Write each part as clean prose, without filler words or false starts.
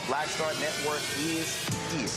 Black Star Network is here.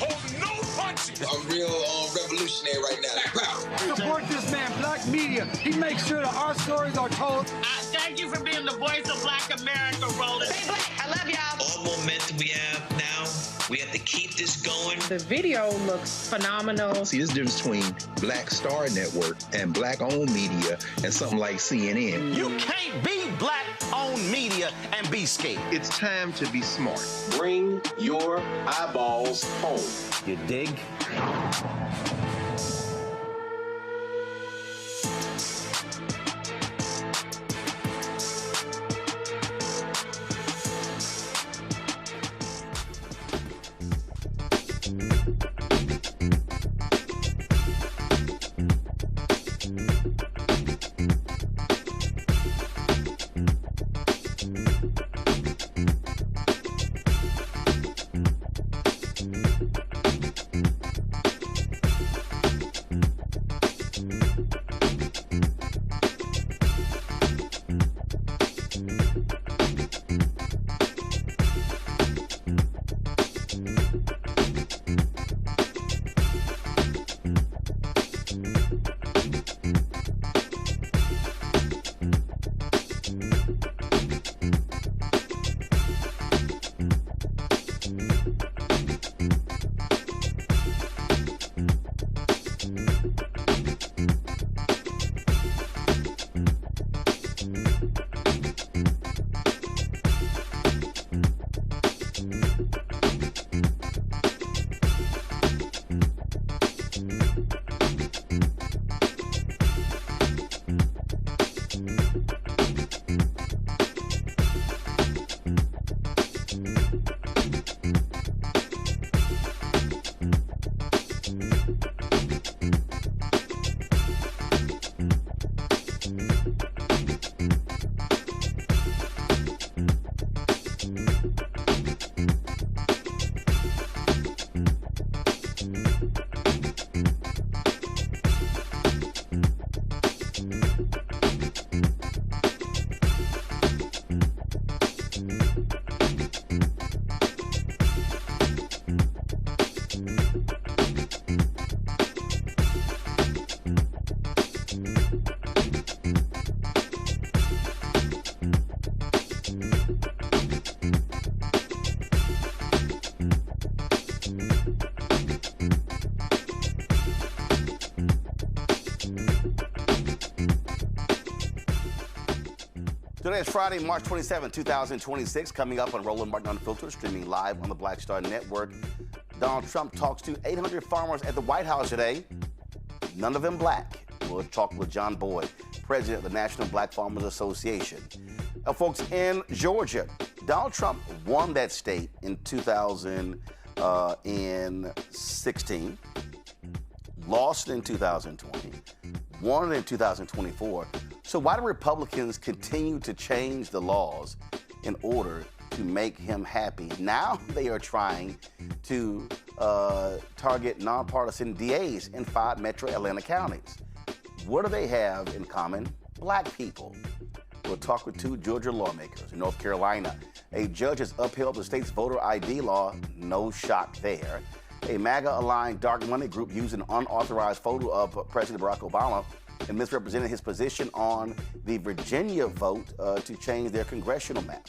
Hold no punches. I'm real revolutionary right now. Support this man, Black Media. He makes sure that our stories are told. Thank you for being the voice of Black America, Roland. Stay black. I love y'all. All momentum we have now, we have to keep this going. The video looks phenomenal. See, there's a difference between Black Star Network and Black-owned media and something like CNN. You can't be Black-owned media and be scared. It's time to be smart. Bring your eyeballs home. You dig? Today is Friday, March 27, 2026. Coming up on Roland Martin Unfiltered, streaming live on the Black Star Network. Donald Trump talks to 800 farmers at the White House today. None of them black. We'll talk with John Boyd, president of the National Black Farmers Association. Now, folks, in Georgia, Donald Trump won that state in 2016, lost in 2020, won it in 2024. So why do Republicans continue to change the laws in order to make him happy? Now they are trying to target nonpartisan DAs in 5 metro Atlanta counties. What do they have in common? Black people. We'll talk with 2 Georgia lawmakers. In North Carolina, a judge has upheld the state's voter ID law. No shock there. A MAGA-aligned dark money group used an unauthorized photo of President Barack Obama and misrepresented his position on the Virginia vote to change their congressional map.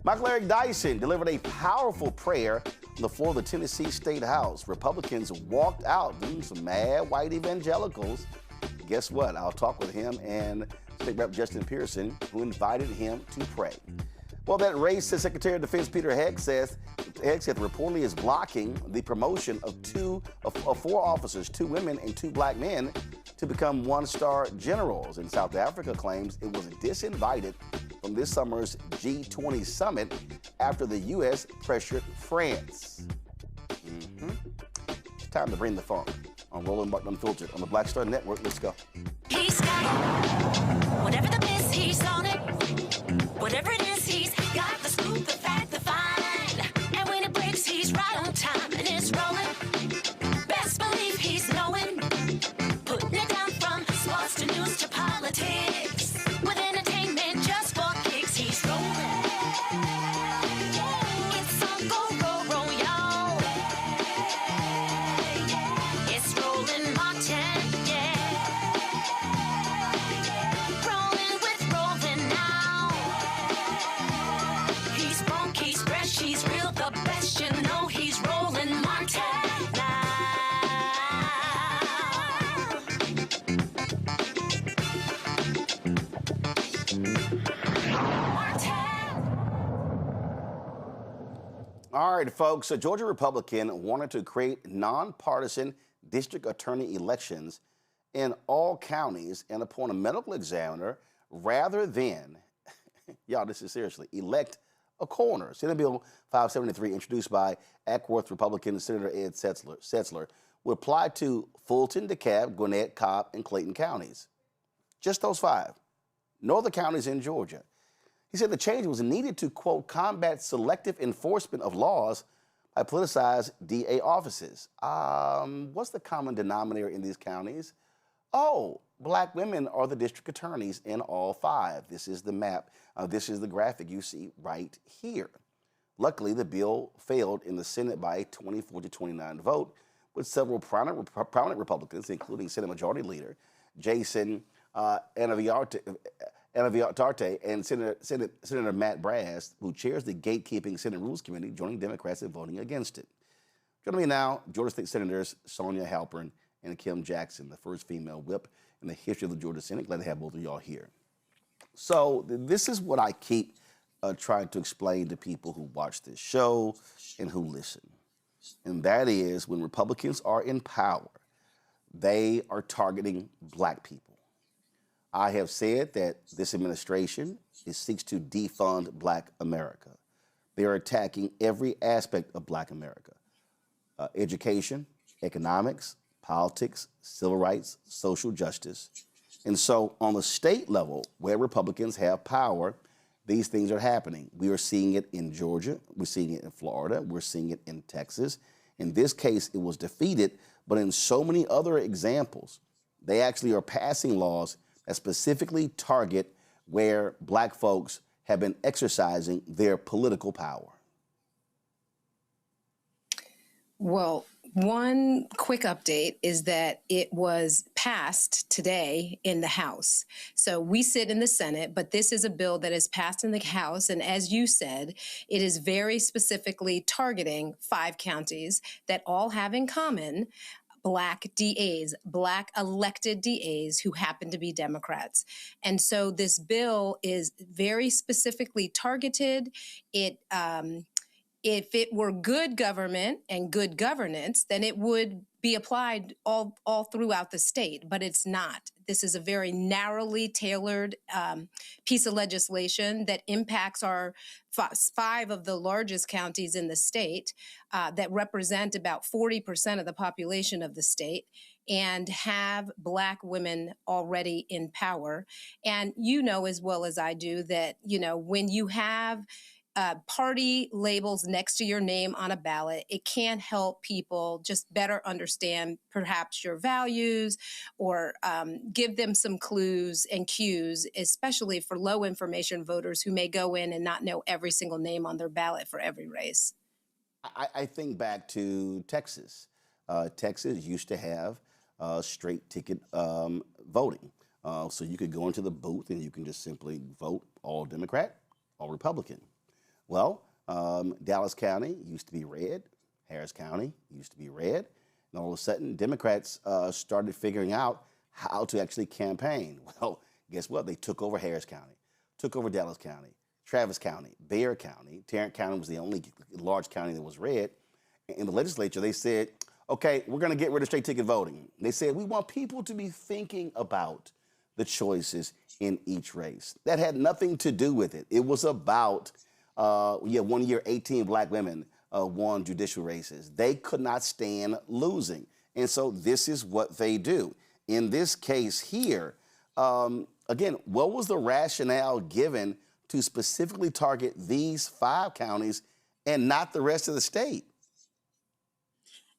Michael Eric Dyson delivered a powerful prayer on the floor of the Tennessee State House. Republicans walked out, some mad white evangelicals. Guess what? I'll talk with him and State Rep Justin Pearson, who invited him to pray. Well, that racist Secretary of Defense Peter Hegseth reportedly is blocking the promotion of 4 officers, 2 women and 2 black men, to become 1-star generals. And South Africa claims it was disinvited from this summer's G20 summit after the U.S. pressured France. It's time to bring the funk on Roland Martin Unfiltered on the Black Star Network. Let's go. He's got whatever the miss, he's on it. Whatever it is, he's got the scoop, the fact, the find. And when it breaks, he's right on time and it's rolling. Best believe he's knowing. Putting it down from sports to news to politics. With entertainment just for kicks, he's rolling. It's All right, folks. A Georgia Republican wanted to create nonpartisan district attorney elections in all counties and appoint a medical examiner rather than, y'all, this is seriously, elect a coroner. Senate Bill 573, introduced by Ackworth Republican Senator Ed Setzler, would apply to Fulton, DeKalb, Gwinnett, Cobb, and Clayton counties. Just those 5. No other counties in Georgia. He said the change was needed to, quote, combat selective enforcement of laws by politicized DA offices. What's the common denominator in these counties? Oh, black women are the district attorneys in all 5. This is the map. This is the graphic you see right here. Luckily, the bill failed in the Senate by a 24-29 vote, with several prominent Republicans, including Senate Majority Leader Jason Anaviarte and Senator Matt Brass, who chairs the Gatekeeping Senate Rules Committee, joining Democrats in voting against it. Joining me now, Georgia State Senators Sonia Halpern and Kim Jackson, the first female whip in the history of the Georgia Senate. Glad to have both of y'all here. So this is what I keep trying to explain to people who watch this show and who listen. And that is, when Republicans are in power, they are targeting black people. I have said that this administration seeks to defund Black America. They are attacking every aspect of Black America. Education, economics, politics, civil rights, social justice. And so on the state level, where Republicans have power, these things are happening. We are seeing it in Georgia. We're seeing it in Florida. We're seeing it in Texas. In this case, it was defeated, but in so many other examples, they actually are passing laws that specifically target where black folks have been exercising their political power. Well, one quick update is that it was passed today in the House. So we sit in the Senate, but this is a bill that is passed in the House. And as you said, it is very specifically targeting 5 counties that all have in common Black DAs, Black elected DAs who happen to be Democrats. And so this bill is very specifically targeted. If it were good government and good governance, then it would be applied all throughout the state, but it's not. This is a very narrowly tailored piece of legislation that impacts our 5 of the largest counties in the state that represent about 40% of the population of the state and have Black women already in power. And you know as well as I do that, you know, when you have party labels next to your name on a ballot, it can help people just better understand perhaps your values or give them some clues and cues, especially for low information voters who may go in and not know every single name on their ballot for every race. I think back to Texas. Texas used to have straight ticket voting. So you could go into the booth and you can just simply vote all Democrat, all Republican. Well, Dallas County used to be red. Harris County used to be red. And all of a sudden, Democrats started figuring out how to actually campaign. Well, guess what? They took over Harris County, took over Dallas County, Travis County, Bexar County. Tarrant County was the only large county that was red. In the legislature, they said, okay, we're going to get rid of straight ticket voting. They said, we want people to be thinking about the choices in each race. That had nothing to do with it. It was about 1 year, 18 black women won judicial races. They could not stand losing. And so this is what they do. In this case here, again, what was the rationale given to specifically target these 5 counties and not the rest of the state?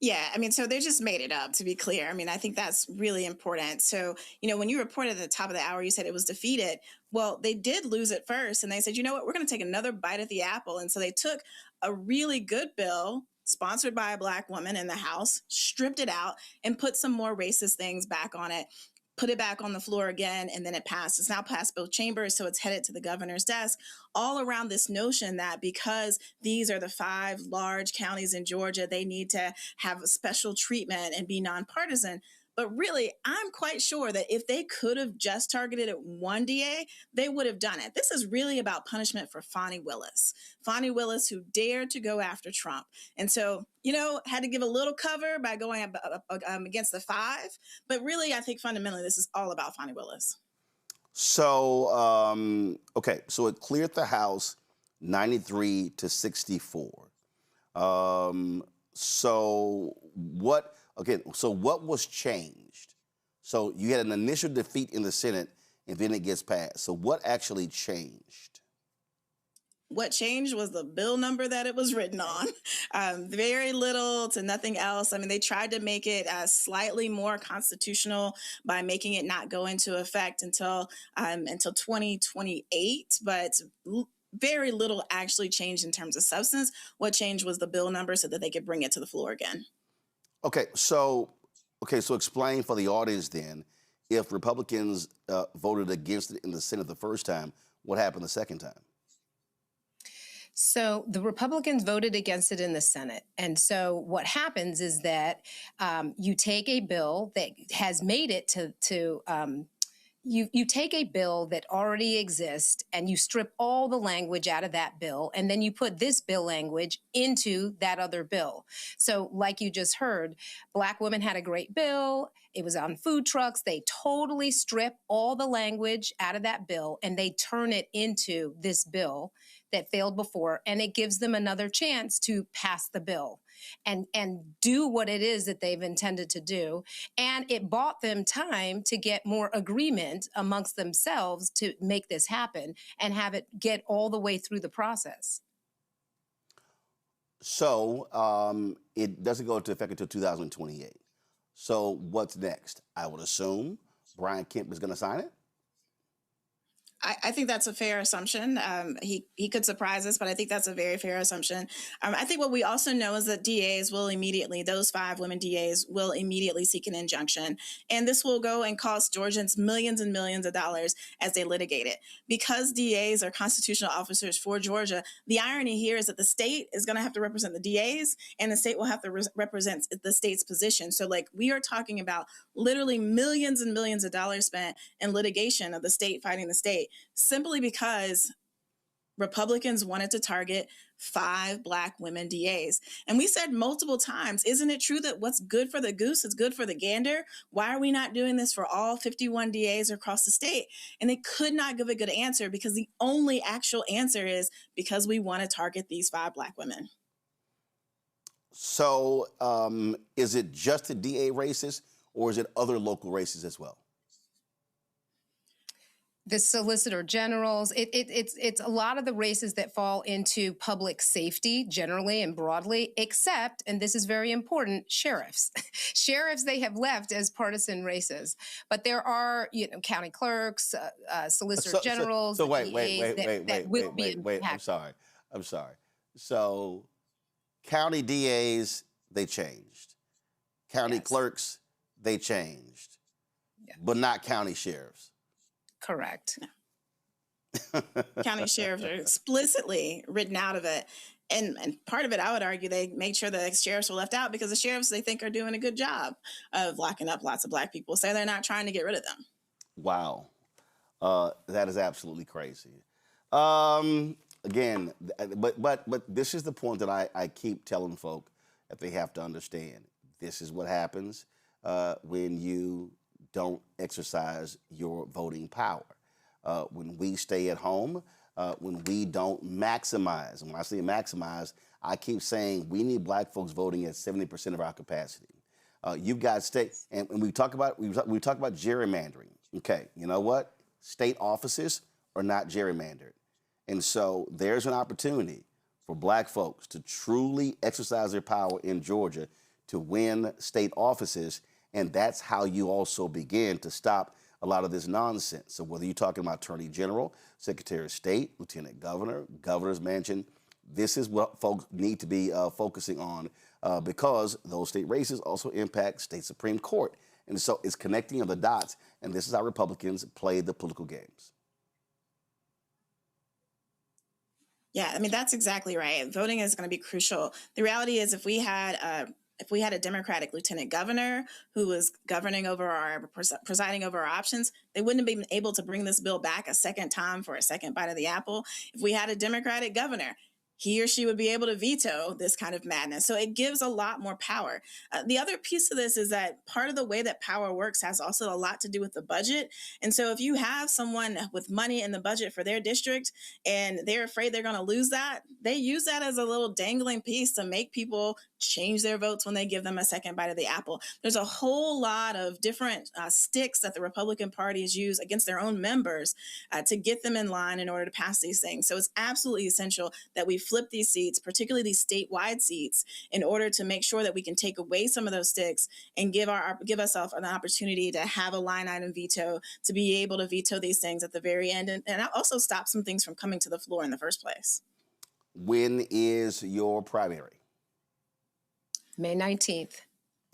Yeah, I mean, so they just made it up, to be clear. I mean, I think that's really important. So, you know, when you reported at the top of the hour, you said it was defeated. Well, they did lose it first. And they said, you know what, we're going to take another bite at the apple. And so they took a really good bill sponsored by a Black woman in the House, stripped it out, and put some more racist things back on it, put it back on the floor again, and then it passed. It's now passed both chambers, so it's headed to the governor's desk, all around this notion that because these are the 5 large counties in Georgia, they need to have a special treatment and be nonpartisan. But really, I'm quite sure that if they could have just targeted at one DA, they would have done it. This is really about punishment for Fani Willis. Fani Willis, who dared to go after Trump. And so, had to give a little cover by going against the 5. But really, I think fundamentally, this is all about Fani Willis. So, okay, so it cleared the House 93 to 64. So what was changed? So you had an initial defeat in the Senate, and then it gets passed. So what actually changed? What changed was the bill number that it was written on. Very little to nothing else. I mean, they tried to make it slightly more constitutional by making it not go into effect until 2028, but very little actually changed in terms of substance. What changed was the bill number so that they could bring it to the floor again. Okay, so explain for the audience then, if Republicans voted against it in the Senate the first time, what happened the second time? So the Republicans voted against it in the Senate. And so what happens is that you take a bill that has made it you take a bill that already exists and you strip all the language out of that bill, and then you put this bill language into that other bill. So like you just heard, Black women had a great bill. It was on food trucks. They totally strip all the language out of that bill and they turn it into this bill that failed before, and it gives them another chance to pass the bill and do what it is that they've intended to do. And it bought them time to get more agreement amongst themselves to make this happen and have it get all the way through the process. So it doesn't go into effect until 2028. So what's next? I would assume Brian Kemp is going to sign it? I think that's a fair assumption. He could surprise us, but I think that's a very fair assumption. I think what we also know is that DAs will immediately, those 5 women DAs will immediately seek an injunction. And this will go and cost Georgians millions and millions of dollars as they litigate it. Because DAs are constitutional officers for Georgia, the irony here is that the state is going to have to represent the DAs and the state will have to represent the state's position. So we are talking about literally millions and millions of dollars spent in litigation of the state fighting the state, simply because Republicans wanted to target 5 Black women DAs. And we said multiple times, isn't it true that what's good for the goose is good for the gander? Why are we not doing this for all 51 DAs across the state? And they could not give a good answer because the only actual answer is because we want to target these 5 Black women. So is it just the DA races or is it other local races as well? The Solicitor Generals, it's a lot of the races that fall into public safety generally and broadly, except, and this is very important, sheriffs. Sheriffs, they have left as partisan races, but there are, county clerks, Solicitor Generals. So wait. I'm sorry. So county DAs, they changed. County clerks, they changed, but not county sheriffs. Correct. County sheriffs are explicitly written out of it. And part of it, I would argue, they made sure that sheriffs were left out because the sheriffs, they think, are doing a good job of locking up lots of Black people. So they're not trying to get rid of them. Wow. That is absolutely crazy. Again, but this is the point that I keep telling folk that they have to understand. This is what happens when you don't exercise your voting power. When we stay at home, when we don't maximize, and when I say maximize, I keep saying we need Black folks voting at 70% of our capacity. You've got state, and we talk about gerrymandering. Okay, you know what? State offices are not gerrymandered, and so there's an opportunity for Black folks to truly exercise their power in Georgia to win state offices. And that's how you also begin to stop a lot of this nonsense. So whether you're talking about Attorney General, Secretary of State, Lieutenant Governor, Governor's Mansion, this is what folks need to be focusing on because those state races also impact state Supreme Court. And so it's connecting of the dots, and this is how Republicans play the political games. Yeah, I mean, that's exactly right. Voting is going to be crucial. The reality is if we had if we had a Democratic lieutenant governor who was presiding over our options, they wouldn't have been able to bring this bill back a second time for a second bite of the apple. If we had a Democratic governor, he or she would be able to veto this kind of madness. So it gives a lot more power. The other piece of this is that part of the way that power works has also a lot to do with the budget. And so if you have someone with money in the budget for their district and they're afraid they're going to lose that, they use that as a little dangling piece to make people change their votes when they give them a second bite of the apple. There's a whole lot of different sticks that the Republican parties use against their own members to get them in line in order to pass these things. So it's absolutely essential that we flip these seats, particularly these statewide seats, in order to make sure that we can take away some of those sticks and give ourselves an opportunity to have a line item veto, to be able to veto these things at the very end, and also stop some things from coming to the floor in the first place. When is your primary? May 19th.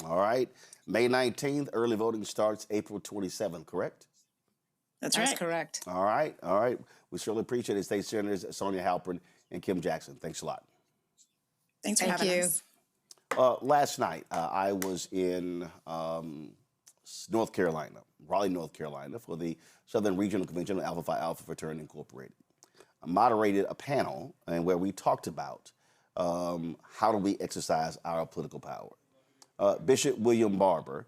All right. May 19th, early voting starts April 27th, correct? That's right. That's correct. All right. All right. We certainly appreciate it. State Senators Sonia Halpern and Kim Jackson. Thanks a lot. Thanks for having us. Last night, I was in North Carolina, Raleigh, North Carolina, for the Southern Regional Convention of Alpha Phi Alpha Fraternity Incorporated. I moderated a panel where we talked about how do we exercise our political power. Bishop William Barber,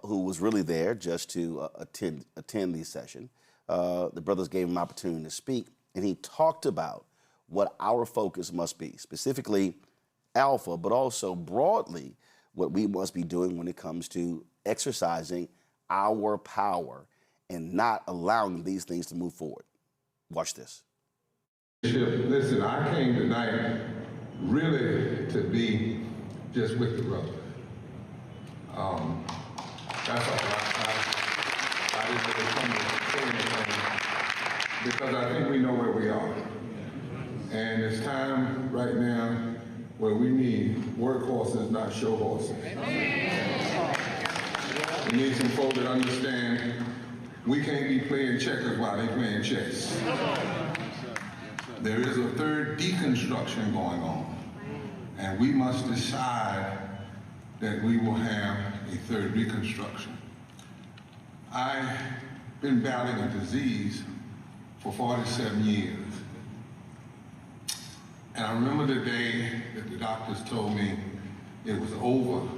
who was really there just to attend the session, the brothers gave him an opportunity to speak, and he talked about what our focus must be, specifically Alpha, but also broadly what we must be doing when it comes to exercising our power and not allowing these things to move forward. Watch this. Bishop, listen, I came tonight really to be just with the brother. That's all. I didn't really come to say anything because I think we know where we are. And it's time right now where we need workhorses, not show horses. We need some folks that understand we can't be playing checkers while they're playing chess. There is a third deconstruction going on, and we must decide that we will have a third reconstruction. I've been battling a disease for 47 years. And I remember the day that the doctors told me it was over,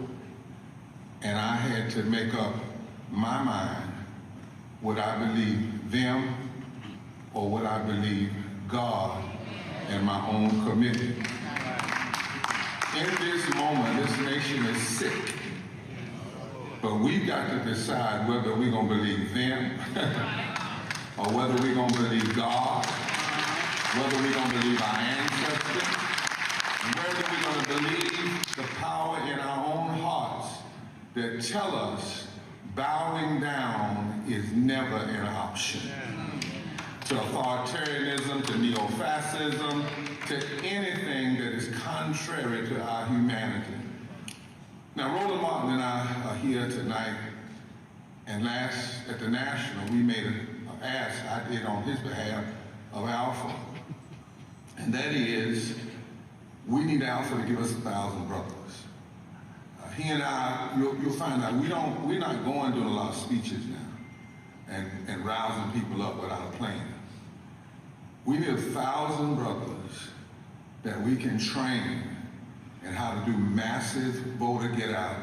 and I had to make up my mind, would I believe them or would I believe God and my own committee? In this moment, this nation is sick, but we've got to decide whether we're going to believe them or whether we're going to believe God, whether we're going to believe our ancestors, whether we're going to believe the power in our own hearts that tell us bowing down is never an option. To authoritarianism, to neo-fascism, to anything that is contrary to our humanity. Now, Roland Martin and I are here tonight, and at the National, we made an ask I did on his behalf of Alpha, and that is, we need Alpha to give us 1,000 brothers. He and I, you'll find out, we're not going doing a lot of speeches now and rousing people up without a plan. We need 1,000 brothers that we can train in how to do massive voter get out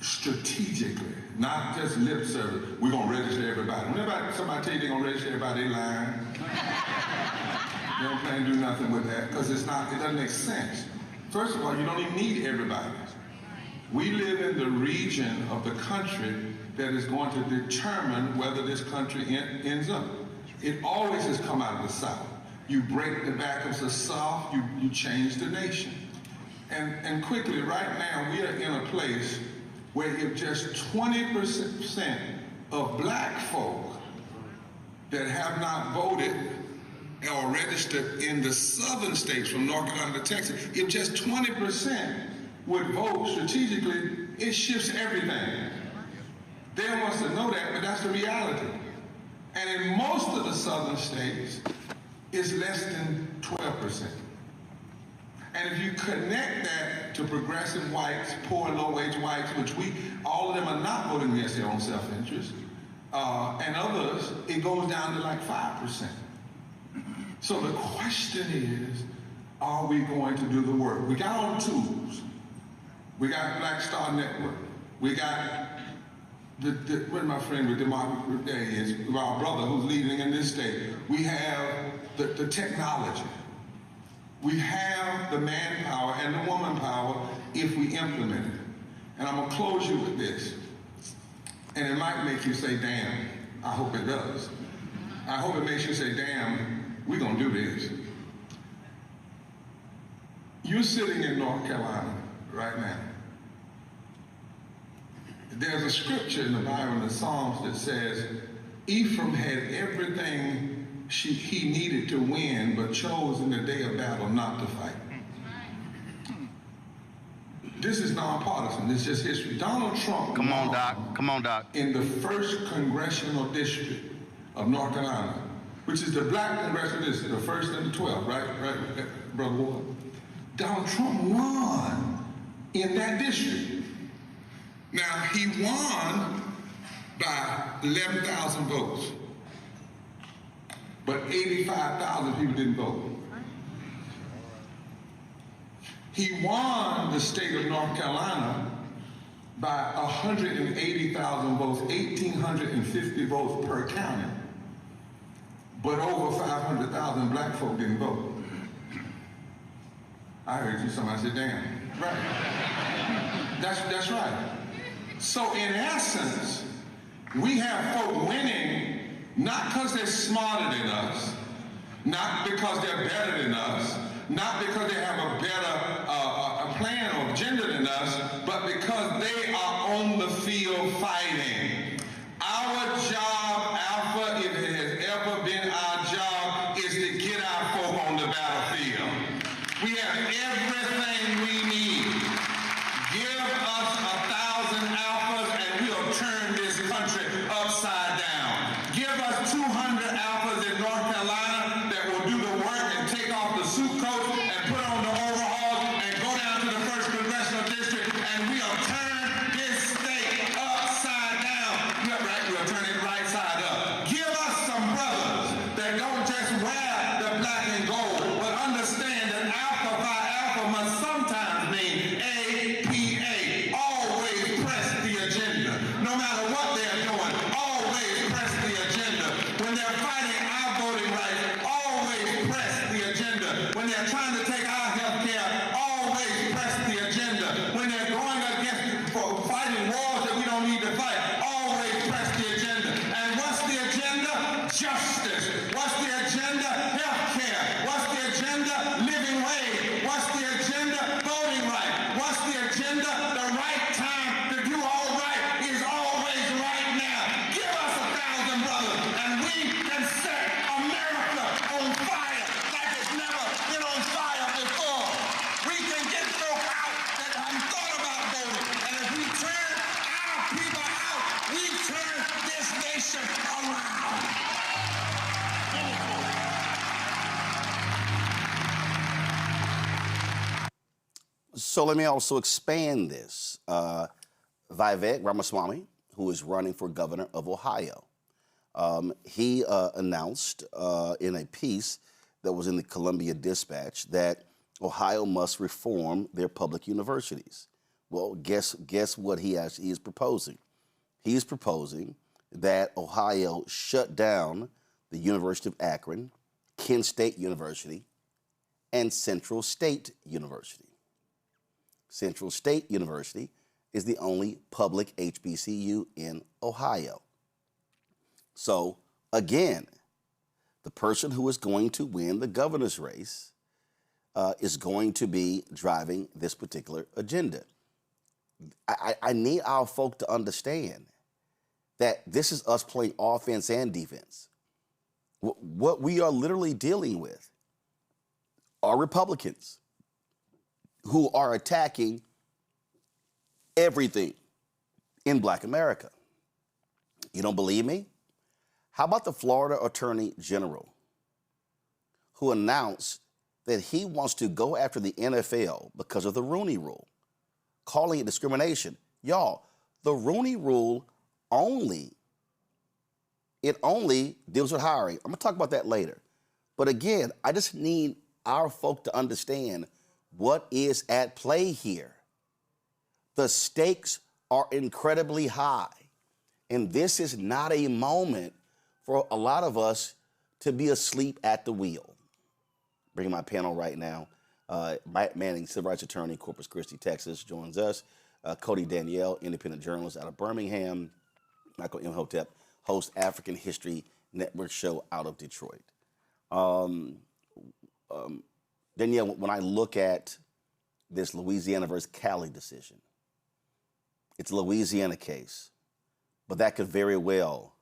strategically, not just lip service. We're gonna register everybody. Whenever somebody tell you they're gonna register everybody, they lying. They don't plan to do nothing with that because it doesn't make sense. First of all, you don't even need everybody. We live in the region of the country that is going to determine whether this country ends up. It always has come out of the South. You break the back of the South, you change the nation. And quickly, right now, we are in a place where if just 20% of black folk that have not voted or registered in the southern states from North Carolina to Texas, if just 20% would vote strategically, it shifts everything. They don't want us to know that, but that's the reality. And in most of the southern states, it's less than 12%. And if you connect that to progressive whites, poor and low-wage whites, which all of them are not voting against their own self-interest, and others, it goes down to like 5%. So the question is, are we going to do the work? We got all the tools. We got Black Star Network. We got where my friend with Democracy Day is, our brother who's leading in this state. We have the technology. We have the manpower and the woman power if we implement it. And I'm gonna close you with this. And it might make you say, damn. I hope it does. I hope it makes you say, damn, we're gonna do this. You're sitting in North Carolina right now. There's a scripture in the Bible, in the Psalms, that says, Ephraim had everything he needed to win, but chose in the day of battle not to fight. This is nonpartisan. This is just history. Donald Trump. Come on, Doc. Come on, Doc. In the 1st Congressional District of North Carolina, which is the black congressional district, the 1st and the 12th, right, Brother Ward? Donald Trump won in that district. Now, he won by 11,000 votes, but 85,000 people didn't vote. He won the state of North Carolina by 180,000 votes, 1,850 votes per county, but over 500,000 black folk didn't vote. I heard you, somebody said, damn. Right. That's right. So in essence, we have folk winning not because they're smarter than us, not because they're better than us, not because they have a better plan or agenda than us, but because they are on the field fighting. Our job, Alpha, if it has ever been our job, is to get our folk on the battlefield. We have everything we need. Give us 1,000 Alphas and we'll turn this country upside down. Give us 200 Alphas in North Carolina that will do the work and take off the suit coats and put on the overalls and go down to the 1st Congressional District and we'll turn this state upside down. We'll turn it right side up. Give us some brothers that don't just wear the black and gold, but understand that Alpha Phi Alpha must sometimes mean APA. Always press the agenda. No matter what they're doing, always press the agenda. When they're fighting our voting rights, always press the agenda. When they're trying to take our health care, always press the agenda. When they're going against fighting wars that we don't need to fight, always press the agenda. And what's the agenda? Justice. What's the agenda? Health care. What's the agenda? Living wage. What's the agenda? Voting right. What's the agenda? The right time to do all right is always right now. Give us 1,000 brothers and we can set America on fire like it's never been on fire before. We can get folk out that haven't thought about voting. And if we turn our people out, we turn this nation around. So let me also expand this. Vivek Ramaswamy, who is running for governor of Ohio, he announced in a piece that was in the Columbia Dispatch that Ohio must reform their public universities. Well, guess what he is proposing? He is proposing that Ohio shut down the University of Akron, Kent State University, and Central State University. Central State University is the only public HBCU in Ohio. So, again, the person who is going to win the governor's race is going to be driving this particular agenda. I need our folk to understand that this is us playing offense and defense. What we are literally dealing with are Republicans who are attacking everything in Black America. You don't believe me? How about the Florida Attorney General, who announced that he wants to go after the NFL because of the Rooney Rule, calling it discrimination. Y'all, the Rooney Rule only deals with hiring. I'm going to talk about that later. But again, I just need our folk to understand what is at play here. The stakes are incredibly high. And this is not a moment for a lot of to be asleep at the wheel. Bringing my panel right now. Mike Manning, civil rights attorney, Corpus Christi, Texas, joins us. Cody Danielle, independent journalist out of Birmingham. Michael Imhotep, host African History Network show out of Detroit. Danielle, when I look at this Louisiana versus Cali decision, it's a Louisiana case, but that could very well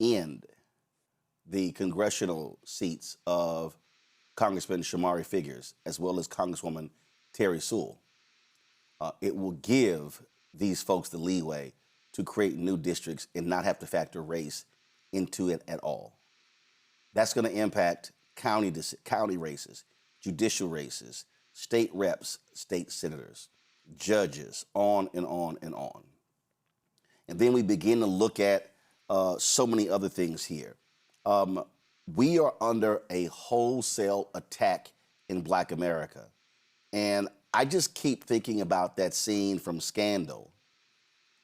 end the congressional seats of Congressman Shamari Figures, as well as Congresswoman Terry Sewell. It will give these folks the leeway to create new districts and not have to factor race into it at all. That's going to impact county races, judicial races, state reps, state senators, judges, on and on and on. And then we begin to look at so many other things here. We are under a wholesale attack in Black America. And I just keep thinking about that scene from Scandal,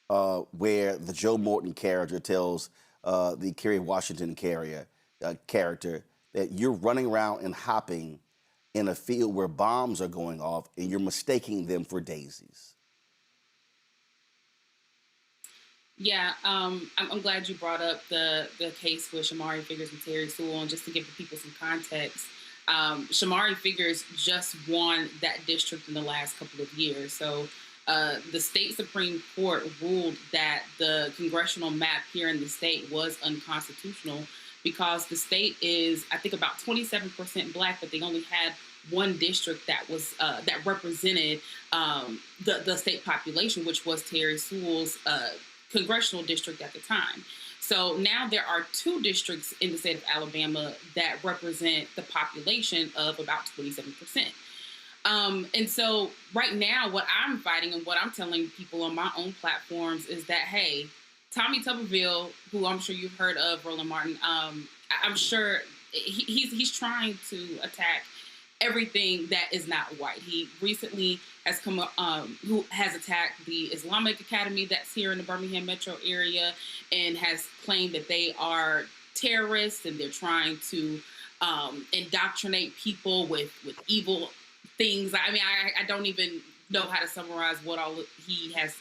where the Joe Morton character tells the Kerry Washington character that you're running around and hopping in a field where bombs are going off and you're mistaking them for daisies. Yeah, I'm glad you brought up the case with Shamari Figures and Terry Sewell. And just to give the people some context, Shamari Figures just won that district in the last couple of years. So the state Supreme Court ruled that the congressional map here in the state was unconstitutional because the state is, I think, about 27% Black, but they only had one district that was that represented the state population, which was Terry Sewell's congressional district at the time. So now there are two districts in the state of Alabama that represent the population of about 27%. And so right now, what I'm fighting and what I'm telling people on my own platforms is that, hey, Tommy Tuberville, who I'm sure you've heard of, Roland Martin, I'm sure he's trying to attack everything that is not white. He recently has who has attacked the Islamic Academy that's here in the Birmingham metro area and has claimed that they are terrorists and they're trying to indoctrinate people with evil things. I mean, I don't even know how to summarize what all he has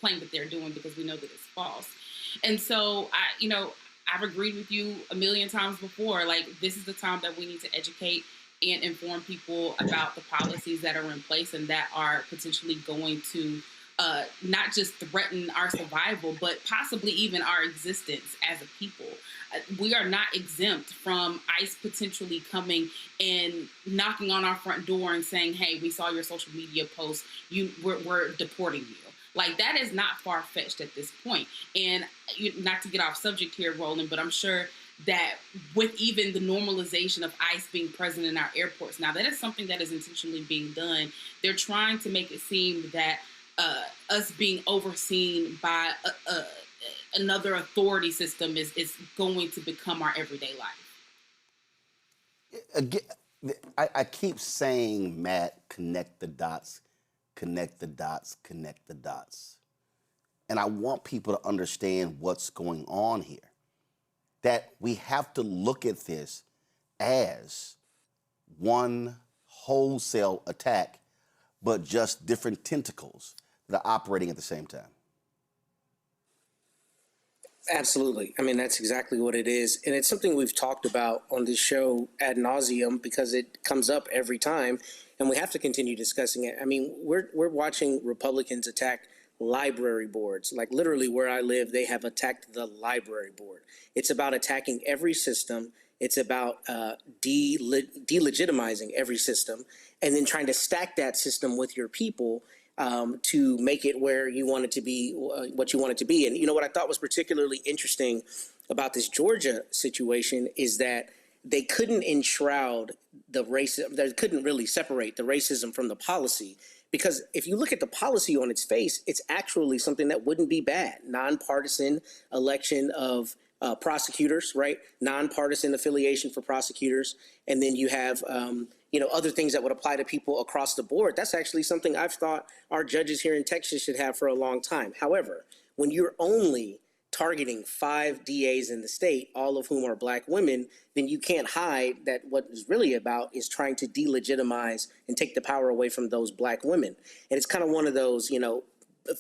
claimed that they're doing because we know that it's false. And so, I've agreed with you a million times before. Like, this is the time that we need to educate and inform people about the policies that are in place and that are potentially going to not just threaten our survival, but possibly even our existence as a people. We are not exempt from ICE potentially coming and knocking on our front door and saying, hey, we saw your social media post, we're deporting you. Like, that is not far-fetched at this point. And not to get off subject here, Roland, but I'm sure that with even the normalization of ICE being present in our airports, now that is something that is intentionally being done. They're trying to make it seem that us being overseen by another authority system is going to become our everyday life. Again, I keep saying, Matt, connect the dots, connect the dots, connect the dots. And I want people to understand what's going on here. That we have to look at this as one wholesale attack, but just different tentacles that are operating at the same time. Absolutely. I mean, that's exactly what it is. And it's something we've talked about on this show ad nauseum because it comes up every time, and we have to continue discussing it. I mean, we're watching Republicans attack library boards. Like, literally where I live, they have attacked the library board. It's about attacking every system. It's about delegitimizing every system and then trying to stack that system with your people to make it where you want it to be, what you want it to be. And what I thought was particularly interesting about this Georgia situation is that they couldn't enshroud the racism. They couldn't really separate the racism from the policy, because if you look at the policy on its face, it's actually something that wouldn't be bad. Nonpartisan election of prosecutors, right? Nonpartisan affiliation for prosecutors, and then you have other things that would apply to people across the board. That's actually something I've thought our judges here in Texas should have for a long time. However, when you're only targeting 5 DAs in the state, all of whom are black women, then you can't hide that what it's really about is trying to delegitimize and take the power away from those black women. And it's kind of one of those,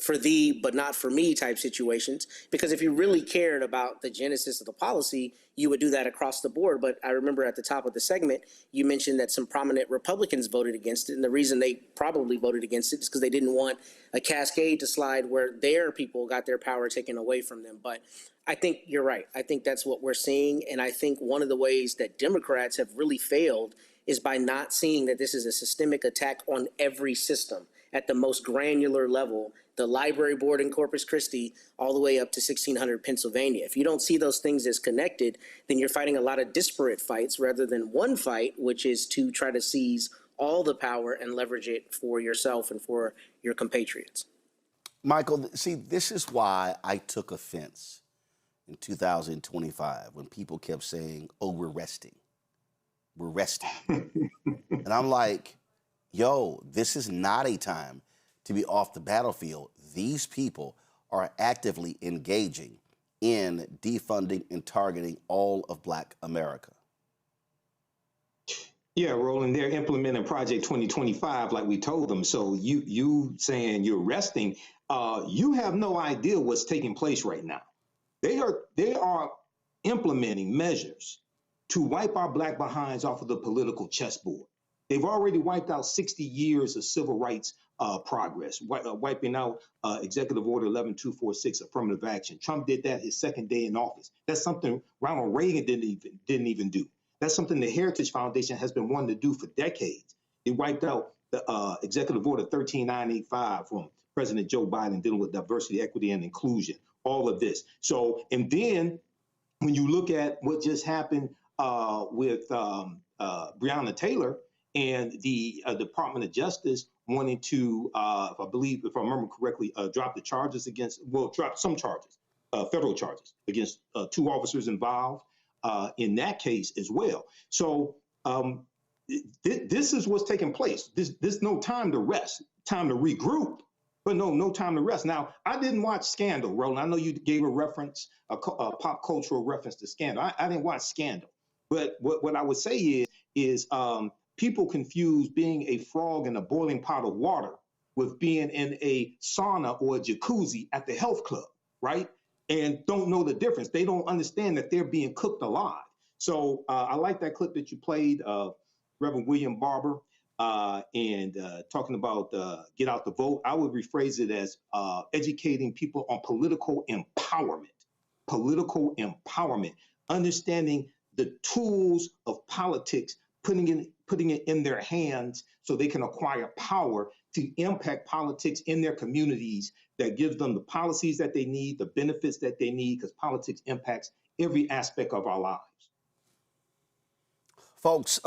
for thee but not for me type situations, because if you really cared about the genesis of the policy, you would do that across the board. But I remember at the top of the segment, you mentioned that some prominent Republicans voted against it, and the reason they probably voted against it is because they didn't want a cascade to slide where their people got their power taken away from them. But I think you're right. I think that's what we're seeing, and I think one of the ways that Democrats have really failed is by not seeing that this is a systemic attack on every system at the most granular level, the library board in Corpus Christi, all the way up to 1600 Pennsylvania. If you don't see those things as connected, then you're fighting a lot of disparate fights rather than one fight, which is to try to seize all the power and leverage it for yourself and for your compatriots. Michael, see, this is why I took offense in 2025 when people kept saying, oh, we're resting. We're resting. And I'm like, yo, this is not a time to be off the battlefield. These people are actively engaging in defunding and targeting all of Black America. Yeah, Roland, they're implementing Project 2025 like we told them. So you saying you're resting, you have no idea what's taking place right now. They are implementing measures to wipe our Black behinds off of the political chessboard. They've already wiped out 60 years of civil rights progress, wiping out Executive Order 11246, affirmative action. Trump did that his second day in office. That's something Ronald Reagan didn't even do. That's something the Heritage Foundation has been wanting to do for decades. They wiped out the Executive Order 13985 from President Joe Biden dealing with diversity, equity, and inclusion, all of this. So, and then when you look at what just happened with Breonna Taylor and the Department of Justice wanting to, if I remember correctly, drop some charges, federal charges against 2 officers involved in that case as well. So this is what's taking place. There's no time to rest, time to regroup, but no time to rest. Now, I didn't watch Scandal, Roland. I know you gave a reference, a pop cultural reference to Scandal. I didn't watch Scandal, but what I would say is people confuse being a frog in a boiling pot of water with being in a sauna or a jacuzzi at the health club, right? And don't know the difference. They don't understand that they're being cooked alive. So I like that clip that you played of Reverend William Barber and talking about get out the vote. I would rephrase it as educating people on political empowerment, understanding the tools of politics, putting it in their hands so they can acquire power to impact politics in their communities that gives them the policies that they need, the benefits that they need, because politics impacts every aspect of our lives. Folks,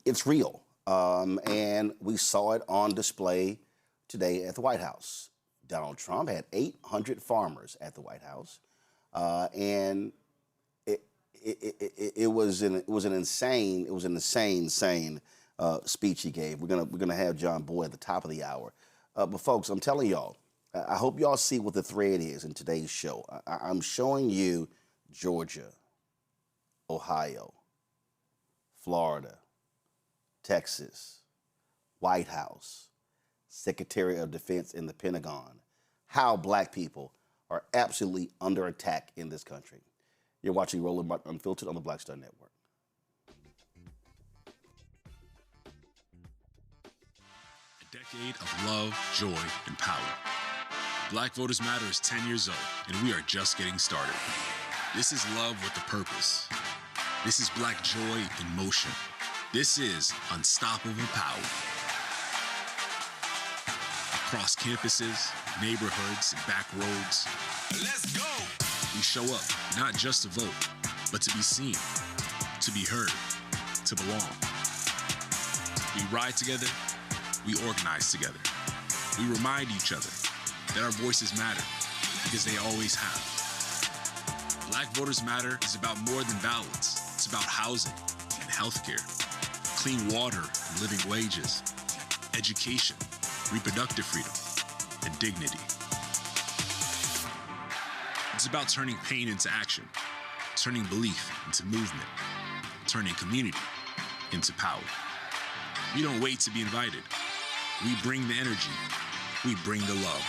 it's real. And we saw it on display today at the White House. Donald Trump had 800 farmers at the White House. And it was an insane speech he gave. We're gonna have John Boyd at the top of the hour. But folks, I'm telling y'all, I hope y'all see what the thread is in today's show. I'm showing you Georgia, Ohio, Florida, Texas, White House, Secretary of Defense in the Pentagon, how Black people are absolutely under attack in this country. You're watching Roland Martin Unfiltered on the Black Star Network. A decade of love, joy, and power. Black Voters Matter is 10 years old, and we are just getting started. This is love with a purpose. This is Black joy in motion. This is unstoppable power. Across campuses, neighborhoods, and back roads. Let's go! We show up, not just to vote, but to be seen, to be heard, to belong. We ride together, we organize together. We remind each other that our voices matter because they always have. Black Voters Matter is about more than ballots. It's about housing and healthcare, clean water and living wages, education, reproductive freedom, and dignity. It's about turning pain into action, turning belief into movement, turning community into power. We don't wait to be invited. We bring the energy. We bring the love.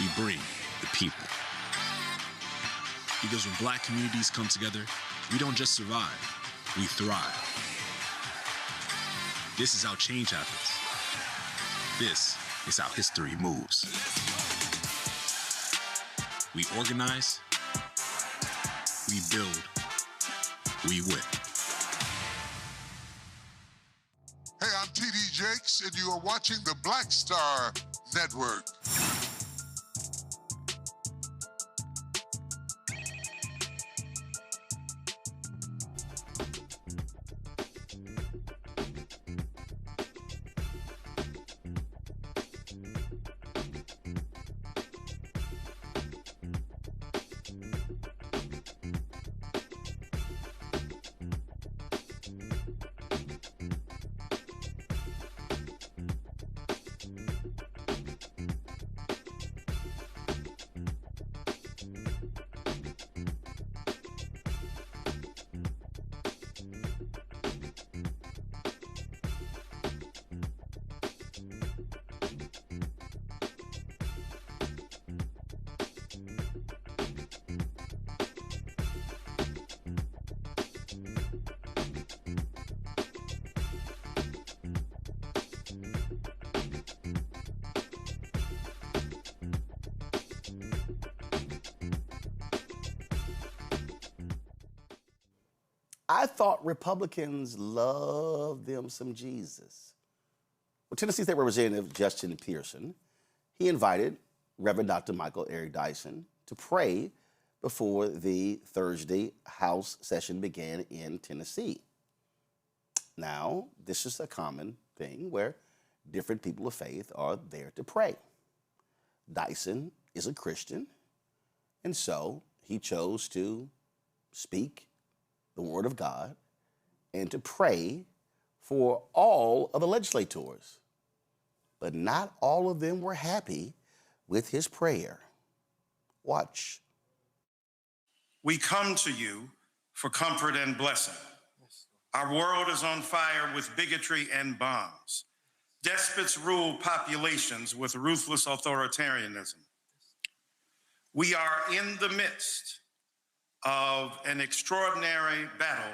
We bring the people. Because when Black communities come together, we don't just survive, we thrive. This is how change happens. This is how history moves. We organize, we build, we win. Hey, I'm T.D. Jakes, and you are watching the Black Star Network. I thought Republicans loved them some Jesus. Well, Tennessee State Representative Justin Pearson, he invited Reverend Dr. Michael Eric Dyson to pray before the Thursday House session began in Tennessee. Now, this is a common thing where different people of faith are there to pray. Dyson is a Christian, and so he chose to speak the word of God and to pray for all of the legislators. But not all of them were happy with his prayer. Watch. We come to you for comfort and blessing. Our world is on fire with bigotry and bombs. Despots rule populations with ruthless authoritarianism. We are in the midst of an extraordinary battle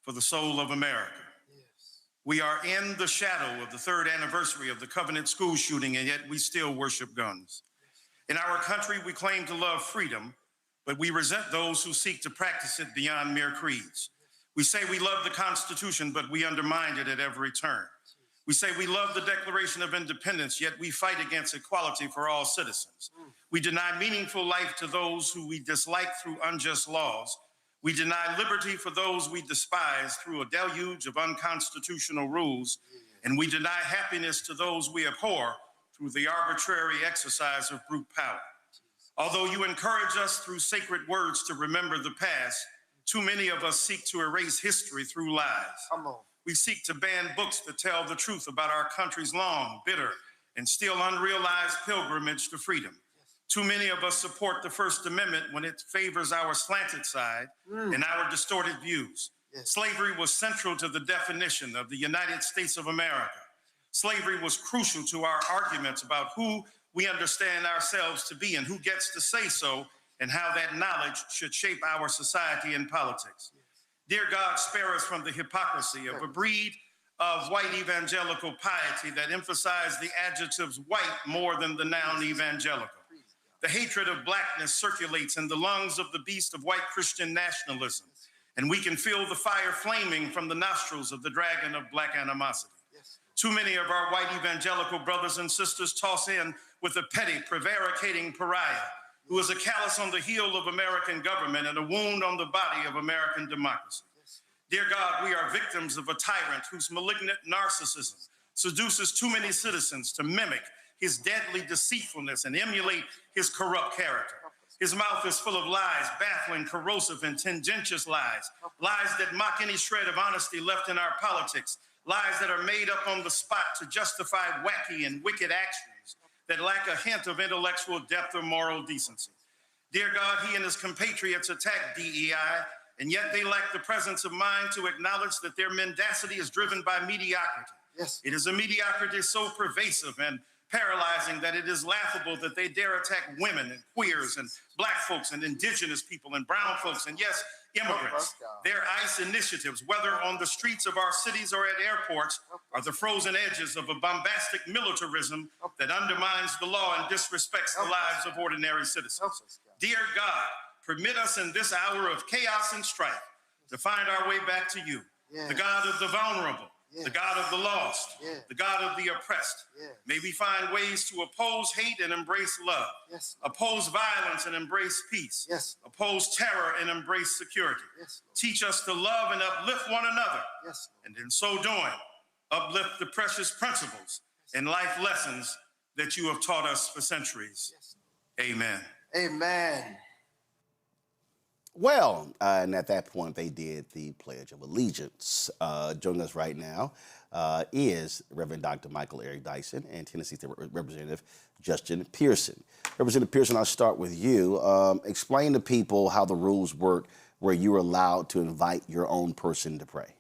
for the soul of America. We are in the shadow of the 3rd anniversary of the Covenant school shooting, and yet we still worship guns. In our country, we claim to love freedom, but we resent those who seek to practice it beyond mere creeds. We say we love the Constitution, but we undermine it at every turn. We say we love the Declaration of Independence, yet we fight against equality for all citizens. We deny meaningful life to those who we dislike through unjust laws. We deny liberty for those we despise through a deluge of unconstitutional rules. And we deny happiness to those we abhor through the arbitrary exercise of brute power. Although you encourage us through sacred words to remember the past, too many of us seek to erase history through lies. Come on. We seek to ban books that tell the truth about our country's long, bitter, and still unrealized pilgrimage to freedom. Too many of us support the First Amendment when it favors our slanted side and our distorted views. Slavery was central to the definition of the United States of America. Slavery was crucial to our arguments about who we understand ourselves to be and who gets to say so, and how that knowledge should shape our society and politics. Dear God, spare us from the hypocrisy of a breed of white evangelical piety that emphasize the adjectives white more than the noun evangelical. The hatred of blackness circulates in the lungs of the beast of white Christian nationalism, and we can feel the fire flaming from the nostrils of the dragon of black animosity. Too many of our white evangelical brothers and sisters toss in with a petty, prevaricating pariah who is a callus on the heel of American government and a wound on the body of American democracy. Dear God, we are victims of a tyrant whose malignant narcissism seduces too many citizens to mimic his deadly deceitfulness and emulate his corrupt character. His mouth is full of lies, baffling, corrosive, and tendentious lies, lies that mock any shred of honesty left in our politics, lies that are made up on the spot to justify wacky and wicked actions that lack a hint of intellectual depth or moral decency. Dear God, he and his compatriots attack DEI, and yet they lack the presence of mind to acknowledge that their mendacity is driven by mediocrity. Yes. It is a mediocrity so pervasive and paralyzing that it is laughable that they dare attack women and queers and black folks and indigenous people and brown folks and, yes, immigrants. Their ICE initiatives, whether on the streets of our cities or at airports, are the frozen edges of a bombastic militarism that undermines the law and disrespects the lives of ordinary citizens. Dear God, permit us in this hour of chaos and strife to find our way back to you, the God of the vulnerable, the God of the lost, the God of the oppressed. May we find ways to oppose hate and embrace love, oppose violence and embrace peace, oppose terror and embrace security. Teach us to love and uplift one another, and in so doing, uplift the precious principles and life lessons that you have taught us for centuries. Amen. Amen. Well, and at that point, they did the Pledge of Allegiance. Joining us right now is Reverend Dr. Michael Eric Dyson and Tennessee State Representative Justin Pearson. Representative Pearson, I'll start with you. Explain to people how the rules work where you're allowed to invite your own person to pray.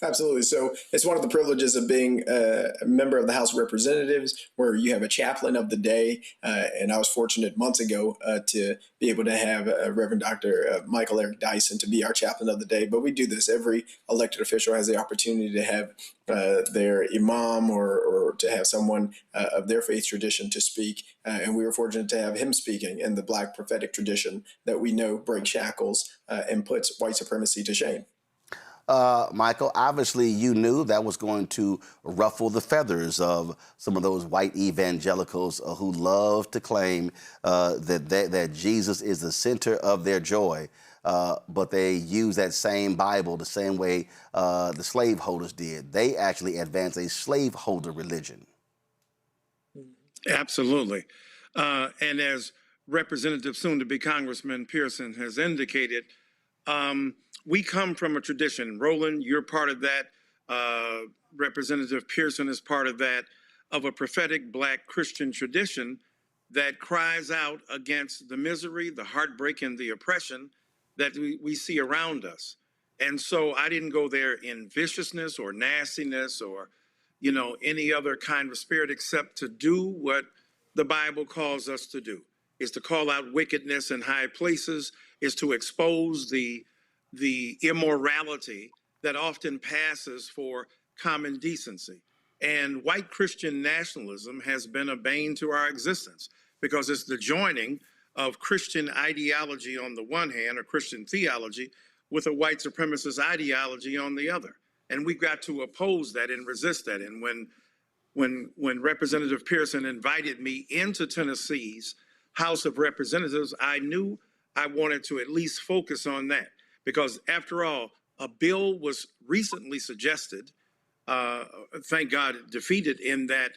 Absolutely. So it's one of the privileges of being a member of the House of Representatives, where you have a chaplain of the day. And I was fortunate months ago to be able to have Reverend Dr. Michael Eric Dyson to be our chaplain of the day. But we do this. Every elected official has the opportunity to have their imam or to have someone of their faith tradition to speak. And we were fortunate to have him speaking in the Black prophetic tradition that we know breaks shackles and puts white supremacy to shame. Michael, obviously you knew that was going to ruffle the feathers of some of those white evangelicals who love to claim that Jesus is the center of their joy, but they use that same Bible the same way the slaveholders did. They actually advance a slaveholder religion. Absolutely. And as Representative, soon-to-be Congressman Pearson has indicated, we come from a tradition. Roland, you're part of that. Representative Pearson is part of that, of a prophetic Black Christian tradition that cries out against the misery, the heartbreak, and the oppression that we see around us. And so I didn't go there in viciousness or nastiness or, any other kind of spirit, except to do what the Bible calls us to do, is to call out wickedness in high places, is to expose the immorality that often passes for common decency. And white Christian nationalism has been a bane to our existence because it's the joining of Christian ideology on the one hand, or Christian theology, with a white supremacist ideology on the other. And we've got to oppose that and resist that. And when Representative Pearson invited me into Tennessee's House of Representatives, I knew I wanted to at least focus on that. Because after all, a bill was recently suggested, thank God defeated in that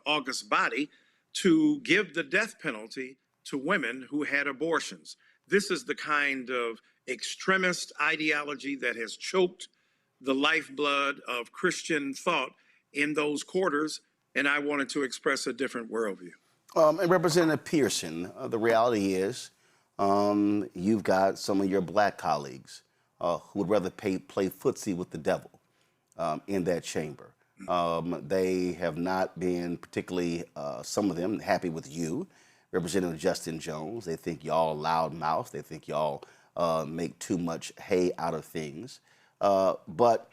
August body, to give the death penalty to women who had abortions. This is the kind of extremist ideology that has choked the lifeblood of Christian thought in those quarters, and I wanted to express a different worldview. And Representative Pearson, the reality is, you've got some of your Black colleagues who would rather play footsie with the devil in that chamber. They have not been particularly, some of them, happy with you, Representative Justin Jones. They think y'all loudmouth. They think y'all make too much hay out of things. But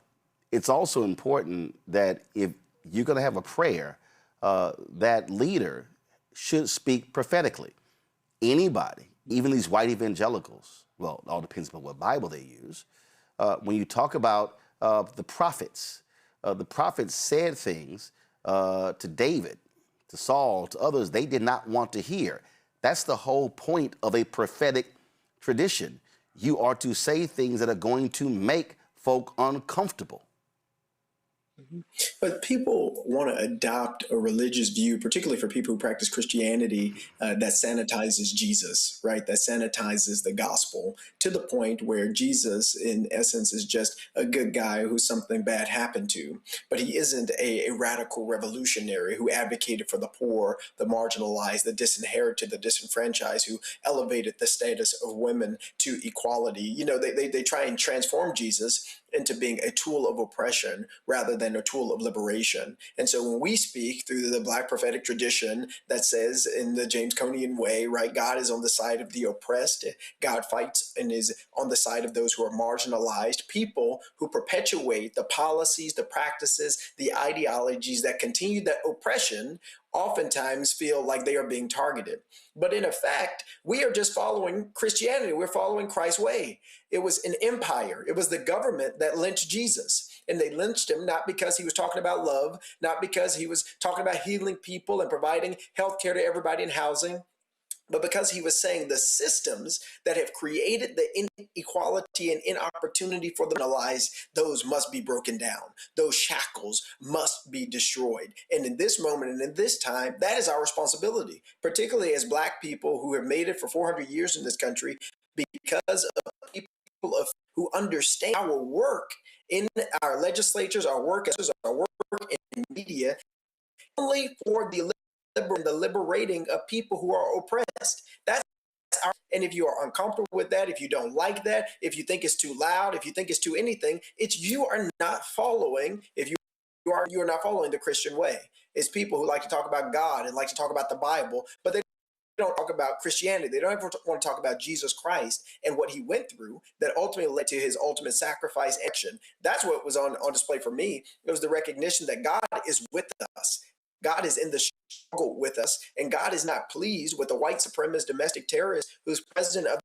it's also important that if you're going to have a prayer, that leader should speak prophetically. Anybody, even these white evangelicals, well, it all depends on what Bible they use. When you talk about the prophets said things to David, to Saul, to others they did not want to hear. That's the whole point of a prophetic tradition. You are to say things that are going to make folk uncomfortable. But people want to adopt a religious view, particularly for people who practice Christianity, that sanitizes Jesus, right? That sanitizes the gospel to the point where Jesus, in essence, is just a good guy who something bad happened to. But he isn't a radical revolutionary who advocated for the poor, the marginalized, the disinherited, the disenfranchised, who elevated the status of women to equality. You know, they try and transform Jesus into being a tool of oppression rather than a tool of liberation. And so when we speak through the Black prophetic tradition that says in the James Conian way, right, God is on the side of the oppressed, God fights and is on the side of those who are marginalized, people who perpetuate the policies, the practices, the ideologies that continue that oppression oftentimes feel like they are being targeted. But in effect, we are just following Christianity. We're following Christ's way. It was an empire. It was the government that lynched Jesus. And they lynched him not because he was talking about love, not because he was talking about healing people and providing health care to everybody in housing, but because he was saying the systems that have created the inequality and inopportunity for the marginalized, those must be broken down. Those shackles must be destroyed. And in this moment and in this time, that is our responsibility, particularly as Black people who have made it for 400 years in this country, because of people who understand our work in our legislatures, our work in media, only for the liberating of people who are oppressed. That's our, and if you are uncomfortable with that, if you don't like that, if you think it's too loud, if you think it's too anything, it's you are not following. If you are not following the Christian way. It's people who like to talk about God and like to talk about the Bible, but they don't talk about Christianity. They don't ever want to talk about Jesus Christ and what he went through that ultimately led to his ultimate sacrifice action. That's what was on display for me. It was the recognition that God is with us. God is in the struggle with us, and God is not pleased with the white supremacist domestic terrorist who's president of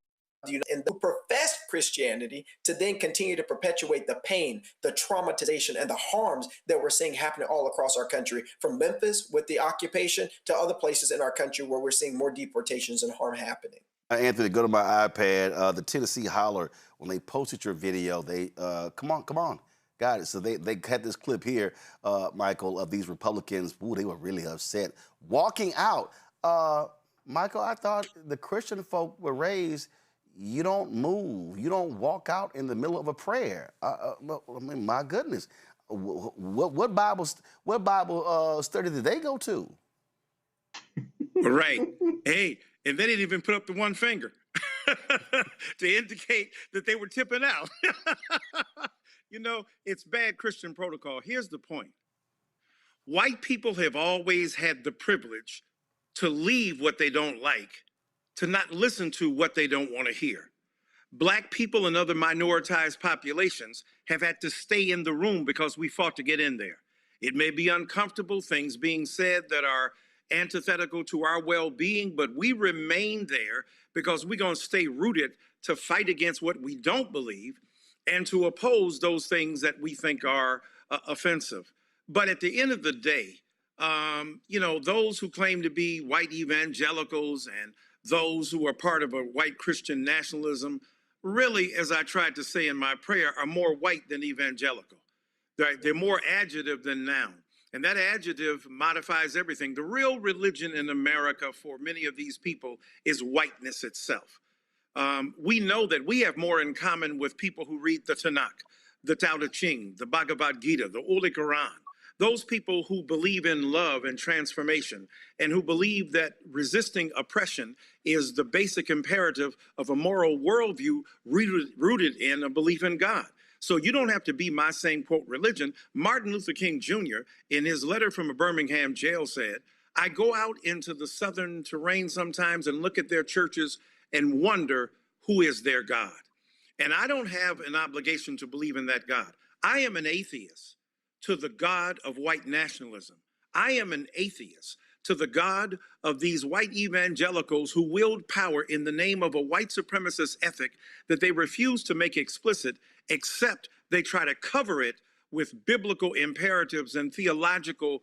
the United States and who professed Christianity to then continue to perpetuate the pain, the traumatization, and the harms that we're seeing happening all across our country, from Memphis with the occupation to other places in our country where we're seeing more deportations and harm happening. Anthony, go to my iPad. The Tennessee Holler, when they posted your video, they come on. Got it. So they had this clip here, Michael, of these Republicans. Ooh, they were really upset. Walking out. Michael, I thought the Christian folk were raised, you don't move. You don't walk out in the middle of a prayer. I mean, my goodness. What Bible study did they go to? Right. Hey, and they didn't even put up the one finger to indicate that they were tipping out. You know, it's bad Christian protocol. Here's the point. White people have always had the privilege to leave what they don't like, to not listen to what they don't want to hear. Black people and other minoritized populations have had to stay in the room because we fought to get in there. It may be uncomfortable, things being said that are antithetical to our well-being, but we remain there because we're going to stay rooted to fight against what we don't believe and to oppose those things that we think are offensive. But at the end of the day, you know, those who claim to be white evangelicals and those who are part of a white Christian nationalism, really, as I tried to say in my prayer, are more white than evangelical. They're more adjective than noun. And that adjective modifies everything. The real religion in America for many of these people is whiteness itself. We know that we have more in common with people who read the Tanakh, the Tao Te Ching, the Bhagavad Gita, the Holy Quran. Those people who believe in love and transformation and who believe that resisting oppression is the basic imperative of a moral worldview rooted in a belief in God. So you don't have to be my same, quote, religion. Martin Luther King Jr., in his letter from a Birmingham jail said, I go out into the southern terrain sometimes and look at their churches and wonder who is their God. And I don't have an obligation to believe in that God. I am an atheist to the God of white nationalism. I am an atheist to the God of these white evangelicals who wield power in the name of a white supremacist ethic that they refuse to make explicit, except they try to cover it with biblical imperatives and theological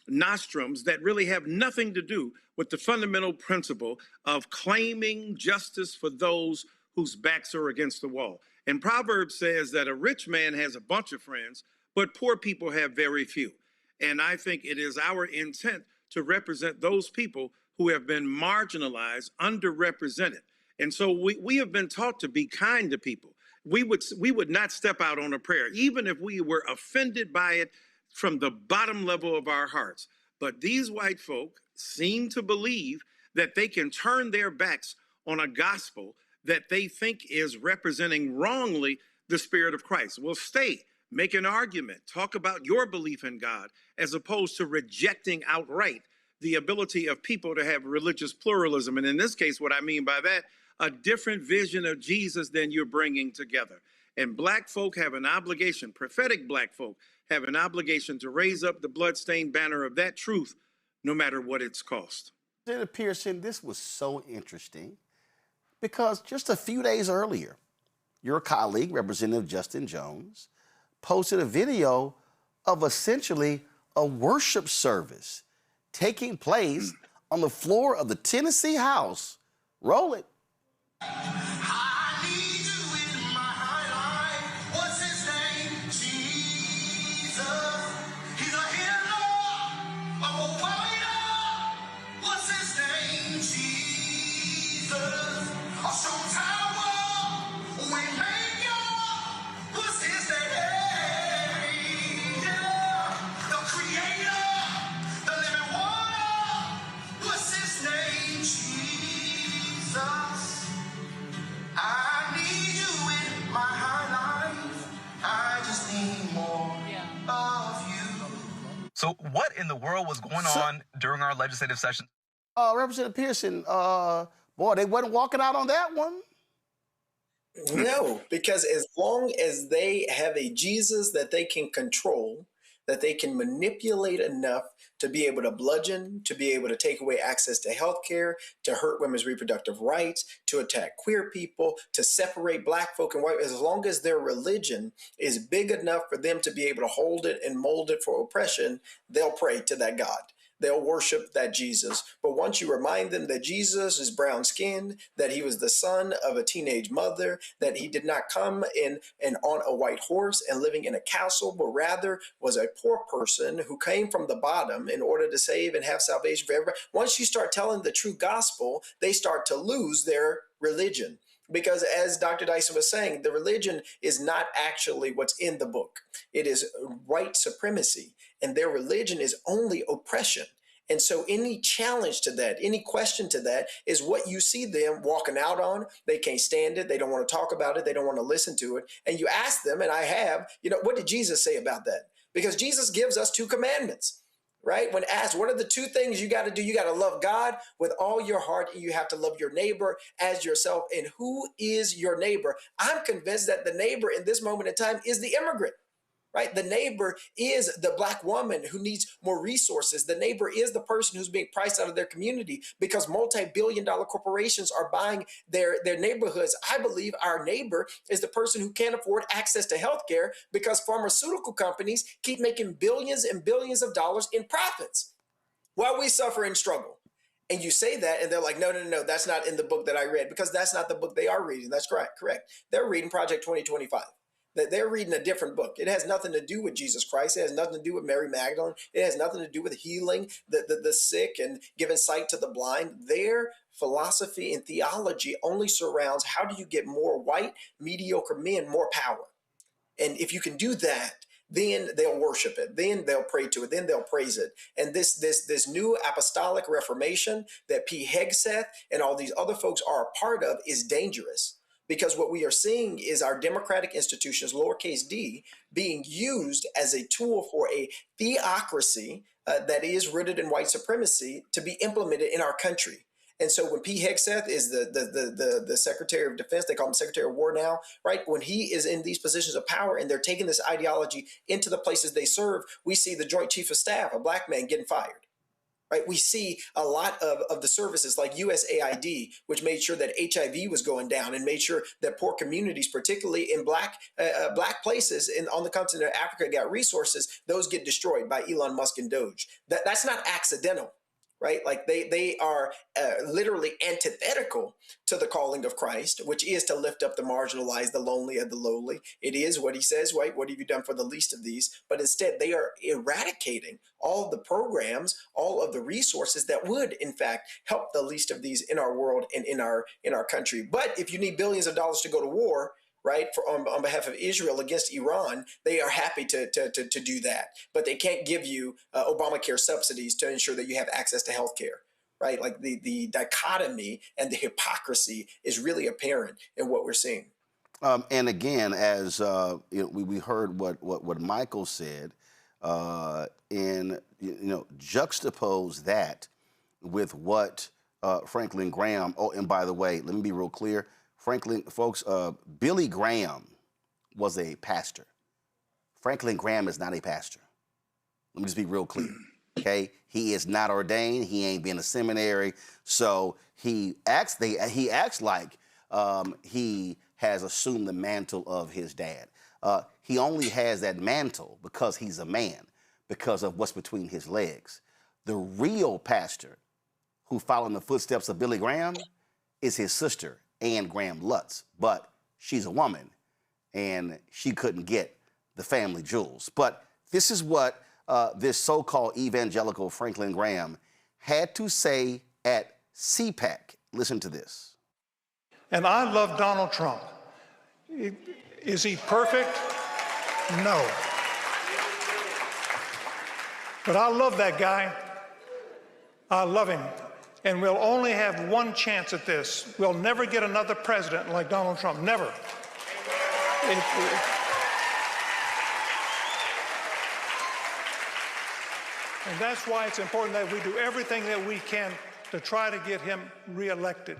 nostrums that really have nothing to do with the fundamental principle of claiming justice for those whose backs are against the wall. And Proverbs says that a rich man has a bunch of friends, but poor people have very few. And I think it is our intent to represent those people who have been marginalized, underrepresented. And so we have been taught to be kind to people. We would not step out on a prayer, even if we were offended by it from the bottom level of our hearts. But these white folk seem to believe that they can turn their backs on a gospel that they think is representing wrongly the Spirit of Christ. Well, stay, make an argument, talk about your belief in God, as opposed to rejecting outright the ability of people to have religious pluralism. And in this case, what I mean by that, a different vision of Jesus than you're bringing together. And black folk have an obligation, prophetic black folk have an obligation to raise up the bloodstained banner of that truth, no matter what it's cost. Senator Pearson, this was so interesting because just a few days earlier, your colleague, Representative Justin Jones, posted a video of essentially a worship service taking place on the floor of the Tennessee House. Roll it. So what in the world was going on during our legislative session? Representative Pearson, boy, they wasn't walking out on that one. No, because as long as they have a Jesus that they can control, that they can manipulate enough to be able to bludgeon, to be able to take away access to health care, to hurt women's reproductive rights, to attack queer people, to separate black folk and white, as long as their religion is big enough for them to be able to hold it and mold it for oppression, they'll pray to that God. They'll worship that Jesus. But once you remind them that Jesus is brown-skinned, that he was the son of a teenage mother, that he did not come in and on a white horse and living in a castle, but rather was a poor person who came from the bottom in order to save and have salvation for everybody. Once you start telling the true gospel, they start to lose their religion. Because as Dr. Dyson was saying, the religion is not actually what's in the book. It is white supremacy, and their religion is only oppression. And so any challenge to that, any question to that is what you see them walking out on. They can't stand it. They don't want to talk about it. They don't want to listen to it. And you ask them, and I have, what did Jesus say about that? Because Jesus gives us 2 commandments. Right? When asked, what are the 2 things you got to do? You got to love God with all your heart, and you have to love your neighbor as yourself. And who is your neighbor? I'm convinced that the neighbor in this moment in time is the immigrant. Right? The neighbor is the black woman who needs more resources. The neighbor is the person who's being priced out of their community because multi-billion-dollar corporations are buying their neighborhoods. I believe our neighbor is the person who can't afford access to health care because pharmaceutical companies keep making billions and billions of dollars in profits while we suffer and struggle. And you say that, and they're like, no, that's not in the book that I read, because that's not the book they are reading. That's correct. They're reading Project 2025. That they're reading a different book. It has nothing to do with Jesus Christ. It has nothing to do with Mary Magdalene. It has nothing to do with healing the sick and giving sight to the blind. Their philosophy and theology only surrounds how do you get more white, mediocre men more power. And if you can do that, then they'll worship it. Then they'll pray to it. Then they'll praise it. And this new apostolic reformation that P. Hegseth and all these other folks are a part of is dangerous. Because what we are seeing is our democratic institutions, lowercase d, being used as a tool for a theocracy that is rooted in white supremacy to be implemented in our country. And so when P. Hegseth is the Secretary of Defense, they call him Secretary of War now, right? When he is in these positions of power and they're taking this ideology into the places they serve, we see the Joint Chief of Staff, a black man, getting fired. Right? We see a lot of the services like USAID, which made sure that HIV was going down and made sure that poor communities, particularly in black places on the continent of Africa, got resources. Those get destroyed by Elon Musk and Doge. That's not accidental. right? Like they are literally antithetical to the calling of Christ, which is to lift up the marginalized, the lonely, and the lowly. It is what he says, right? What have you done for the least of these? But instead, they are eradicating all of the programs, all of the resources that would, in fact, help the least of these in our world and in our country. But if you need billions of dollars to go to war, right, on behalf of Israel against Iran, they are happy to do that. But they can't give you Obamacare subsidies to ensure that you have access to health care, right? Like the dichotomy and the hypocrisy is really apparent in what we're seeing. And again, as we heard what Michael said, and juxtapose that with what Franklin Graham. Oh, and by the way, let me be real clear. Billy Graham was a pastor. Franklin Graham is not a pastor. Let me just be real clear, okay? He is not ordained. He ain't been to seminary. So he acts like he has assumed the mantle of his dad. He only has that mantle because he's a man, because of what's between his legs. The real pastor who followed in the footsteps of Billy Graham is his sister, Ann Graham Lutz, but she's a woman, and she couldn't get the family jewels. But this is what this so-called evangelical Franklin Graham had to say at CPAC. Listen to this. And I love Donald Trump. Is he perfect? No. But I love that guy. I love him. And we'll only have one chance at this. We'll never get another president like Donald Trump. Never. And that's why it's important that we do everything that we can to try to get him reelected.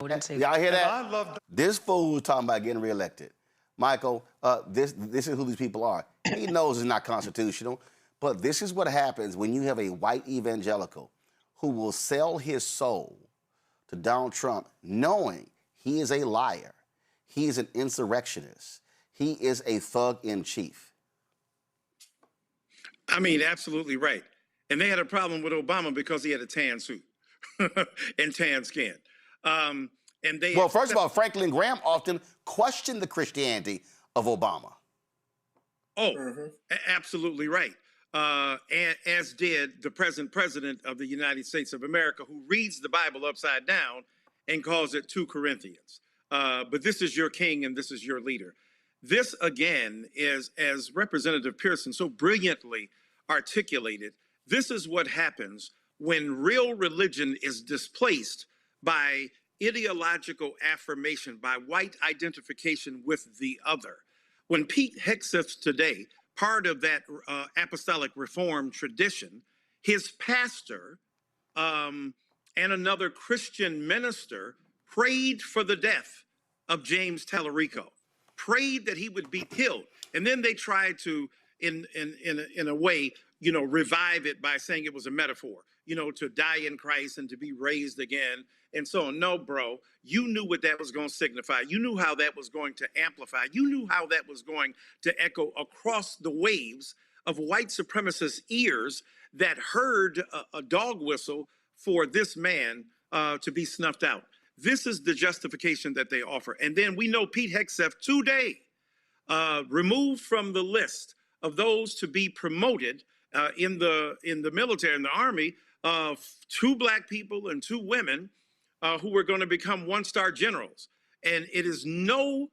Y'all hear that? This fool was talking about getting reelected. Michael, this is who these people are. He knows it's not constitutional, but this is what happens when you have a white evangelical who will sell his soul to Donald Trump, knowing he is a liar, he is an insurrectionist, he is a thug in chief. I mean, absolutely right. And they had a problem with Obama because he had a tan suit and tan skin. Well, first of all, Franklin Graham often questioned the Christianity of Obama. Oh, absolutely right. As did the present president of the United States of America, who reads the Bible upside down and calls it 2 Corinthians. But this is your king and this is your leader. This, again, is, as Representative Pearson so brilliantly articulated, this is what happens when real religion is displaced by ideological affirmation, by white identification with the other. When Pete Hegseth today, part of that apostolic reform tradition, his pastor and another Christian minister prayed for the death of James Tallarico, prayed that he would be killed. And then they tried to, in a way, revive it by saying it was a metaphor, to die in Christ and to be raised again. And so, no, bro, you knew what that was going to signify. You knew how that was going to amplify. You knew how that was going to echo across the waves of white supremacist ears that heard a dog whistle for this man to be snuffed out. This is the justification that they offer. And then we know Pete Hegseth today removed from the list of those to be promoted in the military, in the Army, 2 black people and 2 women who were going to become 1-star generals. And it is no,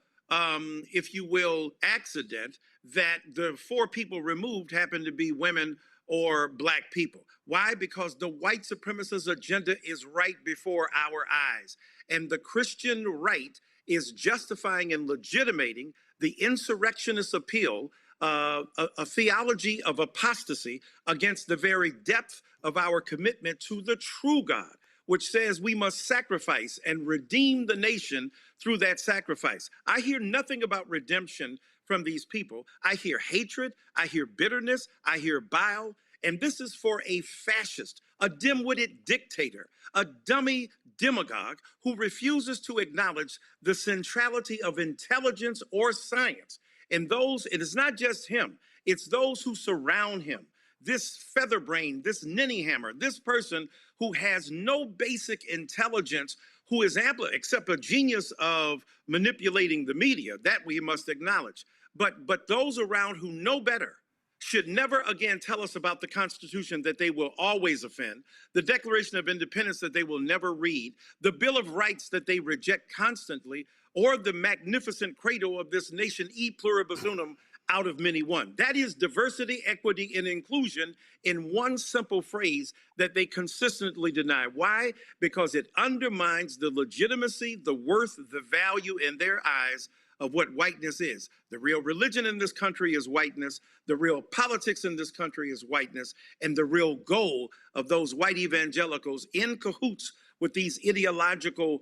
if you will, accident that the 4 people removed happen to be women or black people. Why? Because the white supremacist agenda is right before our eyes. And the Christian right is justifying and legitimating the insurrectionist appeal, a theology of apostasy against the very depth of our commitment to the true God, which says we must sacrifice and redeem the nation through that sacrifice. I hear nothing about redemption from these people. I hear hatred, I hear bitterness, I hear bile, and this is for a fascist, a dim-witted dictator, a dummy demagogue who refuses to acknowledge the centrality of intelligence or science. And those, it is not just him, it's those who surround him. this featherbrain, this ninny hammer, this person who has no basic intelligence, who is except a genius of manipulating the media, that we must acknowledge. But those around who know better should never again tell us about the Constitution that they will always offend, the Declaration of Independence that they will never read, the Bill of Rights that they reject constantly, or the magnificent credo of this nation, e pluribus unum, out of many one. That is diversity, equity, and inclusion in one simple phrase that they consistently deny. Why? Because it undermines the legitimacy, the worth, the value in their eyes of what whiteness is. The real religion in this country is whiteness. The real politics in this country is whiteness. And the real goal of those white evangelicals in cahoots with these ideological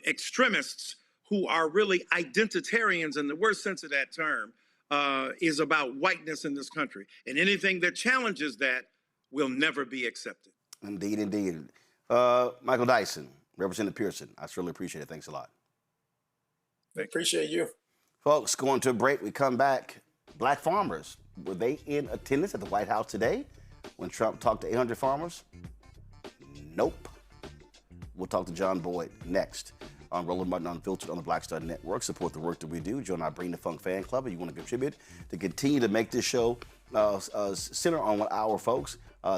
extremists who are really identitarians in the worst sense of that term, is about whiteness in this country. And anything that challenges that will never be accepted. Indeed, indeed. Michael Dyson, Representative Pearson, I certainly appreciate it. Thanks a lot. I appreciate you. Folks, going to a break. We come back. Black farmers, were they in attendance at the White House today when Trump talked to 800 farmers? Nope. We'll talk to John Boyd next on Roland Martin Unfiltered on the Black Star Network. Support the work that we do. Join our Bring the Funk fan club if you want to contribute to continue to make this show center on our folks,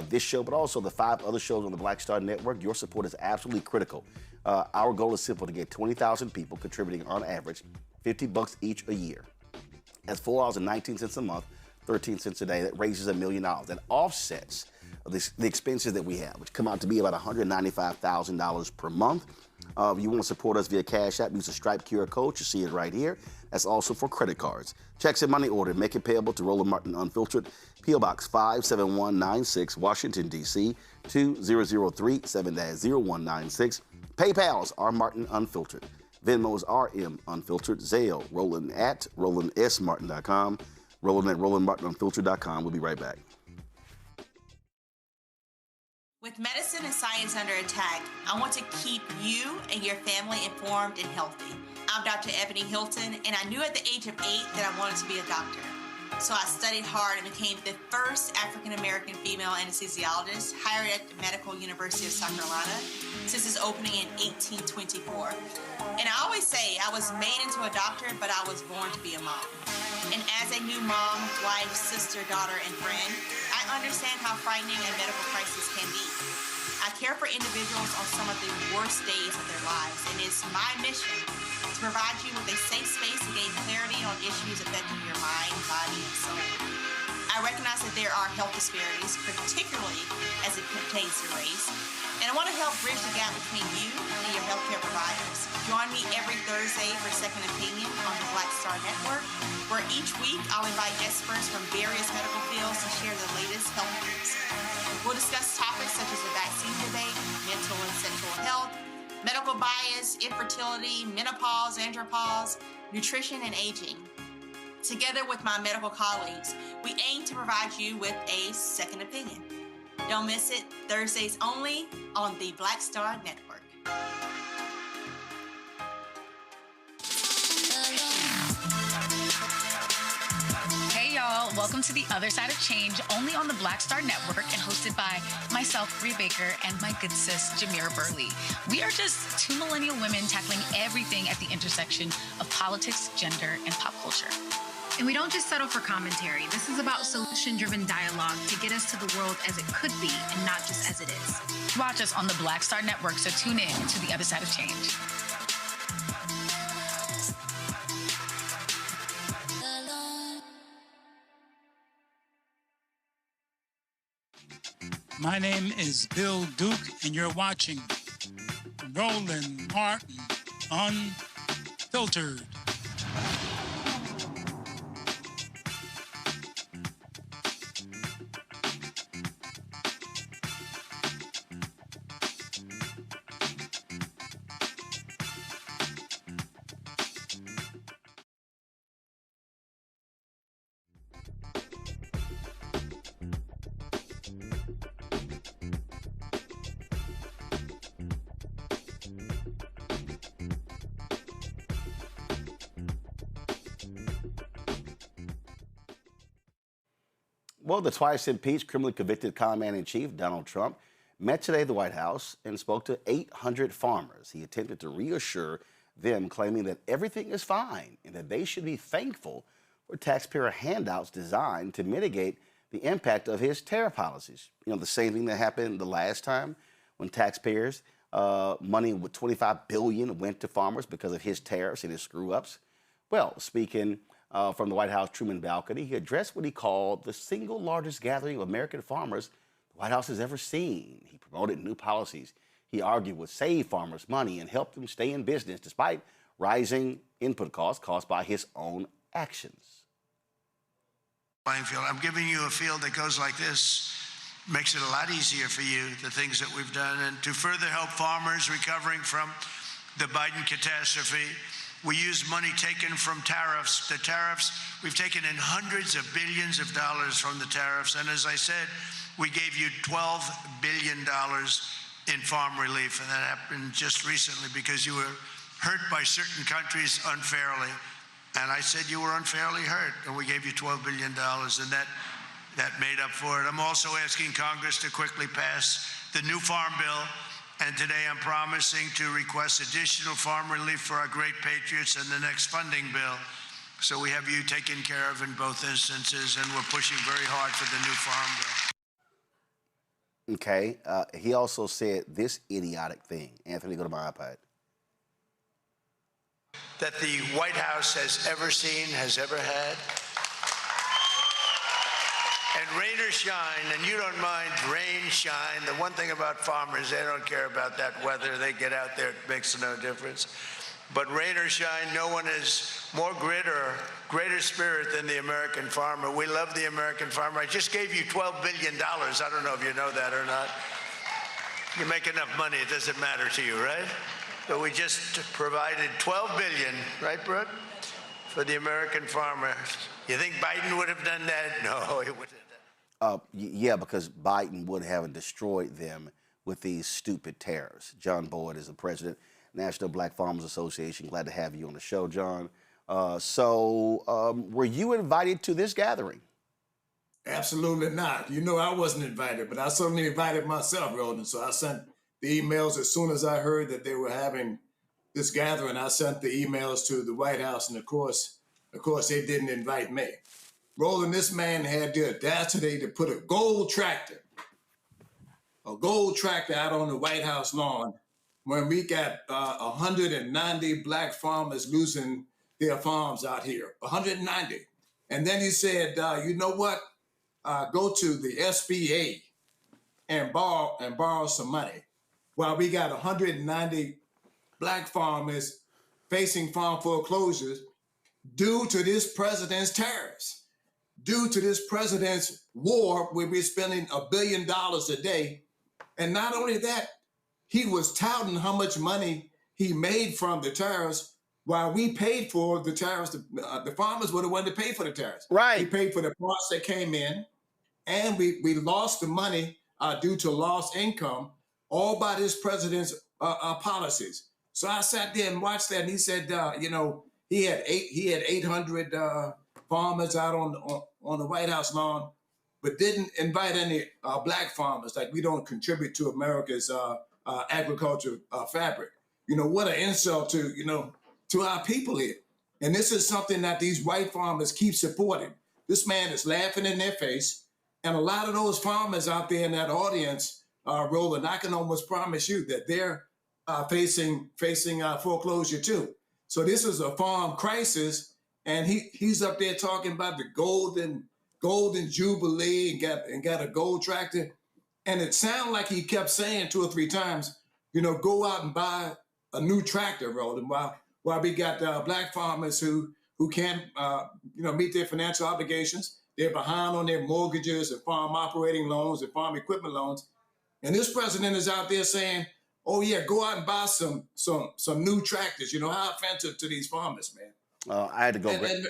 this show, but also the 5 other shows on the Black Star Network. Your support is absolutely critical. Our goal is simple, to get 20,000 people contributing on average $50 each a year. That's $4.19 a month, 13 cents a day. That raises $1 million. That offsets the expenses that we have, which come out to be about $195,000 per month. If you want to support us via Cash App, use the Stripe QR code. You see it right here. That's also for credit cards. Checks and money order. Make it payable to Roland Martin Unfiltered. P.O. Box 57196, Washington, D.C. 2003 7-0196. PayPal's R Martin Unfiltered. Venmo's RM Unfiltered. Zelle, Roland at RolandSMartin.com. Roland at RolandMartinUnfiltered.com. We'll be right back. With medicine and science under attack, I want to keep you and your family informed and healthy. I'm Dr. Ebony Hilton, and I knew at the age of 8 that I wanted to be a doctor. So I studied hard and became the first African-American female anesthesiologist hired at the Medical University of South Carolina since its opening in 1824. And I always say I was made into a doctor, but I was born to be a mom. And as a new mom, wife, sister, daughter, and friend, I understand how frightening a medical crisis can be. I care for individuals on some of the worst days of their lives, and it's my mission to provide you with a safe space to gain clarity on issues affecting your mind, body, and soul. I recognize that there are health disparities, particularly as it pertains to race, and I want to help bridge the gap between you and your healthcare providers. Join me every Thursday for Second Opinion on the Black Star Network, where each week I'll invite experts from various medical fields to share the latest health news. We'll discuss topics such as the vaccine debate, mental and sexual health, medical bias, infertility, menopause, andropause, nutrition, and aging. Together with my medical colleagues, we aim to provide you with a second opinion. Don't miss it, Thursdays only on the Black Star Network. Hey y'all, welcome to The Other Side of Change, only on the Black Star Network and hosted by myself, Bria Baker, and my good sis, Jamira Burley. We are just 2 millennial women tackling everything at the intersection of politics, gender, and pop culture. And we don't just settle for commentary. This is about solution-driven dialogue to get us to the world as it could be and not just as it is. Watch us on the Black Star Network, so tune in to The Other Side of Change. My name is Bill Duke, and you're watching Roland Martin Unfiltered. Well, the twice impeached, criminally convicted commander-in-chief, Donald Trump, met today at the White House and spoke to 800 farmers. He attempted to reassure them, claiming that everything is fine and that they should be thankful for taxpayer handouts designed to mitigate the impact of his tariff policies. You know, the same thing that happened the last time when taxpayers, money with $25 billion went to farmers because of his tariffs and his screw-ups. Well, speaking from the White House Truman balcony, he addressed what he called the single largest gathering of American farmers the White House has ever seen. He promoted new policies he argued would save farmers money and help them stay in business despite rising input costs caused by his own actions. Field. I'm giving you a field that goes like this. Makes it a lot easier for you, the things that we've done. And to further help farmers recovering from the Biden catastrophe, we use money taken from tariffs. The tariffs, we've taken in hundreds of billions of dollars from the tariffs. And as I said, we gave you $12 billion in farm relief. And that happened just recently because you were hurt by certain countries unfairly. And I said you were unfairly hurt, and we gave you $12 billion, and that made up for it. I'm also asking Congress to quickly pass the new farm bill, and today I'm promising to request additional farm relief for our great patriots in the next funding bill. So we have you taken care of in both instances, and we're pushing very hard for the new farm bill. Okay, he also said this idiotic thing. Anthony, go to my iPad. That the White House has ever seen, has ever had. And rain or shine, and you don't mind rain, shine. The one thing about farmers, they don't care about that weather. They get out there, it makes no difference. But rain or shine, no one has more grit or greater spirit than the American farmer. We love the American farmer. I just gave you $12 billion. I don't know if you know that or not. You make enough money, it doesn't matter to you, right? But we just provided $12 billion, right, Brooke, for the American farmer. You think Biden would have done that? No, he wouldn't have done that. Yeah, because Biden would have destroyed them with these stupid tariffs. John Boyd is the president, National Black Farmers Association. Glad to have you on the show, John. Were you invited to this gathering? Absolutely not. You know, I wasn't invited, but I certainly invited myself, Roland. So I sent the emails as soon as I heard that they were having this gathering. I sent the emails to the White House, and of course, they didn't invite me. Roland, this man had the audacity to put a gold tractor out on the White House lawn when we got 190 black farmers losing their farms out here, 190. And then he said, you know what? Go to the SBA and borrow some money. While we got 190 black farmers facing farm foreclosures due to this president's tariffs, due to this president's war where we're spending $1 billion a day. And not only that, he was touting how much money he made from the tariffs while we paid for the tariffs. The farmers were the one that paid for the tariffs. Right. He paid for the parts that came in, and we lost the money due to lost income, all by this president's policies. So I sat there and watched that, and he said, he had 800 farmers out on the White House lawn, but didn't invite any black farmers. Like, we don't contribute to America's agriculture fabric. You know, what an insult to our people here. And this is something that these white farmers keep supporting. This man is laughing in their face, and a lot of those farmers out there in that audience, Roland, I can almost promise you that they're facing foreclosure too. So this is a farm crisis, and he's up there talking about the golden jubilee and got a gold tractor, and it sounded like he kept saying 2 or 3 times, go out and buy a new tractor, Roland. While we got black farmers who can't meet their financial obligations, they're behind on their mortgages and farm operating loans and farm equipment loans. And this president is out there saying, oh yeah, go out and buy some new tractors. How offensive to these farmers, man. I had to go. And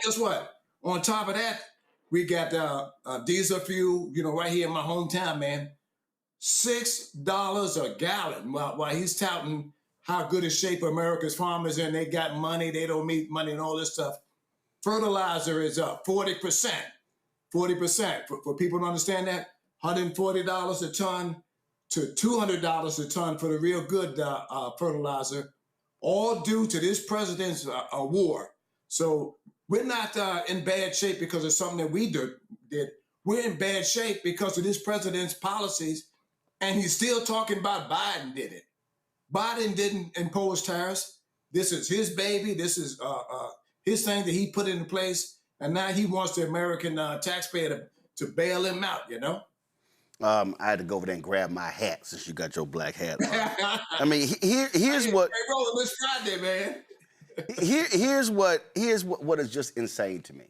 guess what? On top of that, we got diesel fuel, right here in my hometown, man. $6 a gallon while he's touting how good a shape America's farmers in. They got money, they don't need money and all this stuff. Fertilizer is up 40%. 40%. For people to understand that, $140 a ton to $200 a ton for the real good fertilizer, all due to this president's war. So we're not in bad shape because of something that we did. We're in bad shape because of this president's policies, and he's still talking about Biden did it. Biden didn't impose tariffs. This is his baby. This is his thing that he put into place, and now he wants the American taxpayer to bail him out, you know? I had to go over there and grab my hat since you got your black hat on. I mean, here's what. Hey, Roland, it's Friday, man. Here's what is just insane to me.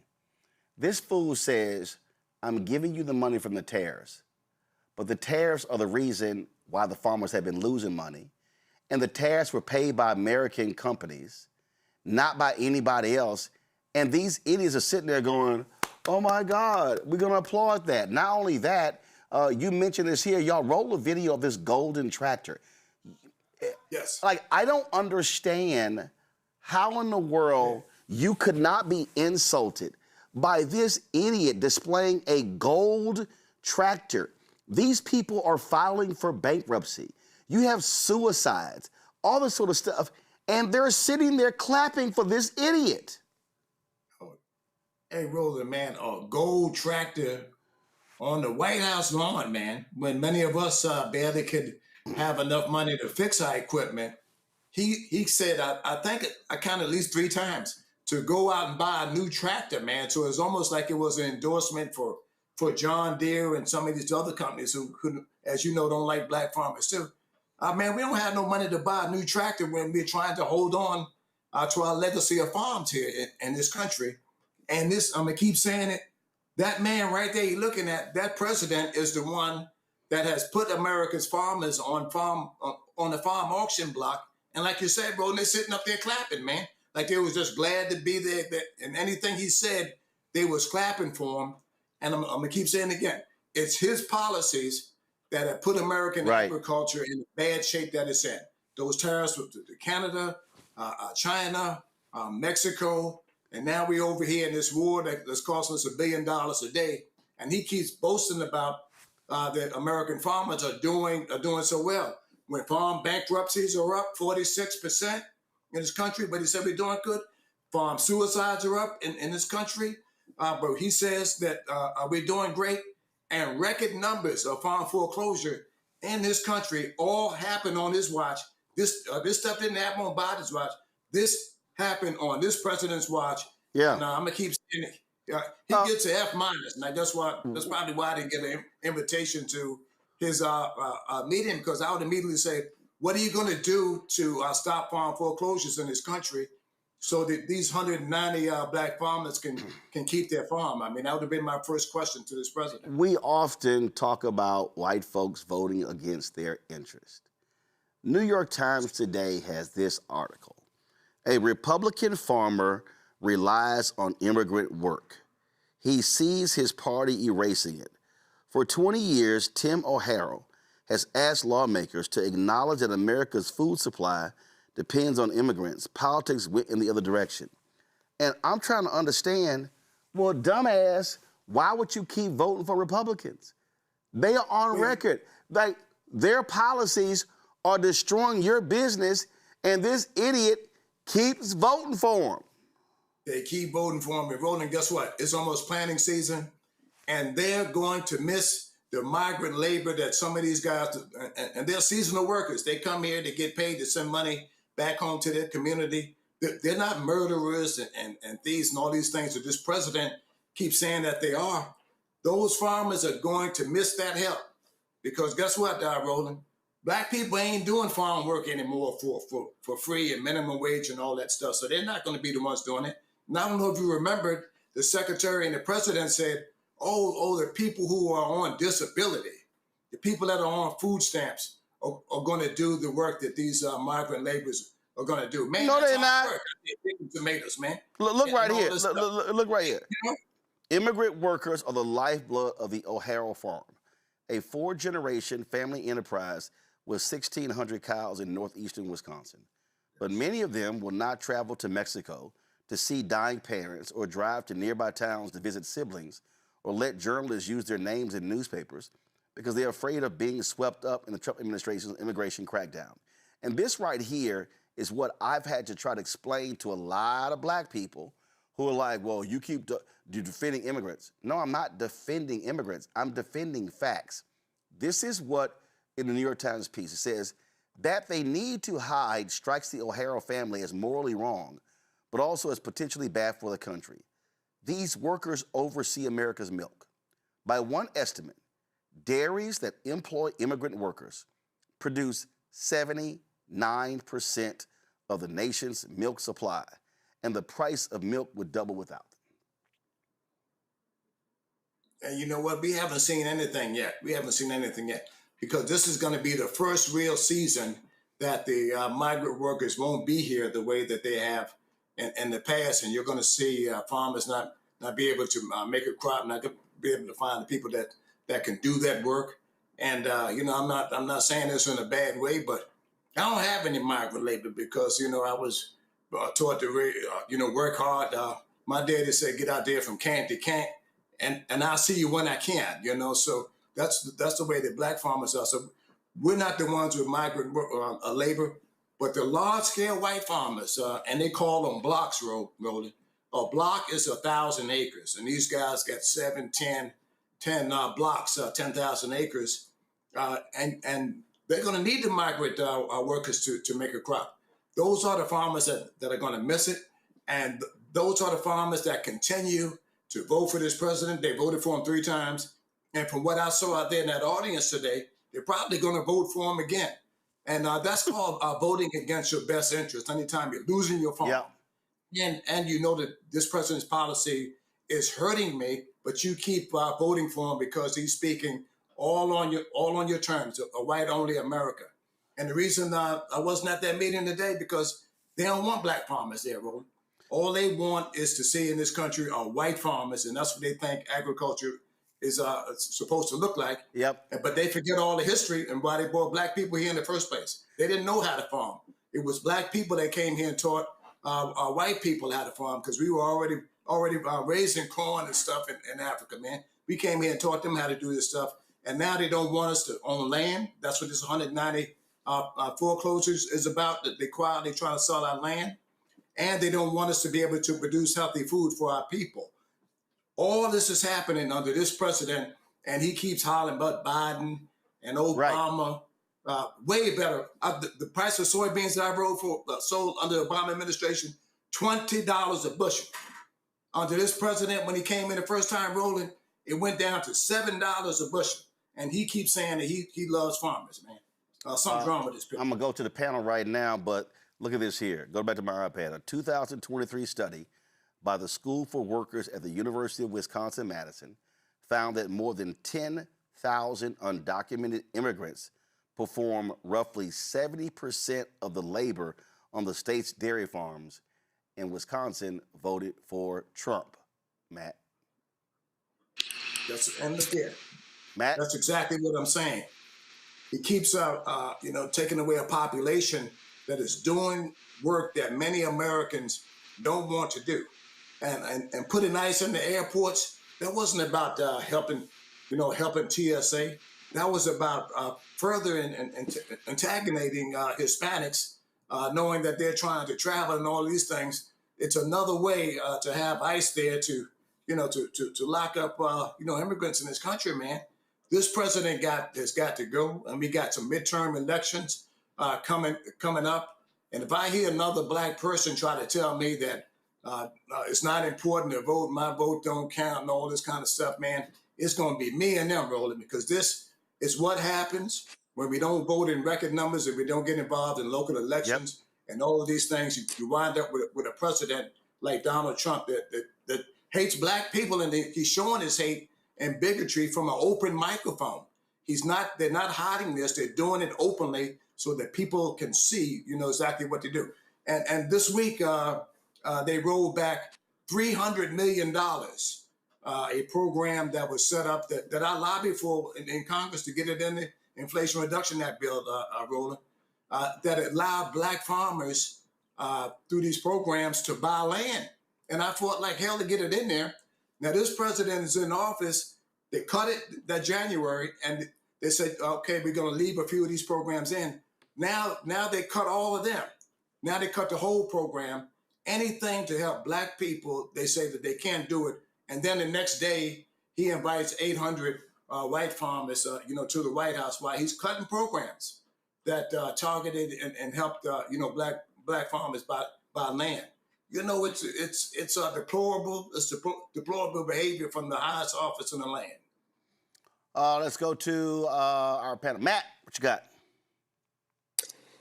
This fool says, I'm giving you the money from the tariffs, but the tariffs are the reason why the farmers have been losing money. And the tariffs were paid by American companies, not by anybody else. And these idiots are sitting there going, oh my God, we're gonna applaud that. Not only that, you mentioned this here, y'all roll a video of this golden tractor. Yes. Like, I don't understand how in the world you could not be insulted by this idiot displaying a gold tractor. These people are filing for bankruptcy. You have suicides, all this sort of stuff, and they're sitting there clapping for this idiot. Hey, Roland, man, a gold tractor on the White House lawn, man, when many of us barely could have enough money to fix our equipment. He said, I think I counted at least 3 times, to go out and buy a new tractor, man. So it's almost like it was an endorsement for John Deere and some of these other companies who, as you know, don't like black farmers too. Man, we don't have no money to buy a new tractor when we're trying to hold on to our legacy of farms here in this country. And this, I'm gonna keep saying it, that man right there you're looking at, that president is the one that has put America's farmers on the farm auction block. And like you said, bro, they're sitting up there clapping, man. Like they was just glad to be there. And anything he said, they was clapping for him. And I'm gonna keep saying it again. It's his policies that have put American agriculture in the bad shape that it's in. Those tariffs to Canada, China, Mexico, and now we over here in this war that's costing us $1 billion a day. And he keeps boasting about that American farmers are doing so well. When farm bankruptcies are up 46% in this country, but he said we're doing good. Farm suicides are up in this country, but he says that we're doing great. And record numbers of farm foreclosure in this country all happened on his watch. This stuff didn't happen on Biden's watch. This happened on this president's watch. Yeah. And I'm gonna keep saying it. He gets an F-. And that's probably why I didn't get an invitation to his meeting, because I would immediately say, what are you going to do to stop farm foreclosures in this country so that these 190 black farmers can keep their farm? I mean, that would have been my first question to this president. We often talk about white folks voting against their interest. New York Times today has this article. A Republican farmer relies on immigrant work. He sees his party erasing it. For 20 years, Tim O'Harrell has asked lawmakers to acknowledge that America's food supply depends on immigrants. Politics went in the other direction. And I'm trying to understand, well, dumbass, why would you keep voting for Republicans? They are on record. Like, their policies are destroying your business, and this idiot keeps voting for them. They keep voting for him. And Roland, guess what? It's almost planting season, and they're going to miss the migrant labor that some of these guys, and they're seasonal workers. They come here to get paid to send money back home to their community. They're not murderers and thieves and all these things that this president keeps saying that they are. Those farmers are going to miss that help, because guess what, Roland? Black people ain't doing farm work anymore for free and minimum wage and all that stuff. So they're not going to be the ones doing it. And I don't know if you remembered, the secretary and the president said, oh, the people who are on disability, the people that are on food stamps are going to do the work that these migrant laborers are going to do. Man, no, they're not. Tomatoes, man. Look right here. Look right here. You know? Immigrant workers are the lifeblood of the O'Harrell farm, a 4-generation family enterprise with 1,600 cows in northeastern Wisconsin. But many of them will not travel to Mexico to see dying parents or drive to nearby towns to visit siblings or let journalists use their names in newspapers because they're afraid of being swept up in the Trump administration's immigration crackdown. And this right here is what I've had to try to explain to a lot of black people who are like, well, you keep defending immigrants. No, I'm not defending immigrants. I'm defending facts. This is what in the New York Times piece, it says that they need to hide strikes the O'Hara family as morally wrong, but also as potentially bad for the country. These workers oversee America's milk. By one estimate, dairies that employ immigrant workers produce 79% of the nation's milk supply, and the price of milk would double without them. And you know what? We haven't seen anything yet. We haven't seen anything yet because this is going to be the first real season that the migrant workers won't be here the way that they have in the past. And you're going to see farmers not be able to make a crop, not be able to find the people that can do that work. And, you know, I'm not saying this in a bad way, but I don't have any migrant labor because, you know, I was taught to, you know, work hard. My daddy said, get out there from can to can, and I'll see you when I can, you know. So that's the way that black farmers are. So we're not the ones with migrant labor, but the large-scale white farmers, and they call them blocks, Roland. A block is 1,000 acres, and these guys got 7, 10 blocks, 10,000 acres, and they're going to need the migrant workers to make a crop. Those are the farmers that are going to miss it, and those are the farmers that continue to vote for this president. They voted for him 3 times, and from what I saw out there in that audience today, they're probably going to vote for him again. And that's called voting against your best interest. Anytime you're losing your farm, and you know that this president's policy is hurting me, but you keep voting for him because he's speaking all on your terms, a white-only America. And the reason I wasn't at that meeting today because they don't want black farmers there, Roland. All they want is to see in this country are white farmers, and that's what they think agriculture is supposed to look like. Yep. But they forget all the history and why they brought black people here in the first place. They didn't know how to farm. It was black people that came here and taught our white people how to farm because we were already raising corn and stuff in Africa, man. We came here and taught them how to do this stuff. And now they don't want us to own land. That's what this 190 foreclosures is about. They're trying to sell our land. And they don't want us to be able to produce healthy food for our people. All this is happening under this president, and he keeps hollering about Biden and Obama. Right. Way better. The price of soybeans that I sold under the Obama administration, $20 a bushel. Under this president, when he came in the first time rolling, it went down to $7 a bushel. And he keeps saying that he loves farmers, man. Something's wrong with this picture. I'm going to go to the panel right now, but look at this here. Go back to my iPad. A 2023 study by the School for Workers at the University of Wisconsin-Madison found that more than 10,000 undocumented immigrants perform roughly 70% of the labor on the state's dairy farms, and Wisconsin voted for Trump. Matt? And look here. Matt? That's exactly what I'm saying. He keeps taking away a population that is doing work that many Americans don't want to do. And putting ICE in the airports, that wasn't about helping TSA. That was about further antagonizing Hispanics, knowing that they're trying to travel and all these things. It's another way to have ICE there to lock up immigrants in this country, man. This president has got to go, and we got some midterm elections coming up. And if I hear another black person try to tell me that it's not important to vote, my vote don't count, and all this kind of stuff, man, it's going to be me and them rolling, because this is what happens when we don't vote in record numbers and we don't get involved in local elections and all of these things. You wind up with a president like Donald Trump that hates black people, and he's showing his hate and bigotry from an open microphone. They're not hiding this. They're doing it openly so that people can see, exactly what to do. And this week, they rolled back $300 million, a program that was set up that I lobbied for in Congress to get it in the Inflation Reduction Act bill, Roland, that allowed black farmers through these programs to buy land. And I fought like hell to get it in there. Now, this president is in office. They cut it that January, and they said, okay, we're going to leave a few of these programs in. Now they cut all of them. Now they cut the whole program. Anything to help Black people, they say that they can't do it. And then the next day, he invites 800 white farmers, to the White House while he's cutting programs that targeted and helped, Black farmers buy land. It's deplorable. It's deplorable behavior from the highest office in the land. Let's go to our panel. Matt, what you got?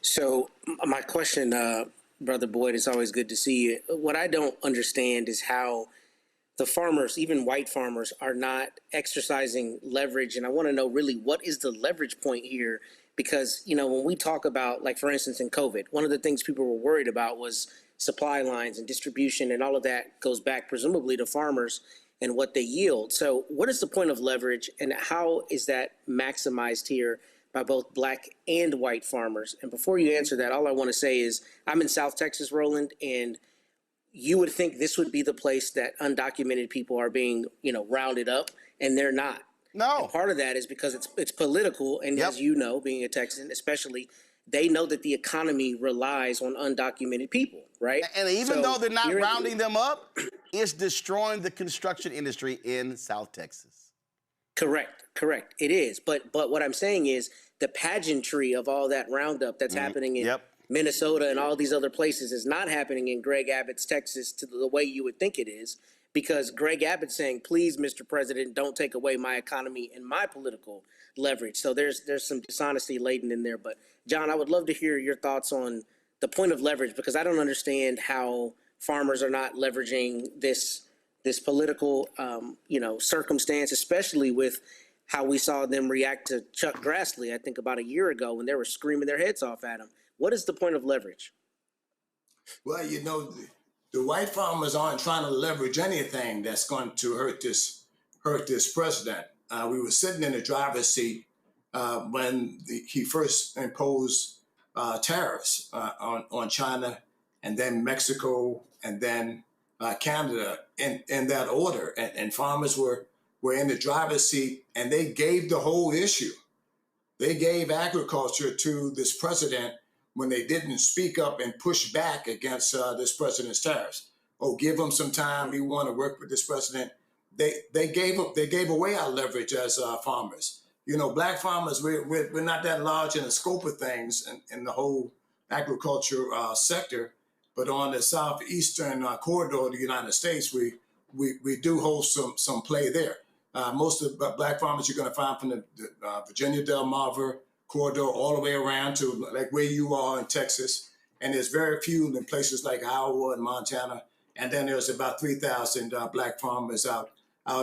So my question, Brother Boyd, it's always good to see you. What I don't understand is how the farmers, even white farmers, are not exercising leverage. And I want to know really what is the leverage point here? Because, when we talk about, like, for instance, in COVID, one of the things people were worried about was supply lines and distribution, and all of that goes back presumably to farmers and what they yield. So what is the point of leverage, and how is that maximized here by both Black and white farmers? And before you answer that, all I want to say is I'm in South Texas, Roland, and you would think this would be the place that undocumented people are being, rounded up, and they're not. No. And part of that is because it's political, and as you know, being a Texan especially, they know that the economy relies on undocumented people, right? And even though they're not rounding them up, it's destroying the construction industry in South Texas. Correct. It is. But what I'm saying is the pageantry of all that roundup that's happening in Minnesota and all these other places is not happening in Greg Abbott's Texas to the way you would think it is, because Greg Abbott's saying, please, Mr. President, don't take away my economy and my political leverage. So there's some dishonesty laden in there. But John, I would love to hear your thoughts on the point of leverage, because I don't understand how farmers are not leveraging this political, circumstance, especially with how we saw them react to Chuck Grassley, I think about a year ago, when they were screaming their heads off at him. What is the point of leverage? Well, the white farmers aren't trying to leverage anything that's going to hurt this president. We were sitting in the driver's seat when he first imposed tariffs on China, and then Mexico, and then Canada, in that order. And farmers were in the driver's seat, and they gave the whole issue. They gave agriculture to this president when they didn't speak up and push back against this president's tariffs. Oh, give him some time. We want to work with this president. They gave away our leverage as farmers. Black farmers, we're not that large in the scope of things in the whole agriculture sector, but on the southeastern corridor of the United States, we do hold some play there. Most of the Black farmers you're going to find from the Virginia Delmarva corridor all the way around to like where you are in Texas, and there's very few in places like Iowa and Montana, and then there's about 3,000 Black farmers out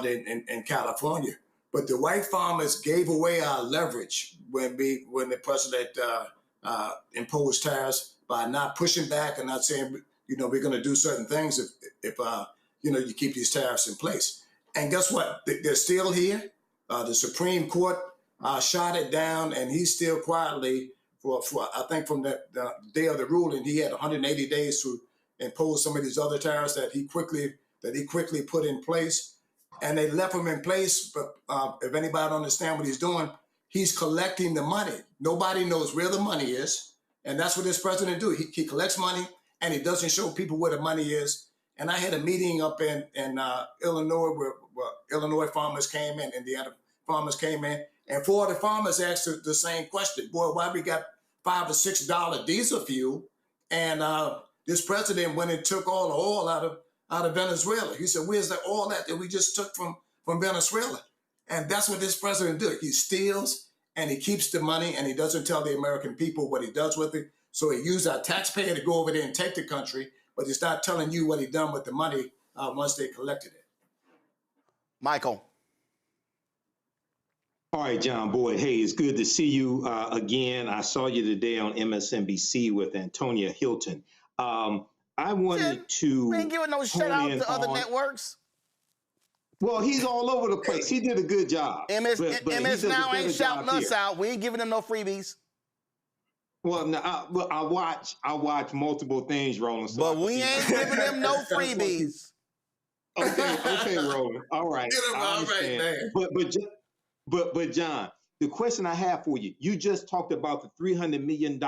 in California. But the white farmers gave away our leverage when the president imposed tariffs by not pushing back and not saying, we're going to do certain things if you keep these tariffs in place. And guess what? They're still here. The Supreme Court shot it down, and he's still quietly for I think from the day of the ruling, he had 180 days to impose some of these other tariffs that he quickly put in place. And they left him in place, but if anybody don't understand what he's doing, he's collecting the money. Nobody knows where the money is, and that's what this president do. He collects money, and he doesn't show people where the money is. And I had a meeting up in Illinois where Illinois farmers came in, Indiana farmers came in, and 4 of the farmers asked the same question. Boy, why we got $5 or $6 diesel fuel, and this president went and took all the oil out of Venezuela. He said, where's the oil that we just took from Venezuela? And that's what this president do. He steals and he keeps the money, and he doesn't tell the American people what he does with it. So he used our taxpayer to go over there and take the country, but he's not telling you what he done with the money once they collected it. Michael. All right, John Boyd. Hey, it's good to see you again. I saw you today on MSNBC with Antonia Hilton. I wanted to. We ain't giving no shout out to other networks. Well, he's all over the place. He did a good job. MS Now ain't shouting us out. We ain't giving them no freebies. Well, no, I watch multiple things, Roland. So but we ain't giving them no freebies. Okay, Roland. All right. All right, man. But John, the question I have for you, you just talked about the $300 million